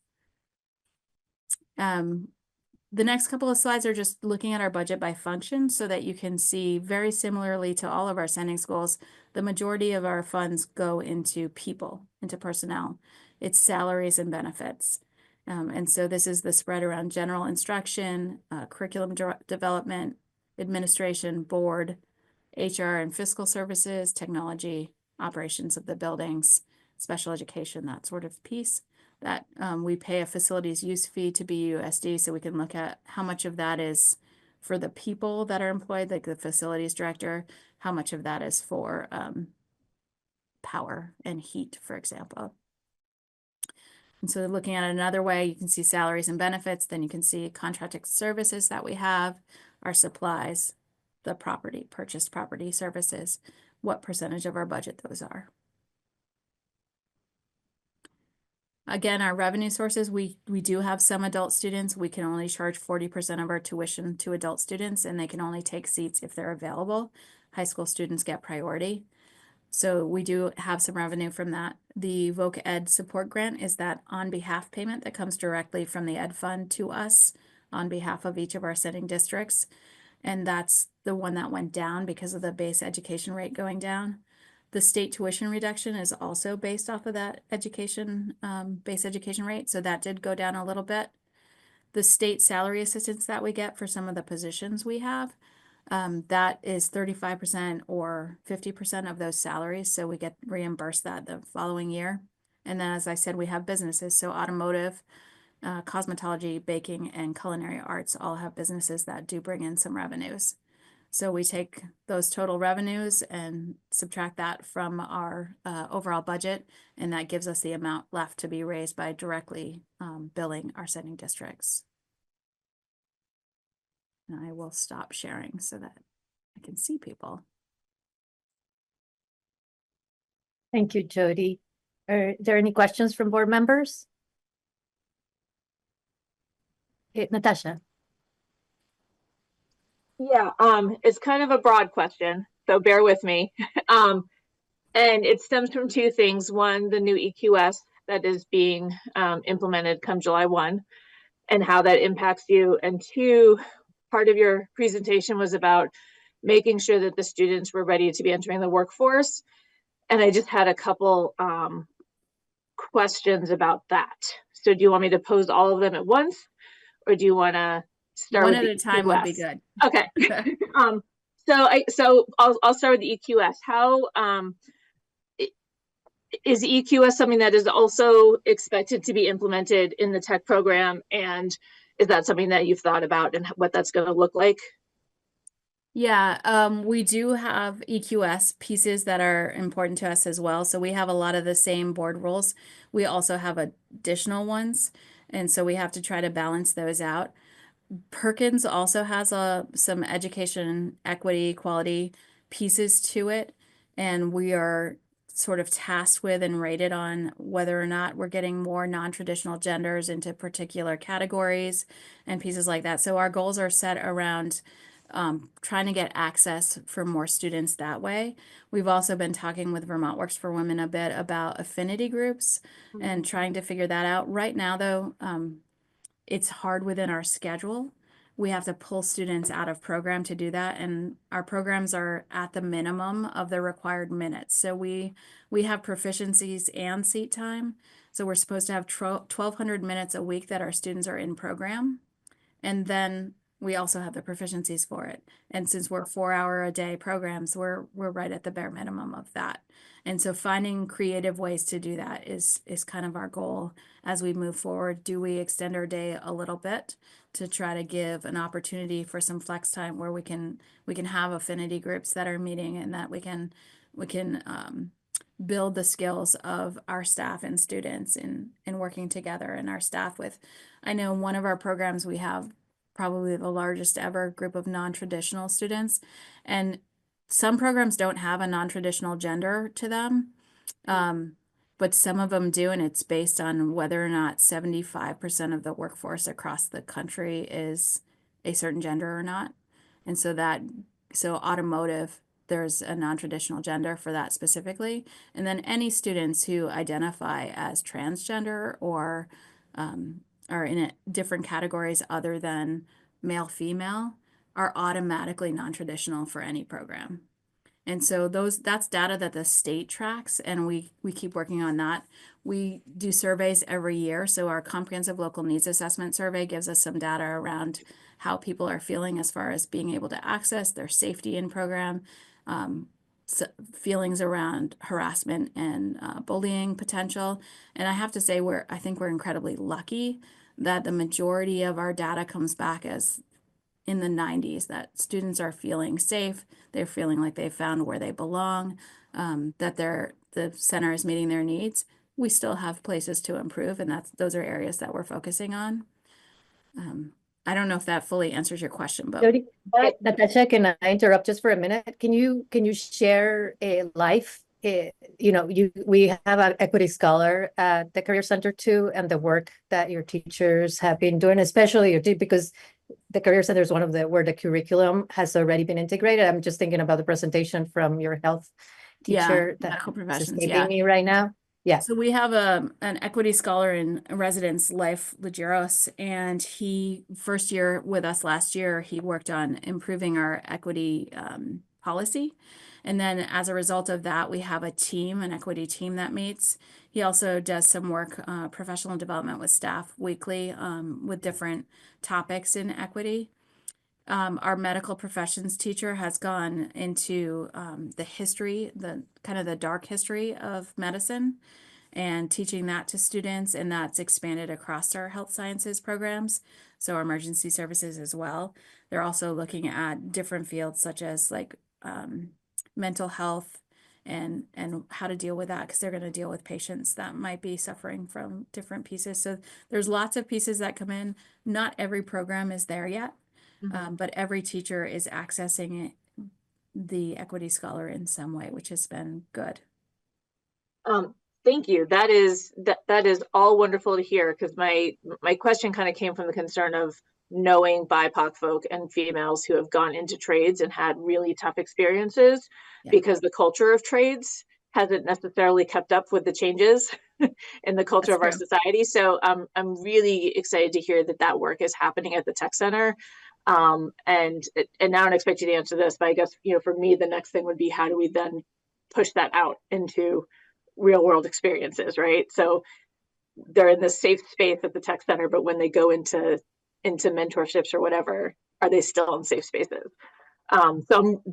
The next couple of slides are just looking at our budget by function so that you can see, very similarly to all of our sending schools, the majority of our funds go into people, into personnel. It's salaries and benefits. And so this is the spread around general instruction, curriculum development, administration, board, HR and fiscal services, technology, operations of the buildings, special education, that sort of piece. That we pay a facilities use fee to WCUUSD, so we can look at how much of that is for the people that are employed, like the facilities director, how much of that is for power and heat, for example. And so looking at it another way, you can see salaries and benefits, then you can see contracted services that we have, our supplies, the property, purchased property services, what percentage of our budget those are. Again, our revenue sources, we do have some adult students. We can only charge 40% of our tuition to adult students, and they can only take seats if they're available. High school students get priority. So we do have some revenue from that. The Voc Ed support grant is that on behalf payment that comes directly from the Ed Fund to us on behalf of each of our sending districts. And that's the one that went down because of the base education rate going down. The state tuition reduction is also based off of that education, base education rate. So that did go down a little bit. The state salary assistance that we get for some of the positions we have, that is 35% or 50% of those salaries. So we get reimbursed that the following year. And then, as I said, we have businesses. So automotive, cosmetology, baking, and culinary arts all have businesses that do bring in some revenues. So we take those total revenues and subtract that from our overall budget, and that gives us the amount left to be raised by directly billing our sending districts. And I will stop sharing so that I can see people. Thank you, Jody. Are there any questions from board members? Natasha. Yeah, it's kind of a broad question, so bear with me. And it stems from two things. One, the new EQS that is being implemented come July 1 and how that impacts you. And two, part of your presentation was about making sure that the students were ready to be entering the workforce. And I just had a couple questions about that. So do you want me to pose all of them at once, or do you want to start One with at the a time EQS? would be good. Okay. So I'll start with the EQS. How is EQS something that is also expected to be implemented in the tech program, and is that something that you've thought about and what that's going to look like? Yeah, we do have EQS pieces that are important to us as well. So we have a lot of the same board rules. We also have additional ones, and so we have to try to balance those out. Perkins also has some education equity quality pieces to it, and we are sort of tasked with and rated on whether or not we're getting more non-traditional genders into particular categories and pieces like that. So our goals are set around trying to get access for more students that way. We've also been talking with Vermont Works for Women a bit about affinity groups and trying to figure that out. Right now, though, it's hard within our schedule. We have to pull students out of program to do that, and our programs are at the minimum of the required minutes. So we have proficiencies and seat time. So we're supposed to have 1,200 minutes a week that our students are in program, and then we also have the proficiencies for it. And since we're 4-hour-a-day programs, we're right at the bare minimum of that. And so finding creative ways to do that is kind of our goal as we move forward. Do we extend our day a little bit to try to give an opportunity for some flex time where we can have affinity groups that are meeting, and that we can build the skills of our staff and students in working together, and our staff with, I know one of our programs we have probably the largest ever group of non-traditional students, and some programs don't have a non-traditional gender to them, but some of them do, and it's based on whether or not 75% of the workforce across the country is a certain gender or not. And so automotive, there's a non-traditional gender for that specifically. And then any students who identify as transgender or are in different categories other than male, female are automatically non-traditional for any program. And so that's data that the state tracks, and we keep working on that. We do surveys every year. So our comprehensive local needs assessment survey gives us some data around how people are feeling as far as being able to access their safety in program, feelings around harassment and bullying potential. And I have to say, I think we're incredibly lucky that the majority of our data comes back as in the 90s, that students are feeling safe, they're feeling like they found where they belong, that the center is meeting their needs. We still have places to improve, and those are areas that we're focusing on. I don't know if that fully answers your question, but Jody, Natasha, can I interrupt just for a minute? Can you share a life? We have an equity scholar at the Career Center too, and the work that your teachers have been doing, especially because the Career Center is one of where the curriculum has already been integrated. I'm just thinking about the presentation from your health teacher medical that is professions, escaping me right now. Yeah. So we have an equity scholar in residence, Life Legeros, and he first year with us last year, he worked on improving our equity policy. And then as a result of that, we have an equity team that meets. He also does some work, professional development with staff weekly with different topics in equity. Our medical professions teacher has gone into the history, the kind of the dark history of medicine, and teaching that to students, and that's expanded across our health sciences programs, so our emergency services as well. They're also looking at different fields such as like mental health and how to deal with that, because they're going to deal with patients that might be suffering from different pieces. So there's lots of pieces that come in. Not every program is there yet, but every teacher is accessing the Equity Scholar in some way, which has been good. Thank you. That is all wonderful to hear, because my question kind of came from the concern of knowing BIPOC folk and females who have gone into trades and had really tough experiences because the culture of trades hasn't necessarily kept up with the changes in the culture of our society. So I'm really excited to hear that work is happening at the Tech Center. And now I don't expect you to answer this, but I guess, for me, the next thing would be, how do we then push that out into real world experiences, right? So they're in this safe space at the Tech Center, but when they go into mentorships or whatever, are they still in safe spaces?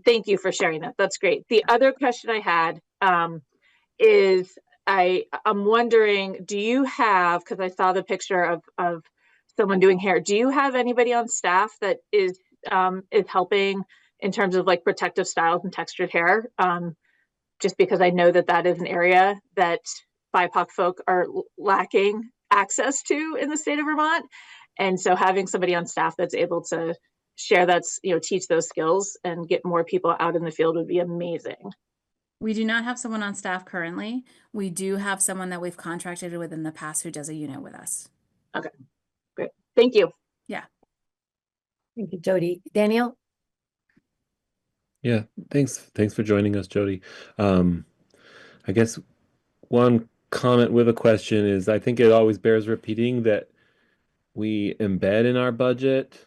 Thank you for sharing that. That's great. The other question I had is I'm wondering, do you have, because I saw the picture of someone doing hair, do you have anybody on staff that is helping in terms of like protective styles and textured hair? Just because I know that is an area that BIPOC folk are lacking access to in the state of Vermont. And so having somebody on staff that's able to share teach those skills and get more people out in the field would be amazing. We do not have someone on staff currently. We do have someone that we've contracted with in the past who does a unit with us. Okay, great. Thank you. Yeah. Thank you, Jody. Daniel? Yeah, thanks for joining us, Jody. I guess one comment with a question is, I think it always bears repeating that we embed in our budget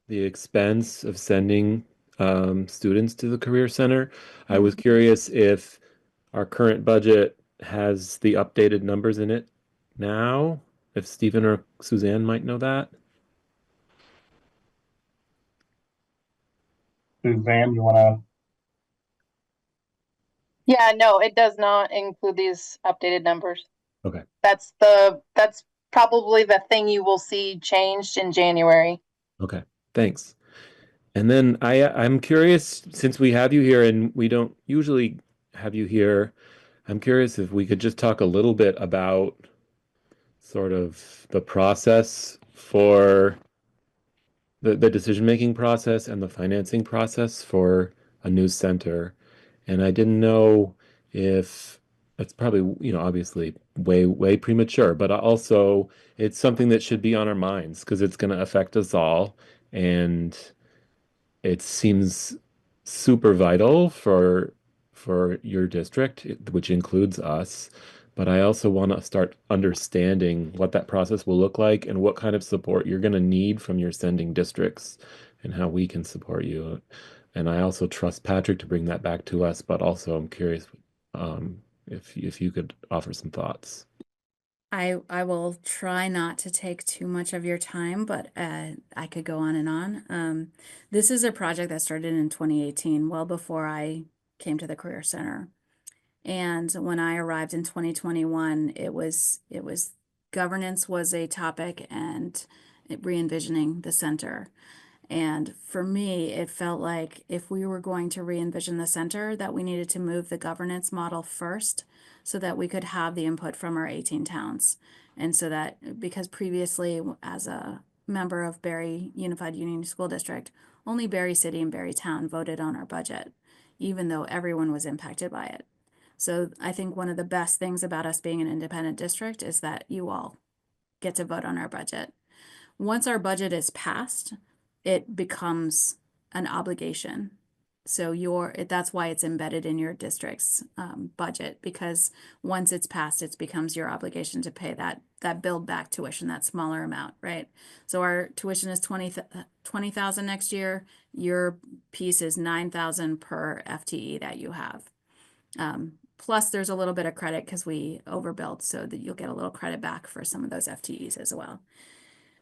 the expense of sending students to the Career Center. I was curious if our current budget has the updated numbers in it now, if Stephen or Suzanne might know that. Suzanne, you want to? Yeah, no, it does not include these updated numbers. Okay. That's probably the thing you will see changed in January. Okay, thanks. And then I'm curious, since we have you here and we don't usually have you here, I'm curious if we could just talk a little bit about sort of the process for the decision-making process and the financing process for a new center. And I didn't know if it's probably, obviously way premature, but also it's something that should be on our minds because it's going to affect us all. And it seems super vital for your district, which includes us. But I also want to start understanding what that process will look like and what kind of support you're going to need from your sending districts and how we can support you. And I also trust Patrick to bring that back to us, but also I'm curious if you could offer some thoughts. I will try not to take too much of your time, but I could go on and on. This is a project that started in 2018, well before I came to the Career Center. And when I arrived in 2021, it was governance was a topic and re-envisioning the center. And for me, it felt like if we were going to re-envision the center, that we needed to move the governance model first so that we could have the input from our 18 towns. And so that, because previously as a member of Barre Unified Union School District, only Barre City and Barre Town voted on our budget, even though everyone was impacted by it. So I think one of the best things about us being an independent district is that you all get to vote on our budget. Once our budget is passed, it becomes an obligation. So that's why it's embedded in your district's budget, because once it's passed, it becomes your obligation to pay that build back tuition, that smaller amount, right? So our tuition is $20,000 next year. Your piece is $9,000 per FTE that you have. Plus there's a little bit of credit because we overbilled, so that you'll get a little credit back for some of those FTEs as well.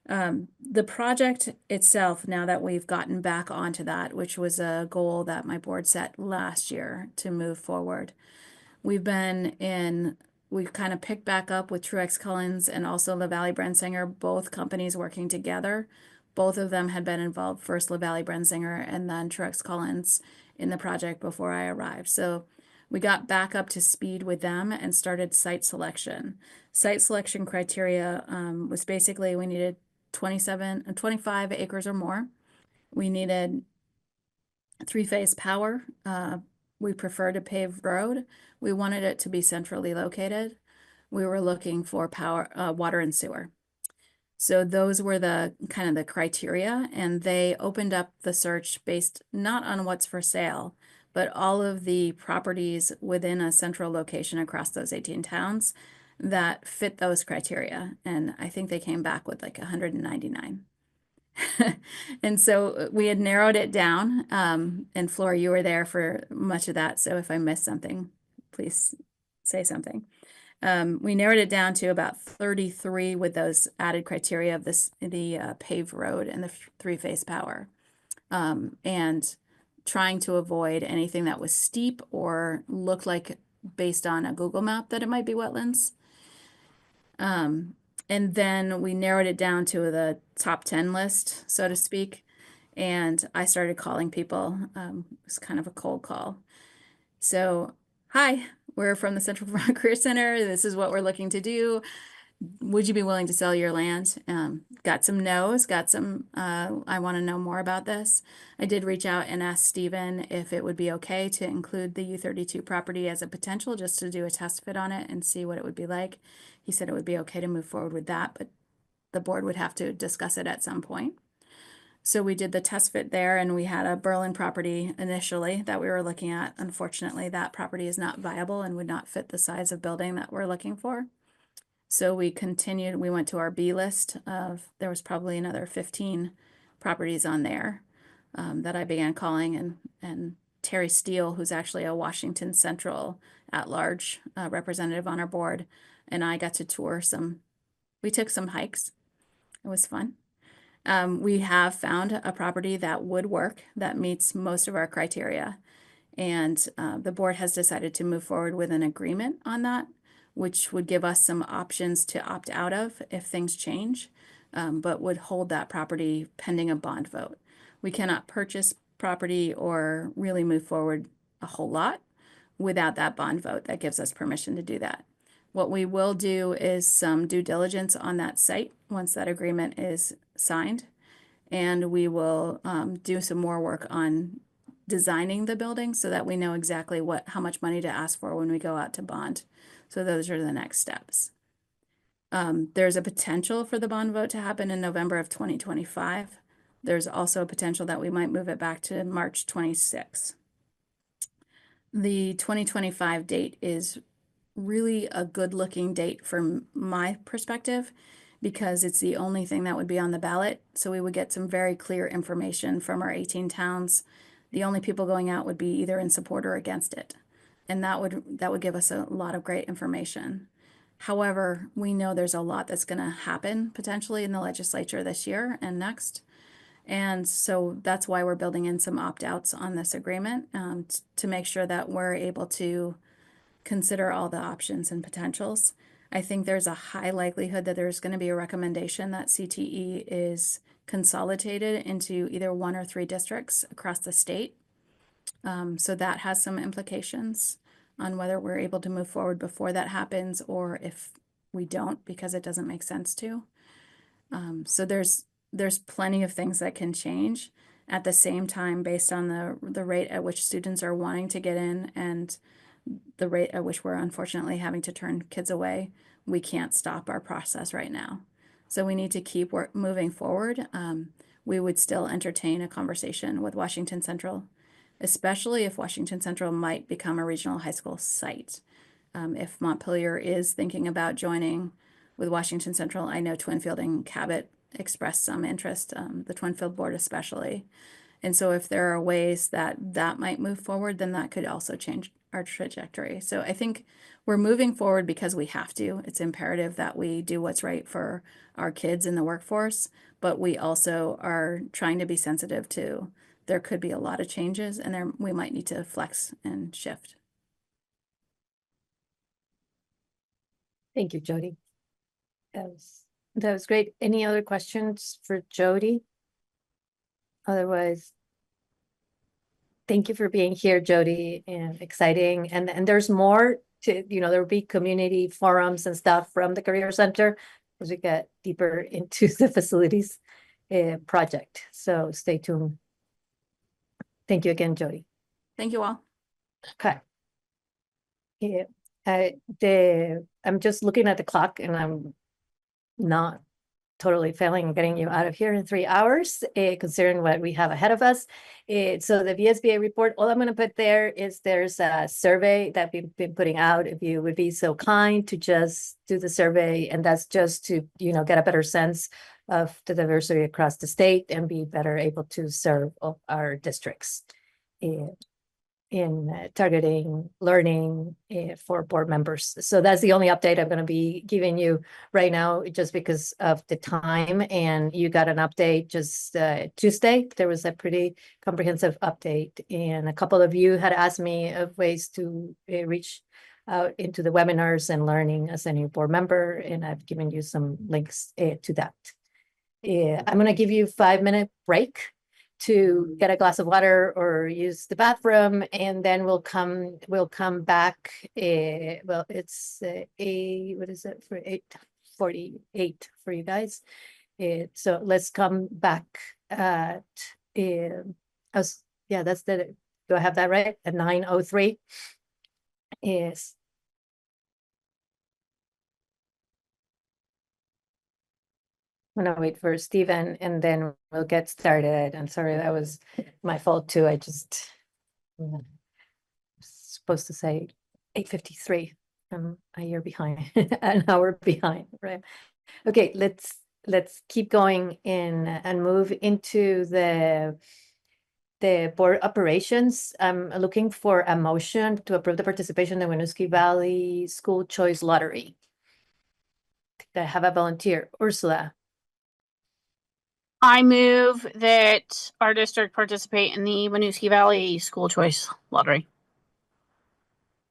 The project itself, now that we've gotten back onto that, which was a goal that my board set last year to move forward, we've been in we kind of picked back up with Truex Collins and also LaValle Brensinger, both companies working together. Both of them had been involved, first LaValle Brensinger and then Truex Collins in the project before I arrived. So we got back up to speed with them and started site selection. Site selection criteria was basically we needed 25 acres or more. We needed three-phase power. We preferred a paved road. We wanted it to be centrally located. We were looking for power, water and sewer. So those were the kind of the criteria, and they opened up the search based not on what's for sale, but all of the properties within a central location across those 18 towns that fit those criteria. And I think they came back with like 199. And so we had narrowed it down. And Flora, you were there for much of that. So if I missed something, please say something. We narrowed it down to about 33 with those added criteria of the paved road and the three-phase power. And trying to avoid anything that was steep or looked like based on a Google map that it might be wetlands. And then we narrowed it down to the top 10 list, so to speak. And I started calling people. It was kind of a cold call. So, hi, we're from the Central Vermont Career Center. This is what we're looking to do. Would you be willing to sell your land? Got some no's, got some, I want to know more about this. I did reach out and ask Stephen if it would be okay to include the U32 property as a potential, just to do a test fit on it and see what it would be like. He said it would be okay to move forward with that, but the board would have to discuss it at some point. So we did the test fit there, and we had a Berlin property initially that we were looking at. Unfortunately, that property is not viable and would not fit the size of building that we're looking for. So we continued, we went to our B list of, there was probably another 15 properties on there that I began calling, and Terry Steele, who's actually a Washington Central at-large representative on our board, and I got to tour we took some hikes. It was fun. We have found a property that would work, that meets most of our criteria. And the board has decided to move forward with an agreement on that, which would give us some options to opt out of if things change, but would hold that property pending a bond vote. We cannot purchase property or really move forward a whole lot without that bond vote that gives us permission to do that. What we will do is some due diligence on that site once that agreement is signed, and we will do some more work on designing the building so that we know exactly how much money to ask for when we go out to bond. So those are the next steps. There's a potential for the bond vote to happen in November of 2025. There's also a potential that we might move it back to March 26. The 2025 date is really a good looking date from my perspective, because it's the only thing that would be on the ballot. So we would get some very clear information from our 18 towns. The only people going out would be either in support or against it. And that would give us a lot of great information. However, we know there's a lot that's going to happen potentially in the legislature this year and next. And so that's why we're building in some opt-outs on this agreement to make sure that we're able to consider all the options and potentials. I think there's a high likelihood that there's going to be a recommendation that CTE is consolidated into either 1 or 3 districts across the state. So that has some implications on whether we're able to move forward before that happens, or if we don't because it doesn't make sense to. So there's plenty of things that can change at the same time based on the rate at which students are wanting to get in and the rate at which we're unfortunately having to turn kids away. We can't stop our process right now. So we need to keep moving forward. We would still entertain a conversation with Washington Central, especially if Washington Central might become a regional high school site. If Montpelier is thinking about joining with Washington Central, I know Twinfield and Cabot expressed some interest, the Twinfield board especially. And so if there are ways that might move forward, then that could also change our trajectory. So I think we're moving forward because we have to. It's imperative that we do what's right for our kids in the workforce, but we also are trying to be sensitive to there could be a lot of changes and we might need to flex and shift. Thank you, Jody. That was great. Any other questions for Jody? Otherwise, thank you for being here, Jody, and exciting. And there's more to, there will be community forums and stuff from the Career Center as we get deeper into the facilities project. So stay tuned. Thank you again, Jody. Thank you all. Okay. Yeah, I'm just looking at the clock and I'm not totally failing getting you out of here in 3 hours, considering what we have ahead of us. So the VSBA report, all I'm going to put there is there's a survey that we've been putting out. If you would be so kind to just do the survey, and that's just to, get a better sense of the diversity across the state and be better able to serve all our districts in targeting learning for board members. So that's the only update I'm going to be giving you right now, just because of the time. And you got an update just Tuesday. There was a pretty comprehensive update, and a couple of you had asked me of ways to reach out into the webinars and learning as a new board member, and I've given you some links to that. I'm going to give you a 5-minute break to get a glass of water or use the bathroom, and then we'll come back. Well, it's what is it, for 8:48 for you guys. So let's come back at yeah, that's the, do I have that right? At 9:03. Yes. I'm gonna wait for Stephen and then we'll get started. I'm sorry, that was my fault too. I just supposed to say 8:53. I'm a year behind, an hour behind, right? Okay, let's keep going in and move into the board operations. I'm looking for a motion to approve the participation in the Winooski Valley School Choice Lottery. I have a volunteer, Ursula. I move that our district participate in the Winooski Valley School Choice Lottery.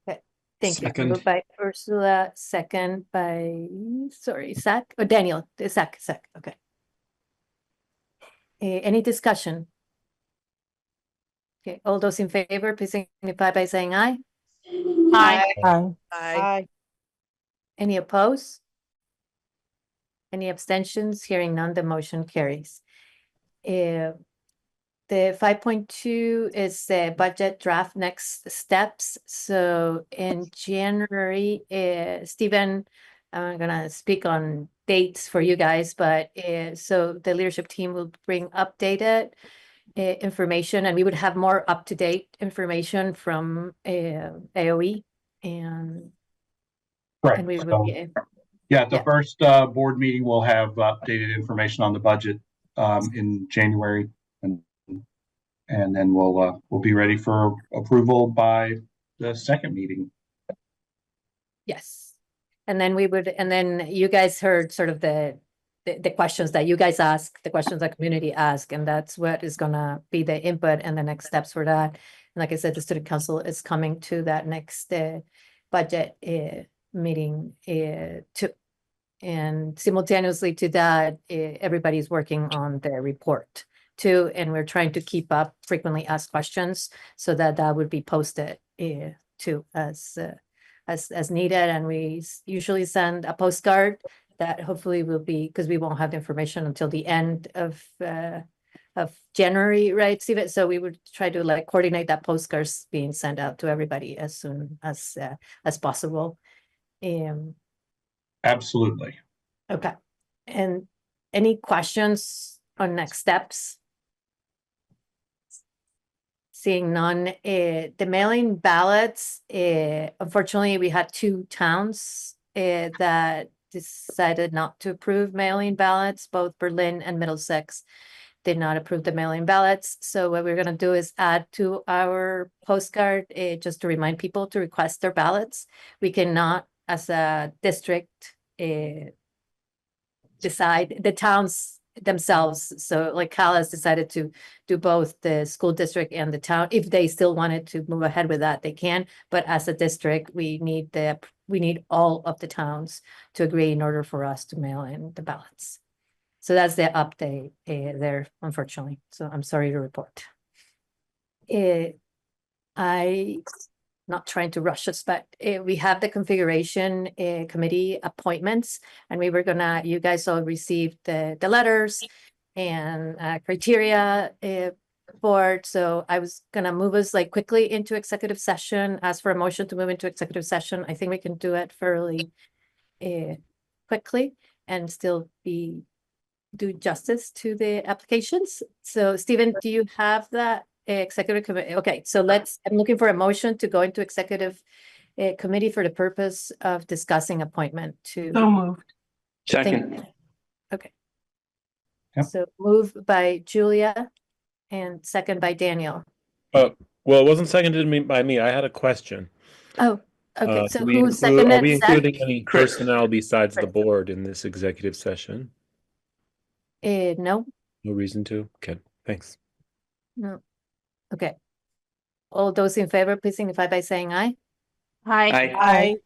Okay, thank you. Second. Moved by Ursula, second by, sorry, Zach, or Daniel, Zach, okay. Any discussion? Okay, all those in favor, please signify by saying aye. Aye. Aye. Any opposed? Any abstentions? Hearing none, the motion carries. The 5.2 is the budget draft next steps. So in January, Stephen, I'm gonna speak on dates for you guys, but so the leadership team will bring updated information, and we would have more up-to-date information from AOE, and Right. we So, will be yeah, the first board meeting will have updated information on the budget in January, and then we'll be ready for approval by the second meeting. yes. And then you guys heard sort of the questions that you guys ask, the questions that community ask, and that's what is gonna be the input and the next steps for that. And like I said, the student council is coming to that next budget meeting too. And simultaneously to that, everybody's working on the report too, and we're trying to keep up frequently asked questions so that would be posted too as needed. And we usually send a postcard that hopefully will be, because we won't have the information until the end of January, right, Steve? So we would try to coordinate that postcards being sent out to everybody as soon as possible. Absolutely. Okay. And any questions on next steps? Seeing none, the mailing ballots, unfortunately, we had 2 towns that decided not to approve mailing ballots. Both Berlin and Middlesex did not approve the mailing ballots. So what we're going to do is add to our postcard just to remind people to request their ballots. We cannot, as a district, decide. The towns themselves. So like Cal has decided to do both the school district and the town. If they still wanted to move ahead with that, they can. But as a district, we need all of the towns to agree in order for us to mail in the ballots. So that's the update there, unfortunately. So I'm sorry to report. Not trying to rush us, but we have the configuration committee appointments, and you guys all received the letters and criteria board. So I was gonna move us like quickly into executive session, ask for a motion to move into executive session. I think we can do it fairly quickly and still do justice to the applications. So Stephen, do you have that executive committee? Okay, so I'm looking for a motion to go into executive committee for the purpose of discussing appointment to. So moved. Second. Okay. Yep. So moved by Julia and second by Daniel. Well, it wasn't seconded by me. I had a question. Oh, okay. So who Are seconded? we Zach? including any personnel besides the board in this executive session? No. No reason to? Okay, thanks. No. Okay. All those in favor, please signify by saying aye. Hi.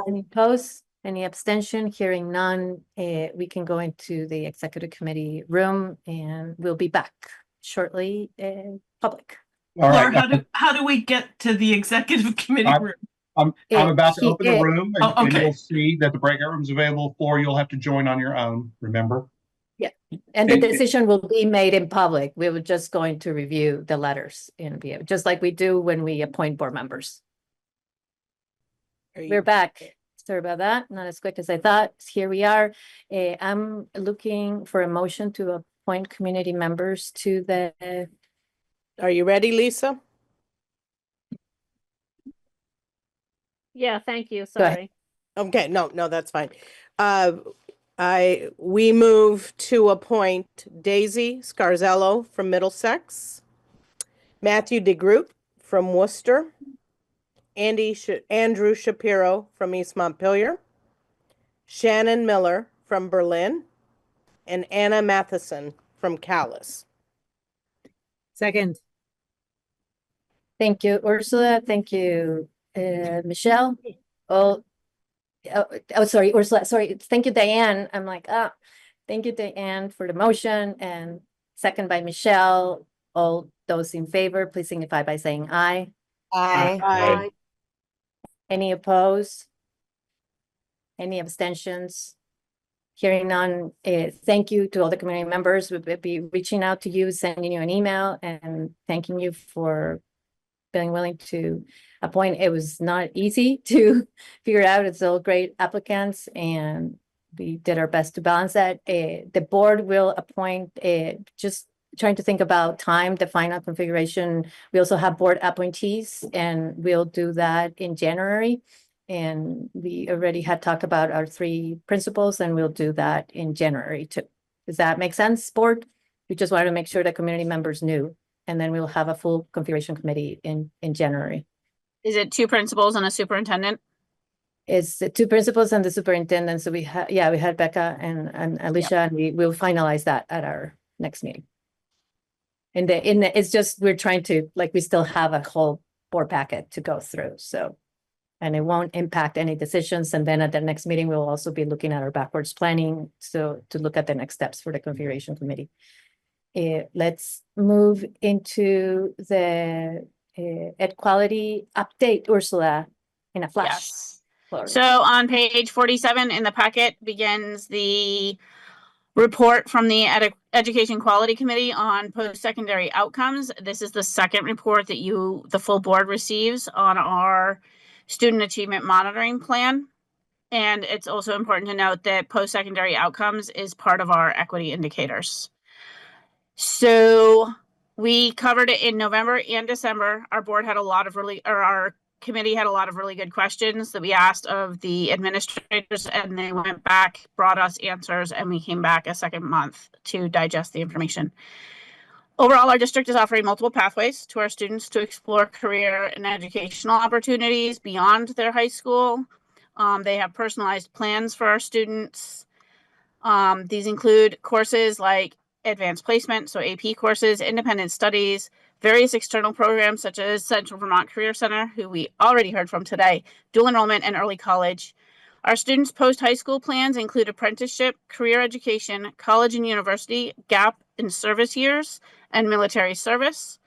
Any opposed? Any abstention? Hearing none, we can go into the executive committee room and we'll be back shortly in public. All Laura, right. how do we get to the executive committee room? I'm about to open the he- room and, Oh, and okay. you'll see that the breakout room is available for you. You'll have to join on your own, remember? And the And- decision will be made in public. We were just going to review the letters in view, just like we do when we appoint board members. We're back. Sorry about that. Not as quick as I thought. Here we are. I'm looking for a motion to appoint community members to the. Are you ready, Lisa? Yeah, thank you. Go ahead. Sorry. Okay, no, that's fine. We move to appoint Daisy Scarzello from Middlesex, Matthew DeGroot from Worcester, Andrew Shapiro from East Montpelier, Shannon Miller from Berlin, and Anna Matheson from Calais. Second. Thank you, Ursula. Thank you, Michelle. Oh, sorry, Ursula. Sorry. Thank you, Diane. I'm like, thank you, Diane, for the motion, and second by Michelle. All those in favor, please signify by saying aye. Aye. Any opposed? Any abstentions? Hearing none, thank you to all the community members. We'll be reaching out to you, sending you an email and thanking you for being willing to appoint. It was not easy to figure out. It's all great applicants and we did our best to balance that. The board will appoint, just trying to think about time, the final configuration. We also have board appointees and we'll do that in January. And we already had talked about our 3 principals and we'll do that in January too. Does that make sense, board? We just wanted to make sure that community members knew, and then we'll have a full configuration committee in January. Is it 2 principals and a superintendent? It's the 2 principals and the superintendent. So we had Becca and Alicia, and we will finalize that at our next meeting. It's just, we're trying to, like, we still have a whole board packet to go through. So, and it won't impact any decisions. And then at the next meeting, we'll also be looking at our backwards planning. So to look at the next steps for the configuration committee. Let's move into the ed quality update, Ursula, in a flash. Yes. Glory. So on page 47 in the packet begins the report from the Education Quality Committee on post-secondary outcomes. This is the second report that the full board receives on our student achievement monitoring plan. And it's also important to note that post-secondary outcomes is part of our equity indicators. So we covered it in November and December. Our board had our committee had a lot of really good questions that we asked of the administrators, and they went back, brought us answers, and we came back a second month to digest the information. Overall, our district is offering multiple pathways to our students to explore career and educational opportunities beyond their high school. They have personalized plans for our students. These include courses like advanced placement, so AP courses, independent studies, various external programs such as Central Vermont Career Center, who we already heard from today, dual enrollment, and early college. Our students' post-high school plans include apprenticeship, career education, college and university, gap in service years, and military service.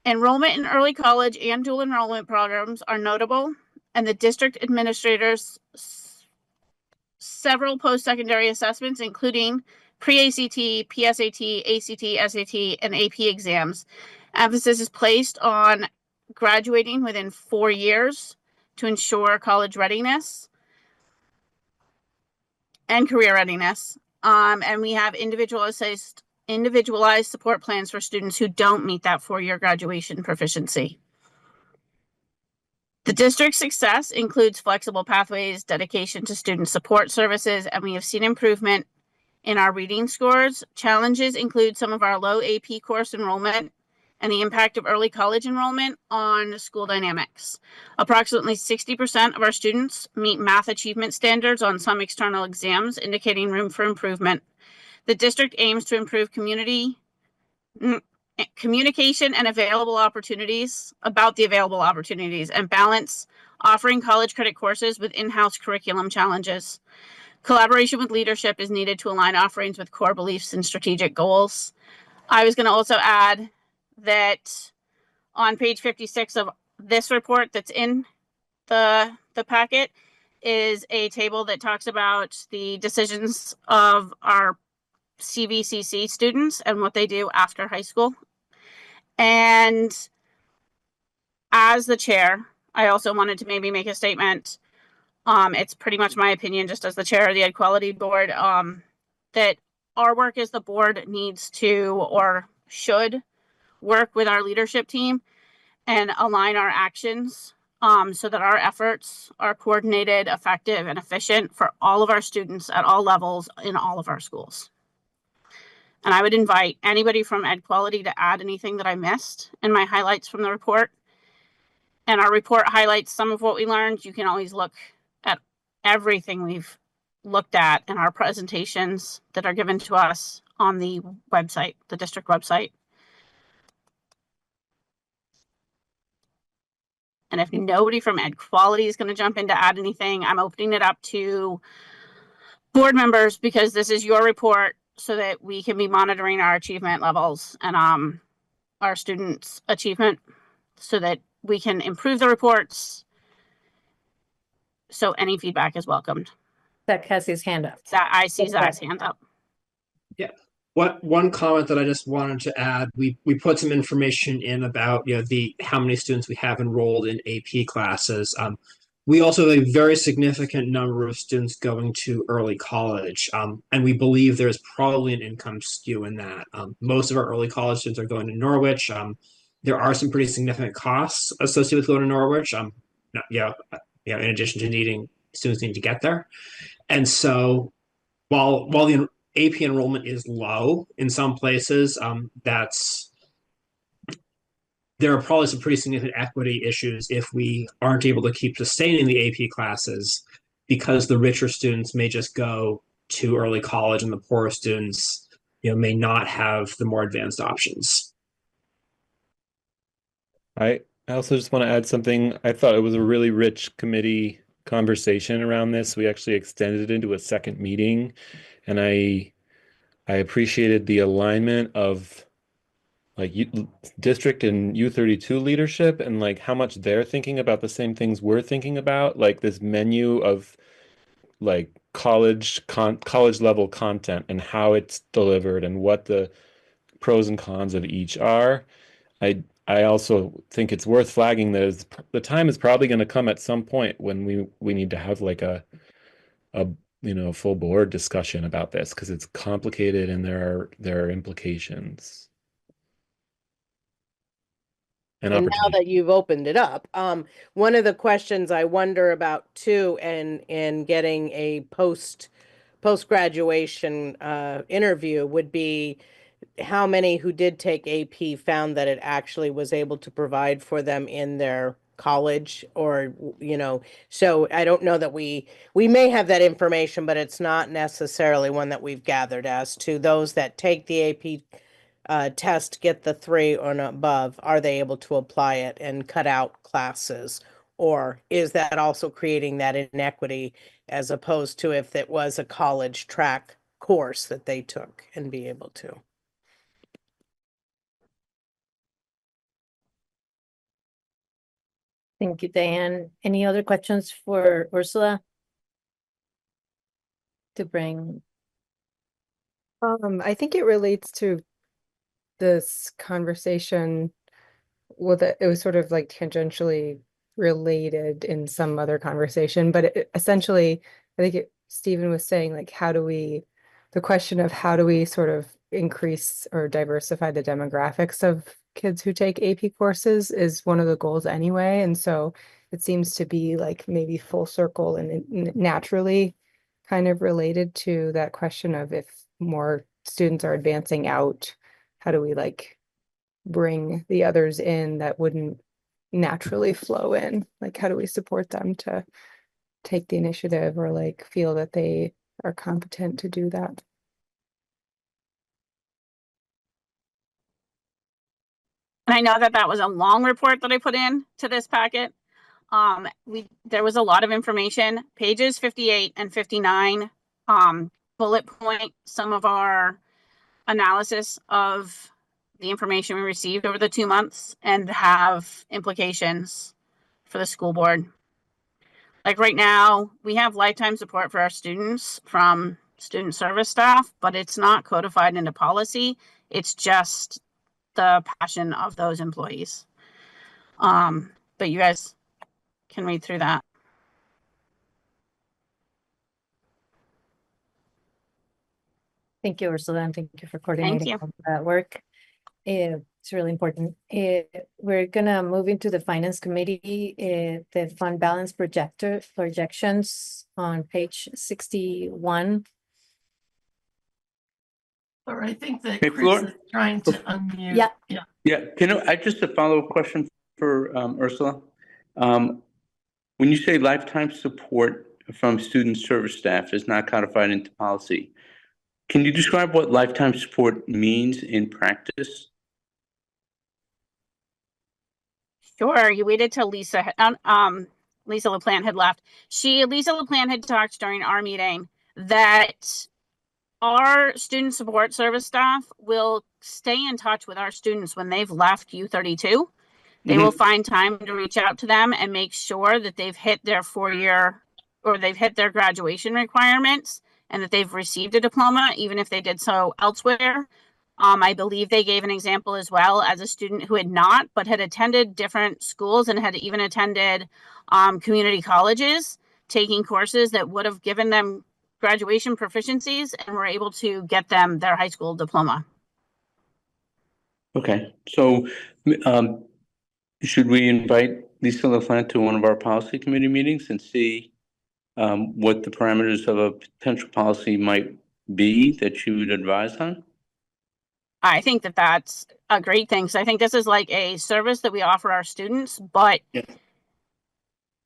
Enrollment in early college and dual enrollment programs are notable, and the district administrators several post-secondary assessments, including pre-ACT, PSAT, ACT, SAT, and AP exams. Emphasis is placed on graduating within 4 years to ensure college readiness and career readiness. And we have individualized support plans for students who don't meet that 4-year graduation proficiency. The district's success includes flexible pathways, dedication to student support services, and we have seen improvement in our reading scores. Challenges include some of our low AP course enrollment and the impact of early college enrollment on school dynamics. Approximately 60% of our students meet math achievement standards on some external exams, indicating room for improvement. The district aims to improve communication and available opportunities and balance offering college credit courses with in-house curriculum challenges. Collaboration with leadership is needed to align offerings with core beliefs and strategic goals. I was going to also add that on page 56 of this report that's in the packet is a table that talks about the decisions of our CVCC students and what they do after high school. And as the chair, I also wanted to maybe make a statement. It's pretty much my opinion, just as the chair of the Ed Quality Board, that our work as the board needs to or should work with our leadership team and align our actions so that our efforts are coordinated, effective, and efficient for all of our students at all levels in all of our schools. And I would invite anybody from Ed Quality to add anything that I missed in my highlights from the report. And our report highlights some of what we learned. You can always look at everything we've looked at in our presentations that are given to us on the website, the district website. And if nobody from Ed Quality is going to jump in to add anything, I'm opening it up to board members because this is your report so that we can be monitoring our achievement levels and our students' achievement so that we can improve the reports. So any feedback is welcomed. Zach has his hand up. I see Zach's hand up. Yeah. One comment that I just wanted to add, we put some information in about how many students we have enrolled in AP classes. We also have a very significant number of students going to early college, and we believe there's probably an income skew in that. Most of our early college students are going to Norwich. There are some pretty significant costs associated with going to Norwich. In addition to needing students need to get there, and so while the AP enrollment is low in some places, there are probably some pretty significant equity issues if we aren't able to keep sustaining the AP classes because the richer students may just go to early college and the poorer students may not have the more advanced options. I also just want to add something. I thought it was a really rich committee conversation around this. We actually extended it into a second meeting, and I appreciated the alignment of like district and U32 leadership and like how much they're thinking about the same things we're thinking about, like this menu of like college level content and how it's delivered and what the pros and cons of each are. I also think it's worth flagging that the time is probably going to come at some point when we need to have like a full board discussion about this because it's complicated and there are implications. And now that you've opened it up, one of the questions I wonder about too, in getting a post graduation interview would be how many who did take AP found that it actually was able to provide for them in their college or, you know, so I don't know that we may have that information, but it's not necessarily one that we've gathered as to those that take the AP test, get the 3 or above. Are they able to apply it and cut out classes? Or is that also creating that inequity as opposed to if it was a college track course that they took and be able to? Thank you, Diane. Any other questions for Ursula to bring? I think it relates to this conversation. Well, that it was sort of like tangentially related in some other conversation, but essentially, I think Stephen was saying, like, the question of how do we sort of increase or diversify the demographics of kids who take AP courses is one of the goals anyway. And so it seems to be like maybe full circle and naturally kind of related to that question of if more students are advancing out, how do we like bring the others in that wouldn't naturally flow in? Like, how do we support them to take the initiative or like feel that they are competent to do that? And I know that that was a long report that I put in to this packet. There was a lot of information. Pages 58 and 59 bullet point some of our analysis of the information we received over the 2 months and have implications for the school board. Like right now, we have lifetime support for our students from student service staff, but it's not codified into policy. It's just the passion of those employees. But you guys can read through that. Thank you, Ursula, and thank you for coordinating you. all that work. It's really important. We're gonna move into the Finance Committee, the fund balance projections on page 61. Or I think that Hey, Chris Flor? is trying to unmute. Yeah. Yeah. Yeah, I just a follow-up question for Ursula. When you say lifetime support from student service staff is not codified into policy, can you describe what lifetime support means in practice? Sure. You waited till Lisa LaPlante had left. Lisa LaPlante had talked during our meeting that our student support service staff will stay in touch with our students when they've left U32. They will find time to reach out to them and make sure that they've hit their 4-year or they've hit their graduation requirements and that they've received a diploma, even if they did so elsewhere. I believe they gave an example as well as a student who had not, but had attended different schools and had even attended community colleges, taking courses that would have given them graduation proficiencies and were able to get them their high school diploma. Okay, so should we invite Lisa LaPlante to one of our policy committee meetings and see what the parameters of a potential policy might be that she would advise on? I think that that's a great thing. So I think this is like a service that we offer our students, but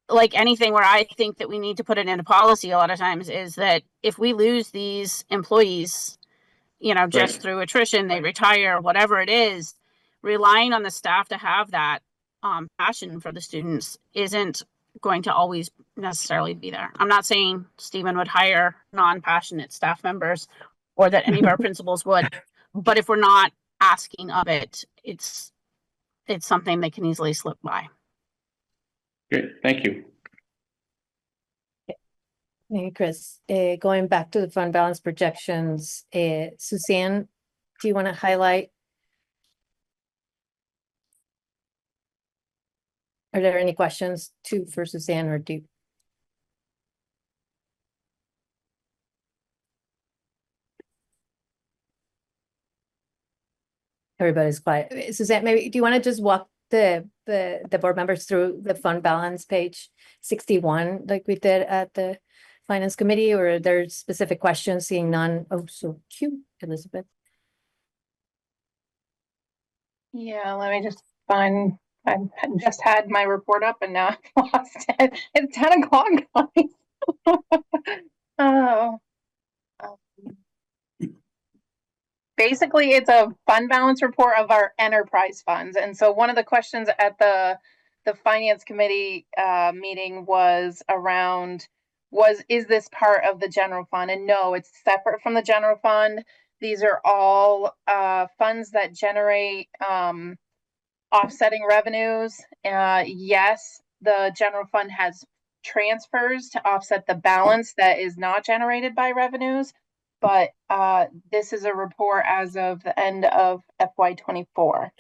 like anything where I think that we need to put it into policy a lot of times is that if we lose these employees, just through attrition, they retire, whatever it is, relying on the staff to have that passion for the students isn't going to always necessarily be there. I'm not saying Stephen would hire non-passionate staff members or that any of our principals would, but if we're not asking of it, it's something that can easily slip by. Great, thank you. Thank you, Chris. Going back to the fund balance projections, Suzanne, do you want to highlight? Are there any questions for Suzanne or do? Everybody's quiet. Suzanne, maybe do you want to just walk the board members through the fund balance page 61 like we did at the Finance Committee, or are there specific questions? Seeing none. Oh, so cute, Elizabeth. Yeah, let me just find I just had my report up and now I've lost it. It's 10 o'clock, guys. Oh. Basically, it's a fund balance report of our enterprise funds. And so one of the questions at the finance committee meeting was around, is this part of the general fund? And no, it's separate from the general fund. These are all funds that generate offsetting revenues. Yes, the general fund has transfers to offset the balance that is not generated by revenues, but this is a report as of the end of FY24.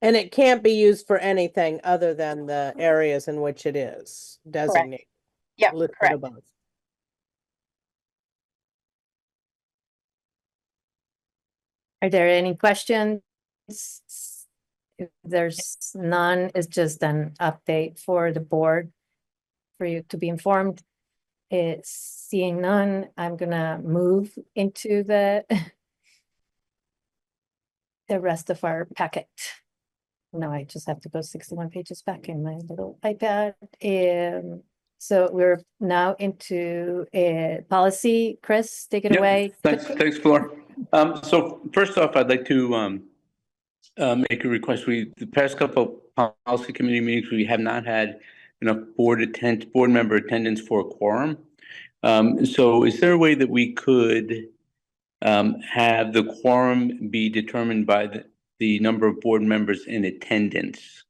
And it can't be used for anything other than the areas in which it is designated. Yeah, listed above. Are there any questions? If there's none, it's just an update for the board for you to be informed. It's seeing none, I'm gonna move into the rest of our packet. Now I just have to go 61 pages back in my little iPad. So we're now into policy. Chris, take it away. Thanks, Flor. So first off, I'd like to make a request. The past couple of policy committee meetings, we have not had enough board member attendance for a quorum. So is there a way that we could have the quorum be determined by the number of board members in attendance,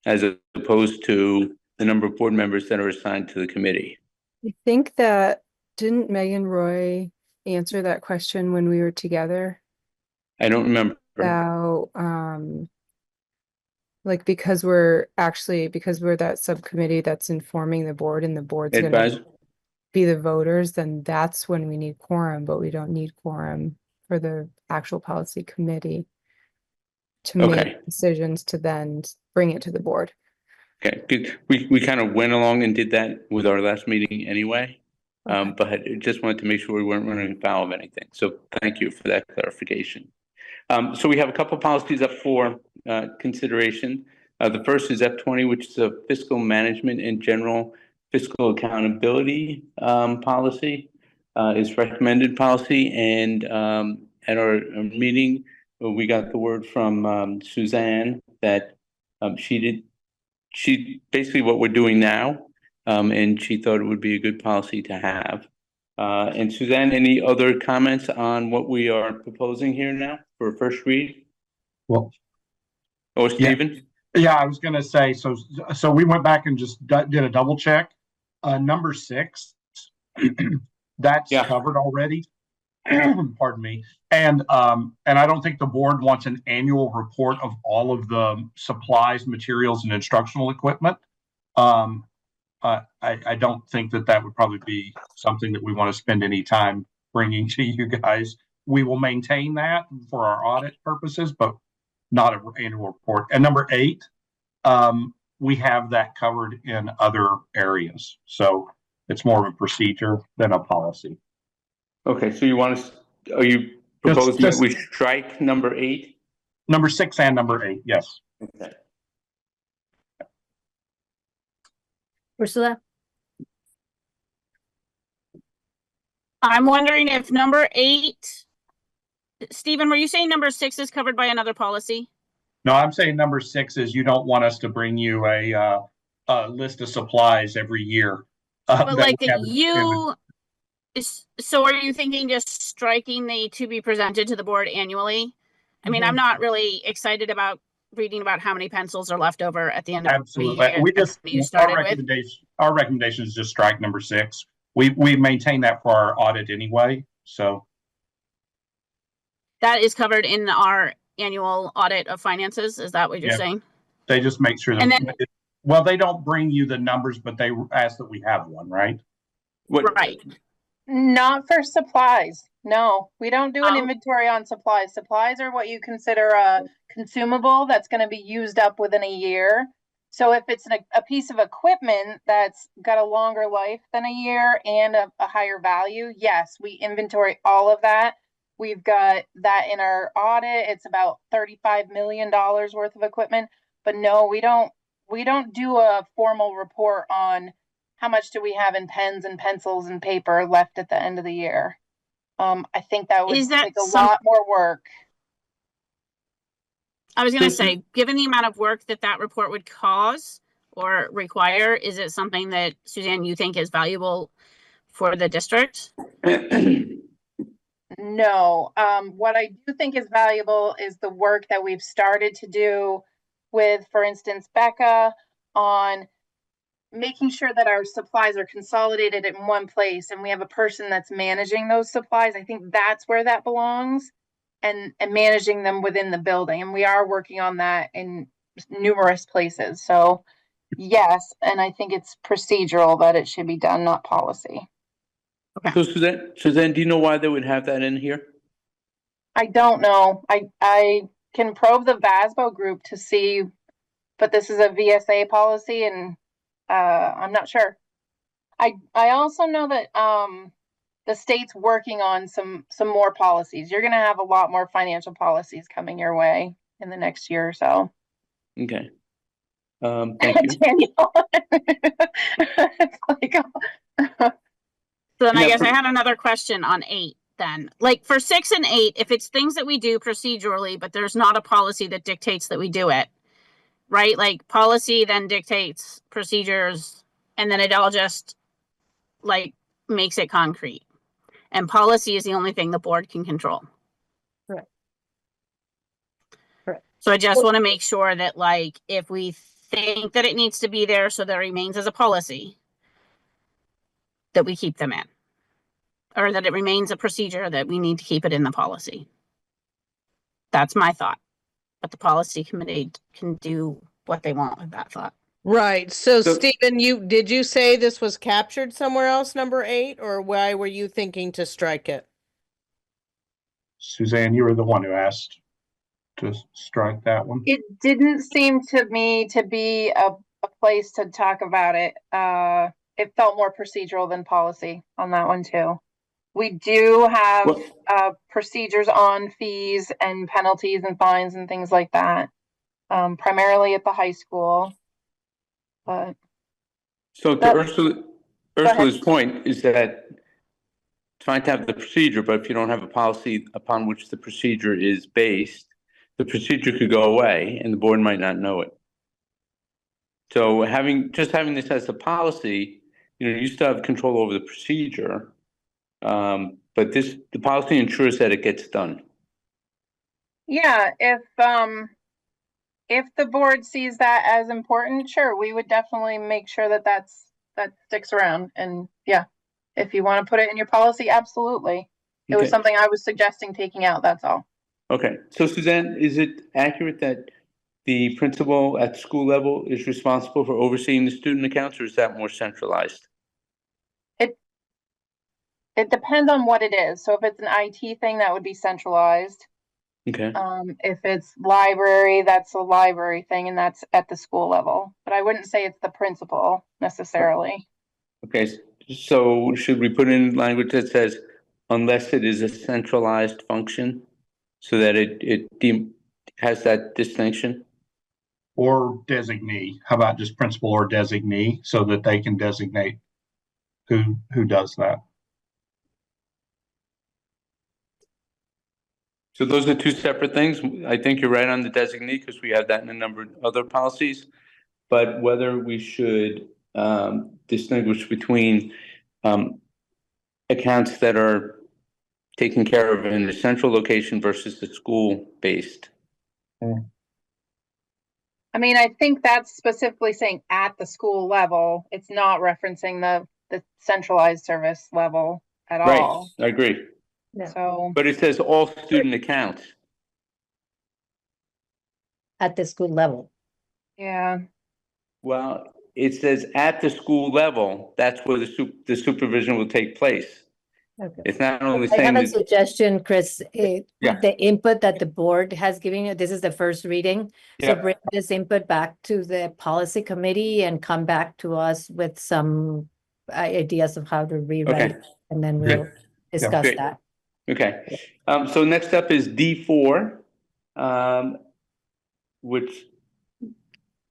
as opposed to the number of board members that are assigned to the committee? I think that, didn't Megan Roy answer that question when we were together? I don't remember. About, like, because we're that subcommittee that's informing the board and the board's gonna be the voters, then that's when we need quorum, but we don't need quorum for the actual policy committee to make decisions to then bring it to the board. Okay, good. We kind of went along and did that with our last meeting anyway. But I just wanted to make sure we weren't running afoul of anything. So thank you for that clarification. So we have a couple policies up for consideration. The first is F20, which is a fiscal management and general fiscal accountability policy. Is recommended policy, and at our meeting, we got the word from Suzanne that she basically what we're doing now, and she thought it would be a good policy to have. And Suzanne, any other comments on what we are proposing here now for a first read? Well, or Stephen? Yeah, I was going to say, so we went back and just did a double check. Number 6, that's covered already. Pardon me. And I don't think the board wants an annual report of all of the supplies, materials, and instructional equipment. I don't think that would probably be something that we want to spend any time bringing to you guys. We will maintain that for our audit purposes, but not an annual report. And number 8, we have that covered in other areas. So it's more of a procedure than a policy. Okay, so are you proposing that we strike number 8? Number 6 and number 8, yes. Okay. Ursula? I'm wondering if number 8, Stephen, were you saying number 6 is covered by another policy? No, I'm saying number 6 is you don't want us to bring you a list of supplies every year. But like so are you thinking just striking the to be presented to the board annually? I mean, I'm not really excited about reading about how many pencils are left over at the end of the year. We just, our recommendation is just strike number 6. We maintain that for our audit anyway, so. That is covered in our annual audit of finances. Is that what you're saying? They just make sure that, well, they don't bring you the numbers, but they ask that we have one, right? Right. Not for supplies. No, we don't do an inventory on supplies. Supplies are what you consider a consumable that's going to be used up within a year. So if it's a piece of equipment that's got a longer life than a year and a higher value, yes, we inventory all of that. We've got that in our audit. It's about $35 million worth of equipment. But no, we don't do a formal report on how much do we have in pens and pencils and paper left at the end of the year. I think that would take a lot more work. I was going to say, given the amount of work that report would cause or require, is it something that, Suzanne, you think is valuable for the district? No. What I do think is valuable is the work that we've started to do with, for instance, Becca, on making sure that our supplies are consolidated in one place and we have a person that's managing those supplies. I think that's where that belongs, and managing them within the building. And we are working on that in numerous places. So yes, and I think it's procedural that it should be done, not policy. So Suzanne, do you know why they would have that in here? I don't know. I can probe the VASBO group to see, but this is a VSA policy, and I'm not sure. I also know that the state's working on some more policies. You're going to have a lot more financial policies coming your way in the next year or so. Okay. Thank you. Daniel. It's like, So then I guess I had another question on 8 then. Like for 6 and 8, if it's things that we do procedurally, but there's not a policy that dictates that we do it, right? Like policy then dictates procedures, and then it all just like makes it concrete. And policy is the only thing the board can control. Correct. Correct. So I just want to make sure that like if we think that it needs to be there so that it remains as a policy, that we keep them in. Or that it remains a procedure that we need to keep it in the policy. That's my thought. But the policy committee can do what they want with that thought. Right. So Stephen, did you say this was captured somewhere else, number 8, or why were you thinking to strike it? Suzanne, you were the one who asked to strike that one. it didn't seem to me to be a place to talk about it. It felt more procedural than policy on that one too. We do have procedures on fees and penalties and fines and things like that, primarily at the high school. But so to Ursula's point is that it's fine to have the procedure, but if you don't have a policy upon which the procedure is based, the procedure could go away and the board might not know it. So having this as a policy, you still have control over the procedure, but the policy ensures that it gets done. yeah, if the board sees that as important, sure, we would definitely make sure that sticks around. And yeah, if you want to put it in your policy, absolutely. It was something I was suggesting taking out, that's all. Okay, so Suzanne, is it accurate that the principal at school level is responsible for overseeing the student accounts, or is that more centralized? It depends on what it is. So if it's an IT thing, that would be centralized. Okay. If it's library, that's a library thing, and that's at the school level. But I wouldn't say it's the principal necessarily. Okay, so should we put in language that says unless it is a centralized function, so that it has that distinction? Or designee. How about just principal or designee, so that they can designate who does that? So those are two separate things. I think you're right on the designee, because we have that in a number of other policies. But whether we should distinguish between accounts that are taken care of in the central location versus the school-based. I mean, I think that's specifically saying at the school level. It's not referencing the centralized service level at all. Right, I agree. Yeah. So, but it says all student accounts at the school level. Yeah. Well, it says at the school level, that's where the supervision will take place. Okay. It's not only I saying have a that. suggestion, Chris, Yeah. with the input that the board has given you. This is the first reading. So Yeah. bring this input back to the policy committee and come back to us with some ideas of how to rewrite, Okay. and then Great. we'll discuss Great. that. Okay. So next up is D4, which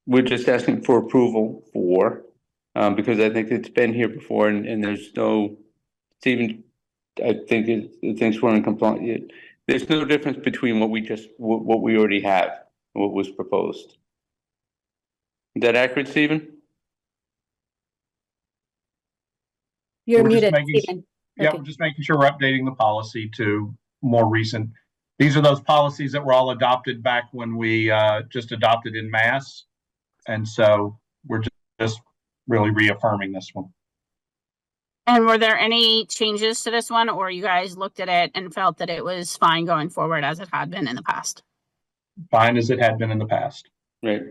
we're just asking for approval for, because I think it's been here before and there's no, Stephen, I think it thinks we're in compliance. There's no difference between what we already have and what was proposed. Is that accurate, Stephen? You're We're just muted, making, Stephen. yeah, Okay. we're just making sure we're updating the policy to more recent. These are those policies that were all adopted back when we just adopted in mass. And so we're just really reaffirming this one. And were there any changes to this one, or you guys looked at it and felt that it was fine going forward as it had been in the past? Fine as it had been in the past. Right.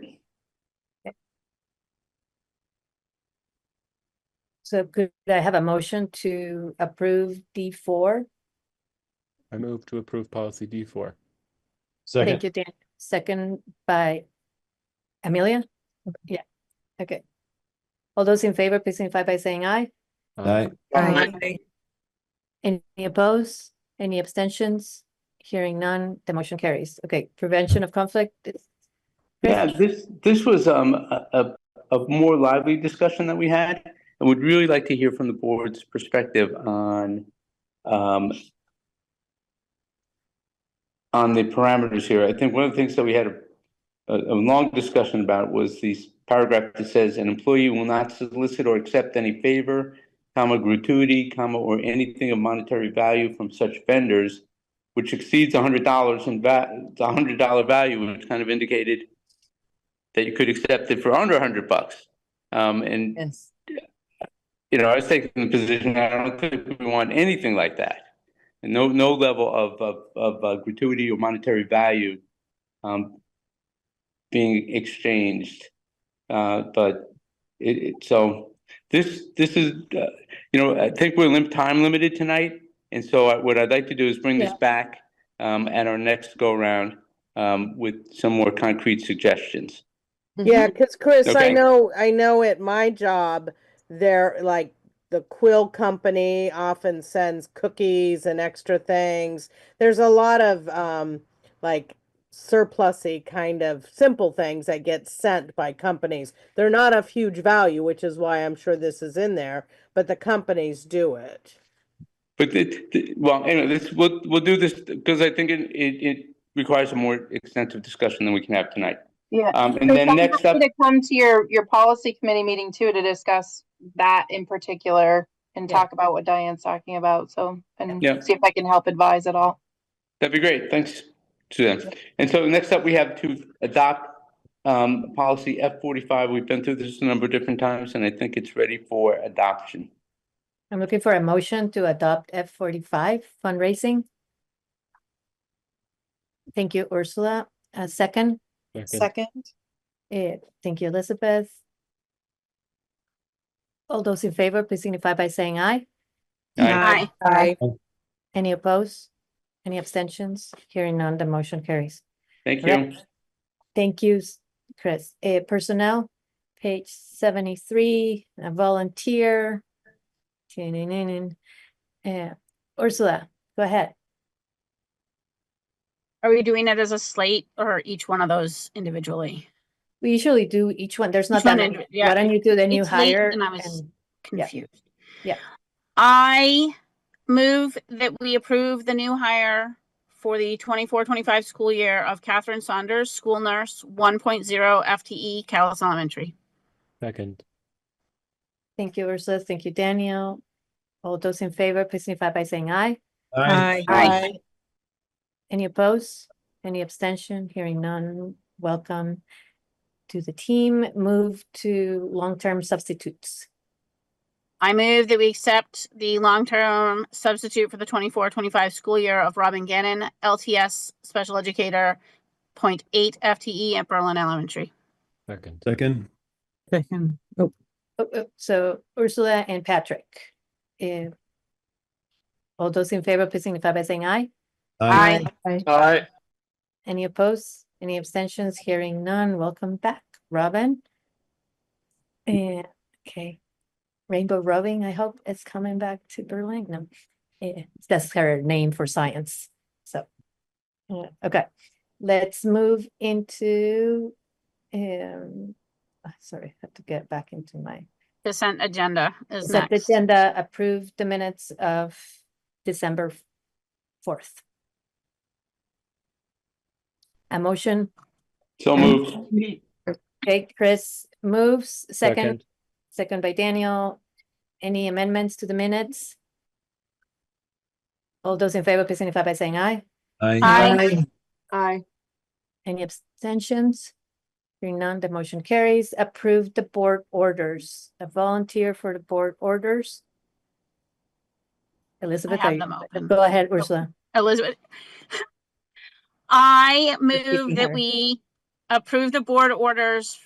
So could I have a motion to approve D4? I move to approve policy D4. Thank you, Dan. Second by Amelia? Yeah, okay. All those in favor, please signify by saying aye. Aye. Aye. Any opposed? Any abstentions? Hearing none, the motion carries. Okay, prevention of conflict. Yeah, this was a more lively discussion that we had. I would really like to hear from the board's perspective on the parameters here. I think one of the things that we had a long discussion about was the paragraph that says an employee will not solicit or accept any favor, gratuity, or anything of monetary value from such vendors, which exceeds $100 in the $100 value, which kind of indicated that you could accept it for under $100. And yes, I was taking the position I don't think we want anything like that. And no level of gratuity or monetary value being exchanged. But so this is I think we're time limited tonight, and so what I'd like to do is bring this back at our next go around with some more concrete suggestions. Yeah, because Chris, I Okay. know at my job, they're like the Quill company often sends cookies and extra things. There's a lot of like surplusy kind of simple things that get sent by companies. They're not of huge value, which is why I'm sure this is in there, but the companies do it. But well, anyway, we'll do this because I think it requires a more extensive discussion than we can have tonight. Yeah. And then next up, to come to your policy committee meeting too to discuss that in particular and talk about what Diane's talking about. So and see if I can help advise at all. that'd be great. Thanks, Suzanne. And so next up, we have to adopt policy F45. We've been through this a number of different times, and I think it's ready for adoption. I'm looking for a motion to adopt F45 fundraising. Thank you, Ursula. Second. Second. Thank you, Elizabeth. All those in favor, please signify by saying aye. Aye. Aye. Any opposed? Any abstentions? Hearing none, the motion carries. Thank you. Right. Thank you, Chris. Personnel, page 73, a volunteer. Ursula, go ahead. Are we doing it as a slate or each one of those individually? We usually do each one. There's not Each that one many. yeah. Why don't you do the new It's late hire? and I was confused. Yeah. I move that we approve the new hire for the 24-25 school year of Catherine Saunders, school nurse, 1.0 FTE, Callis Elementary. Second. Thank you, Ursula. Thank you, Daniel. All those in favor, please signify by saying aye. Aye. Aye. Any opposed? Any abstention? Hearing none. Welcome to the team. Move to long-term substitutes. I move that we accept the long-term substitute for the 24-25 school year of Robin Gannon, LTS special educator, 0.8 FTE at Berlin Elementary. Second. So Ursula and Patrick. All those in favor, please signify by saying aye. Aye. Aye. Any opposed? Any abstentions? Hearing none. Welcome back, Robin. And okay. Rainbow Rowing, I hope it's coming back to Berlin. No. That's her name for science. So, okay, let's move into, sorry, I have to get back into my Consent agenda is consent next. agenda. Approve the minutes of December 4th. A motion? So moved. Okay, Chris moves, second by Daniel. Any amendments to the minutes? All those in favor, please signify by saying aye. Aye. Aye. Any abstentions? Hearing none, the motion carries. Approve the board orders. A volunteer for the board orders. Elizabeth, have them open. Go ahead, Ursula. Elizabeth. I keeping move that her. we approve the board orders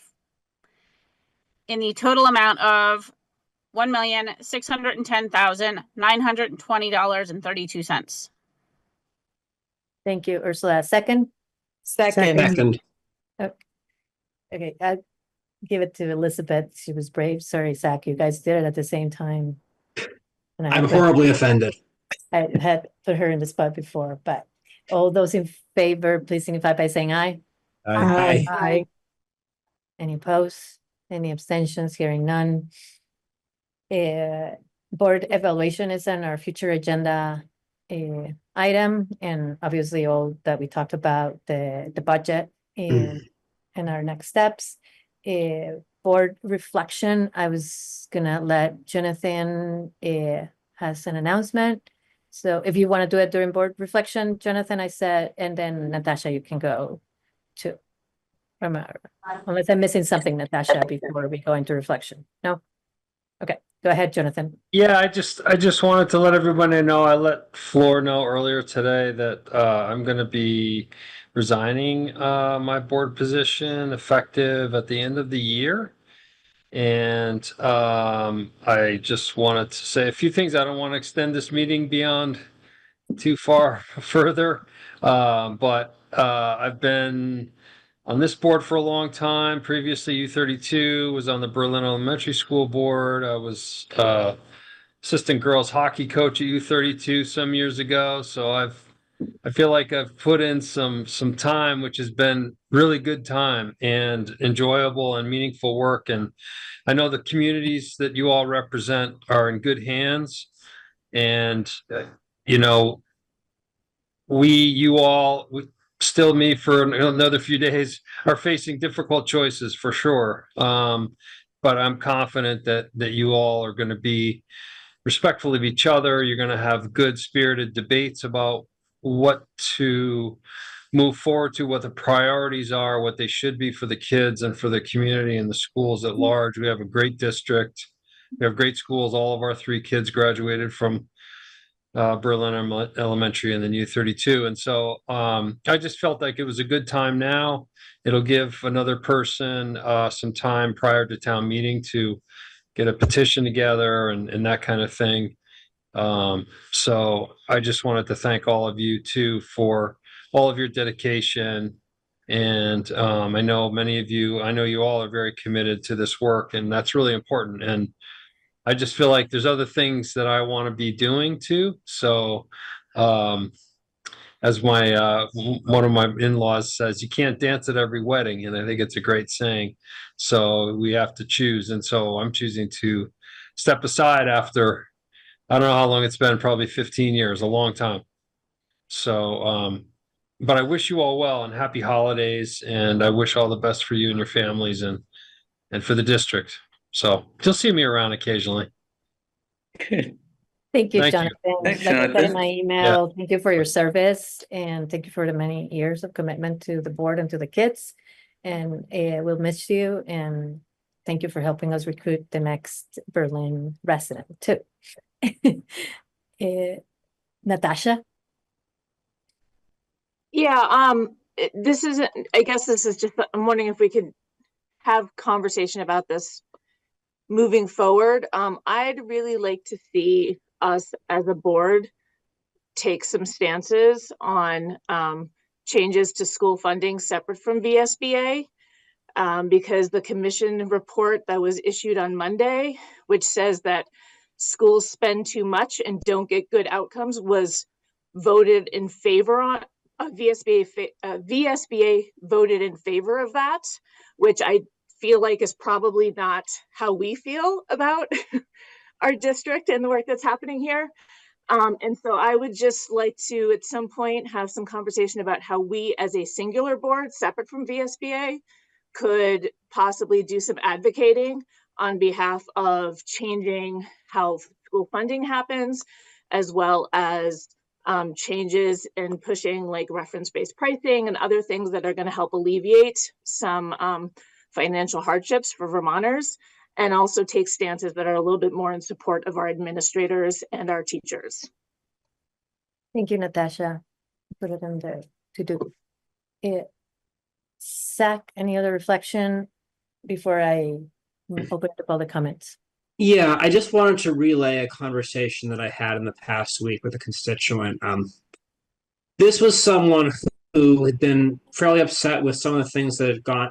in the total amount of $1,610,920.32. Thank you, Ursula. Second? Second. Okay, I give it to Elizabeth. She was brave. Sorry, Zach, you guys did it at the same time. And I'm horribly offended. I had put her in the spot before, but all those in favor, please signify by saying aye. Aye. Aye. Any opposed? Any abstentions? Hearing none. Board evaluation is on our future agenda item, and obviously all that we talked about, the budget and our next steps. Board reflection, I was gonna let Jonathan has an announcement. So if you want to do it during board reflection, Jonathan, I said, and then Natasha, you can go too. Unless I'm missing something, Natasha, before we go into reflection. No? Okay, go ahead, Jonathan. Yeah, I just wanted to let everybody know. I let Floor know earlier today that I'm going to be resigning my board position effective at the end of the year. And I just wanted to say a few things. I don't want to extend this meeting beyond too far further, but I've been on this board for a long time. Previously, U32 was on the Berlin Elementary School board. I was assistant girls hockey coach at U32 some years ago. So I feel like I've put in some time, which has been really good time and enjoyable and meaningful work. And I know the communities that you all represent are in good hands. And, you know, still me for another few days are facing difficult choices for sure. But I'm confident that you all are going to be respectful of each other. You're going to have good spirited debates about what to move forward to, what the priorities are, what they should be for the kids and for the community and the schools at large. We have a great district. We have great schools. All of our 3 kids graduated from Berlin Elementary and then U32. And so I just felt like it was a good time now. It'll give another person some time prior to town meeting to get a petition together and that kind of thing. So I just wanted to thank all of you too for all of your dedication. And I know you all are very committed to this work, and that's really important. And I just feel like there's other things that I want to be doing too. So as my one of my in-laws says, you can't dance at every wedding, and I think it's a great saying. So we have to choose, and so I'm choosing to step aside after, I don't know how long it's been, probably 15 years, a long time. So but I wish you all well and happy holidays, and I wish all the best for you and your families and for the district. So you'll see me around occasionally. Thank you, Thank you. Jonathan. Thanks, Like I said in Jonathan. my email, thank you for your service and thank you for the many years of commitment to the board and to the kids. And we'll miss you, and thank you for helping us recruit the next Berlin resident too. Natasha? Yeah, this isn't, I guess this is just, I'm wondering if we could have conversation about this moving forward. I'd really like to see us as a board take some stances on changes to school funding separate from VSBA, because the commission report that was issued on Monday, which says that schools spend too much and don't get good outcomes was voted in favor on. VSBA voted in favor of that, which I feel like is probably not how we feel about our district and the work that's happening here. And so I would just like to, at some point, have some conversation about how we as a singular board, separate from VSBA, could possibly do some advocating on behalf of changing how school funding happens, as well as changes in pushing like reference-based pricing and other things that are going to help alleviate some financial hardships for Vermonters, and also take stances that are a little bit more in support of our administrators and our teachers. Thank you, Natasha. Put it in there to do it. Zach, any other reflection before I open up all the comments? Yeah, I just wanted to relay a conversation that I had in the past week with a constituent. This was someone who had been fairly upset with some of the things that had gone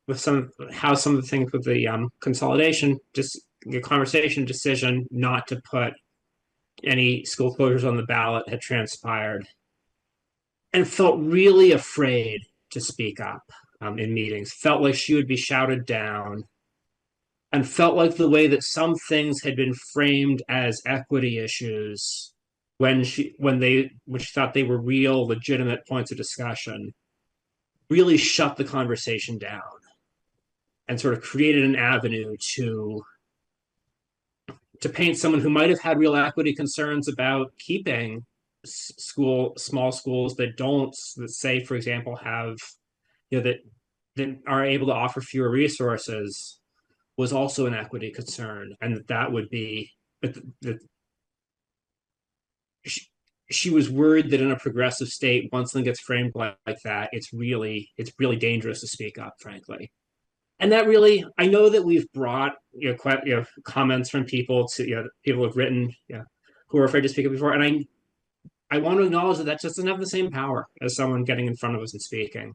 with some of the things with the consolidation, just the conversation decision not to put any school closures on the ballot had transpired, and felt really afraid to speak up in meetings. Felt like she would be shouted down, and felt like the way that some things had been framed as equity issues when she thought they were real, legitimate points of discussion, really shut the conversation down and sort of created an avenue to paint someone who might have had real equity concerns about keeping small schools that say, for example, have, that are able to offer fewer resources, was also an equity concern, and that would be, but she was worried that in a progressive state, once something gets framed like that, it's really dangerous to speak up, frankly. And that really, I know that we've brought quite comments from people to people who've written who are afraid to speak up before, and I want to acknowledge that just doesn't have the same power as someone getting in front of us and speaking.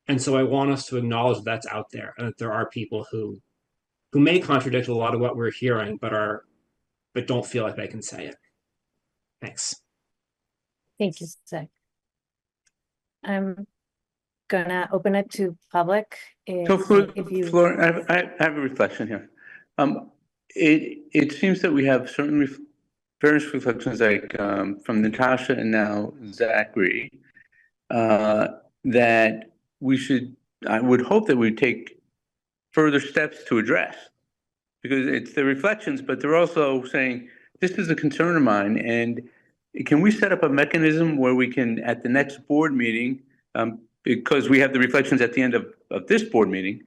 And so I want us to acknowledge that that's out there, and that there are people who may contradict a lot of what we're hearing, but don't feel like they can say it. Thanks. Thank you, Zach. I'm gonna open it to public. So, Flor, I have a reflection here. It seems that we have certain various reflections, like from Natasha and now Zachary, that I would hope that we take further steps to address, because it's the reflections, but they're also saying, this is a concern of mine, and can we set up a mechanism where we can, at the next board meeting, because we have the reflections at the end of this board meeting,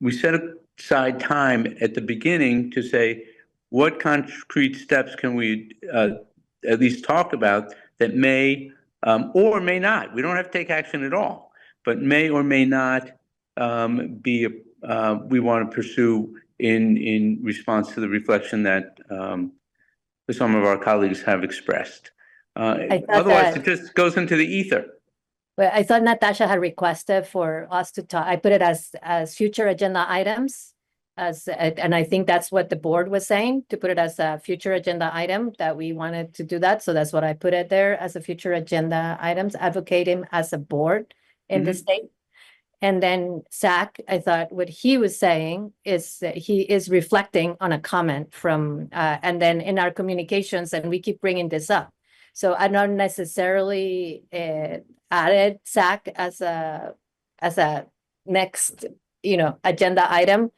we set aside time at the beginning to say, what concrete steps can we at least talk about that may or may not, we don't have to take action at all, but may or may not be we want to pursue in response to the reflection that some of our colleagues have expressed. Otherwise, it just goes into the ether. Well, I thought Natasha had requested for us to talk. I put it as future agenda items, and I think that's what the board was saying, to put it as a future agenda item, that we wanted to do that. So that's what I put it there, as a future agenda items, advocating as a board in the state. And then Zach, I thought what he was saying is that he is reflecting on a comment from, and then in our communications, and we keep bringing this up. So I don't necessarily added Zach as a next, agenda item,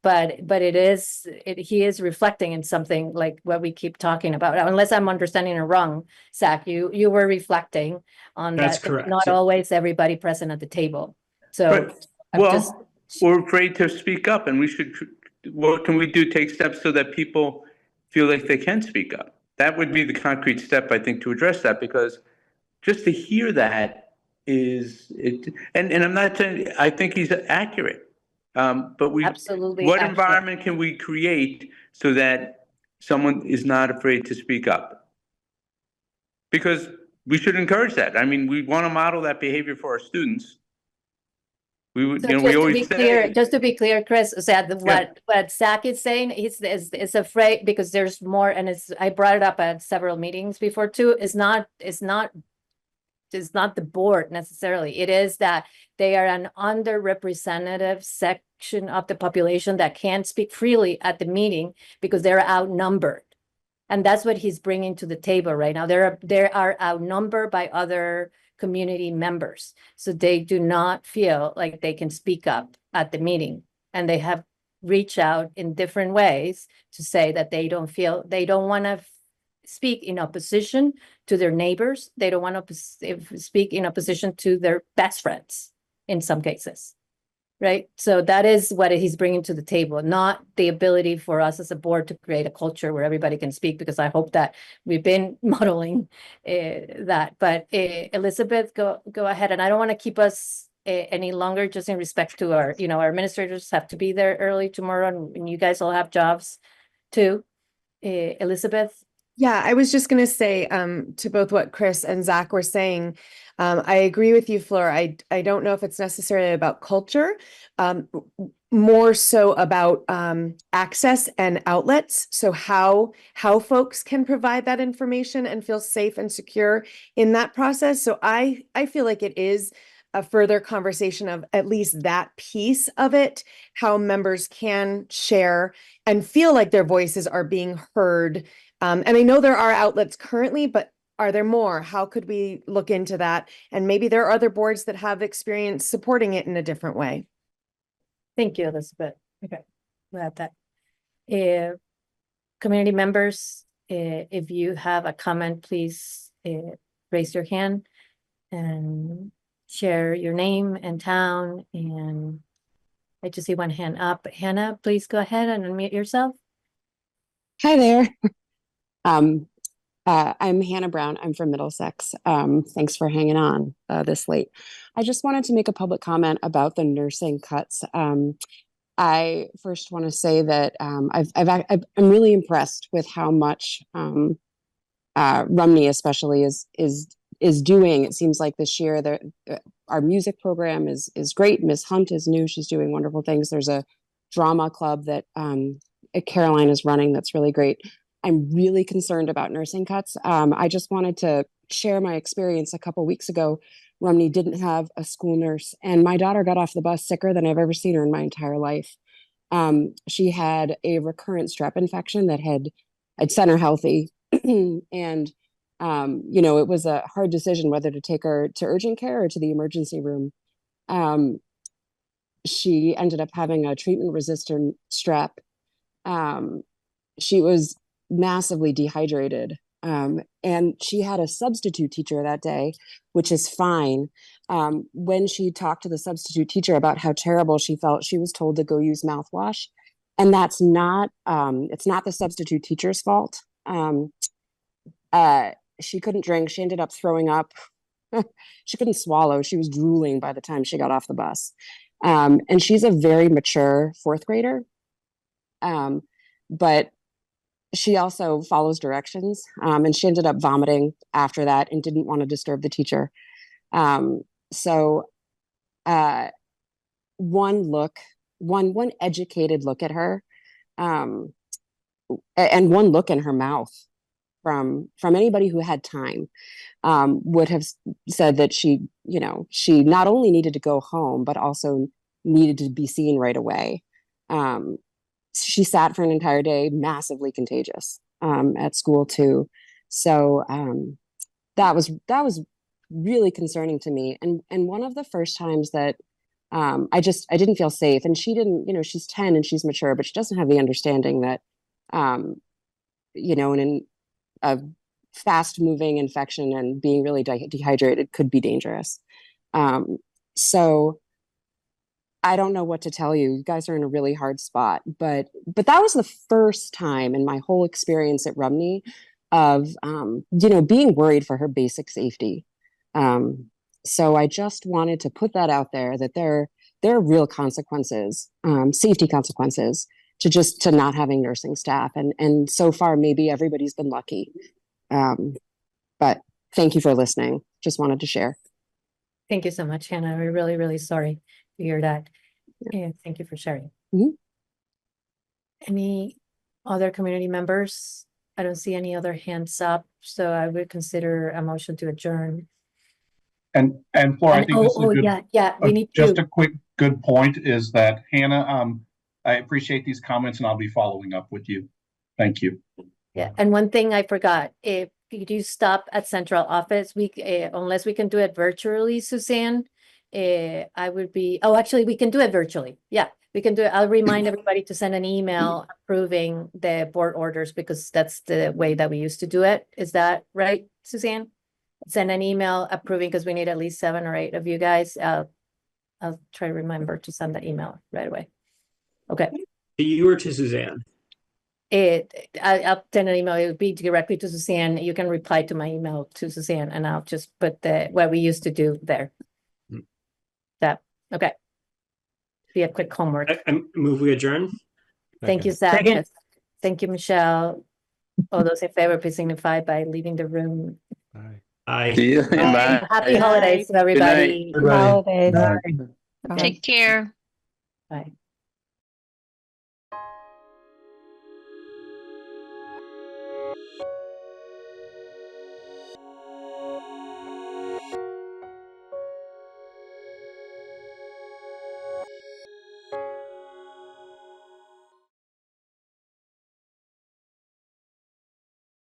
but he is reflecting in something like what we keep talking about. Unless I'm understanding it wrong, Zach, you were reflecting on That's that. correct. Not always everybody present at the table. So we're afraid to speak up, and what can we do? Take steps so that people feel like they can speak up. That would be the concrete step, I think, to address that, because just to hear that is it. And I'm not saying I think he's accurate, but absolutely. What environment can we create so that someone is not afraid to speak up? Because we should encourage that. I mean, we want to model that behavior for our students. We would, So you know, just we to always be say. clear, just to be clear, Chris, that Yeah. what Zach is saying, is afraid because there's more, and I brought it up at several meetings before too, is not the board necessarily. It is that they are an underrepresented section of the population that can't speak freely at the meeting because they're outnumbered. And that's what he's bringing to the table right now. They are outnumbered by other community members. So they do not feel like they can speak up at the meeting. And they have reached out in different ways to say that they don't want to speak in opposition to their neighbors. They don't want to speak in opposition to their best friends in some cases. Right. So that is what he's bringing to the table, not the ability for us as a board to create a culture where everybody can speak, because I hope that we've been modeling that. But Elizabeth, go ahead. And I don't want to keep us any longer, just in respect to our administrators have to be there early tomorrow, and you guys all have jobs too. Elizabeth? Yeah, I was just going to say to both what Chris and Zach were saying, I agree with you, Fleur. I don't know if it's necessarily about culture, more so about access and outlets. So how folks can provide that information and feel safe and secure in that process. So I feel like it is a further conversation of at least that piece of it, how members can share and feel like their voices are being heard. And I know there are outlets currently, but are there more? How could we look into that? And maybe there are other boards that have experience supporting it in a different way. Thank you, Elizabeth. Okay, glad that. Community members, if you have a comment, please raise your hand and share your name and town. And I just see one hand up. Hannah, please go ahead and unmute yourself. Hi there. I'm Hannah Brown. I'm from Middlesex. Thanks for hanging on this late. I just wanted to make a public comment about the nursing cuts. I first want to say that I'm really impressed with how much Rumney especially is doing. It seems like this year our music program is great. Miss Hunt is new. She's doing wonderful things. There's a drama club that Caroline is running that's really great. I'm really concerned about nursing cuts. I just wanted to share my experience. A couple weeks ago, Rumney didn't have a school nurse, and my daughter got off the bus sicker than I've ever seen her in my entire life. She had a recurrent strep infection I'd sent her healthy, and it was a hard decision whether to take her to urgent care or to the emergency room. She ended up having a treatment-resistant strep. She was massively dehydrated. And she had a substitute teacher that day, which is fine. When she talked to the substitute teacher about how terrible she felt, she was told to go use mouthwash. And that's not, it's not the substitute teacher's fault. She couldn't drink. She ended up throwing up. She couldn't swallow. She was drooling by the time she got off the bus. And she's a very mature fourth grader. But she also follows directions, and she ended up vomiting after that and didn't want to disturb the teacher. So one educated look at her, and one look in her mouth from anybody who had time would have said that she not only needed to go home, but also needed to be seen right away. She sat for an entire day, massively contagious at school too. So that was really concerning to me. And one of the first times that I didn't feel safe. And she didn't, she's 10 and she's mature, but she doesn't have the understanding that, in a fast moving infection and being really dehydrated could be dangerous. So I don't know what to tell you. You guys are in a really hard spot, but that was the first time in my whole experience at Rumney of, being worried for her basic safety. So I just wanted to put that out there, that there are real consequences, safety consequences to not having nursing staff. And so far, maybe everybody's been lucky. But thank you for listening. Just wanted to share. Thank you so much, Hannah. We're really, really sorry hear that. Yeah, thank you for sharing. Mhm. Any other community members? I don't see any other hands up, so I would consider a motion to adjourn. And Flora, I think this is a good, we need just to. a quick good point is that Hannah, I appreciate these comments and I'll be following up with you. Thank you. Yeah, and one thing I forgot, if you do stop at central office, we unless we can do it virtually, Suzanne, I would be, oh, actually, we can do it virtually. Yeah, we can do it. I'll remind everybody to send an email approving the board orders because that's the way that we used to do it. Is that right, Suzanne? Send an email approving because we need at least 7 or 8 of you guys. I'll try to remember to send that email right away. Okay. To you or to Suzanne? I'll send an email. It would be directly to Suzanne. You can reply to my email to Suzanne, and I'll just put what we used to do there. That okay. Be a quick homework. I move we adjourn. Thank you, Zach. Thank you, Michelle. All those in favor, please signify by leaving the room. Aye. See you. Bye. Happy holidays to everybody. Good night. Holidays. Okay. Take care. Bye.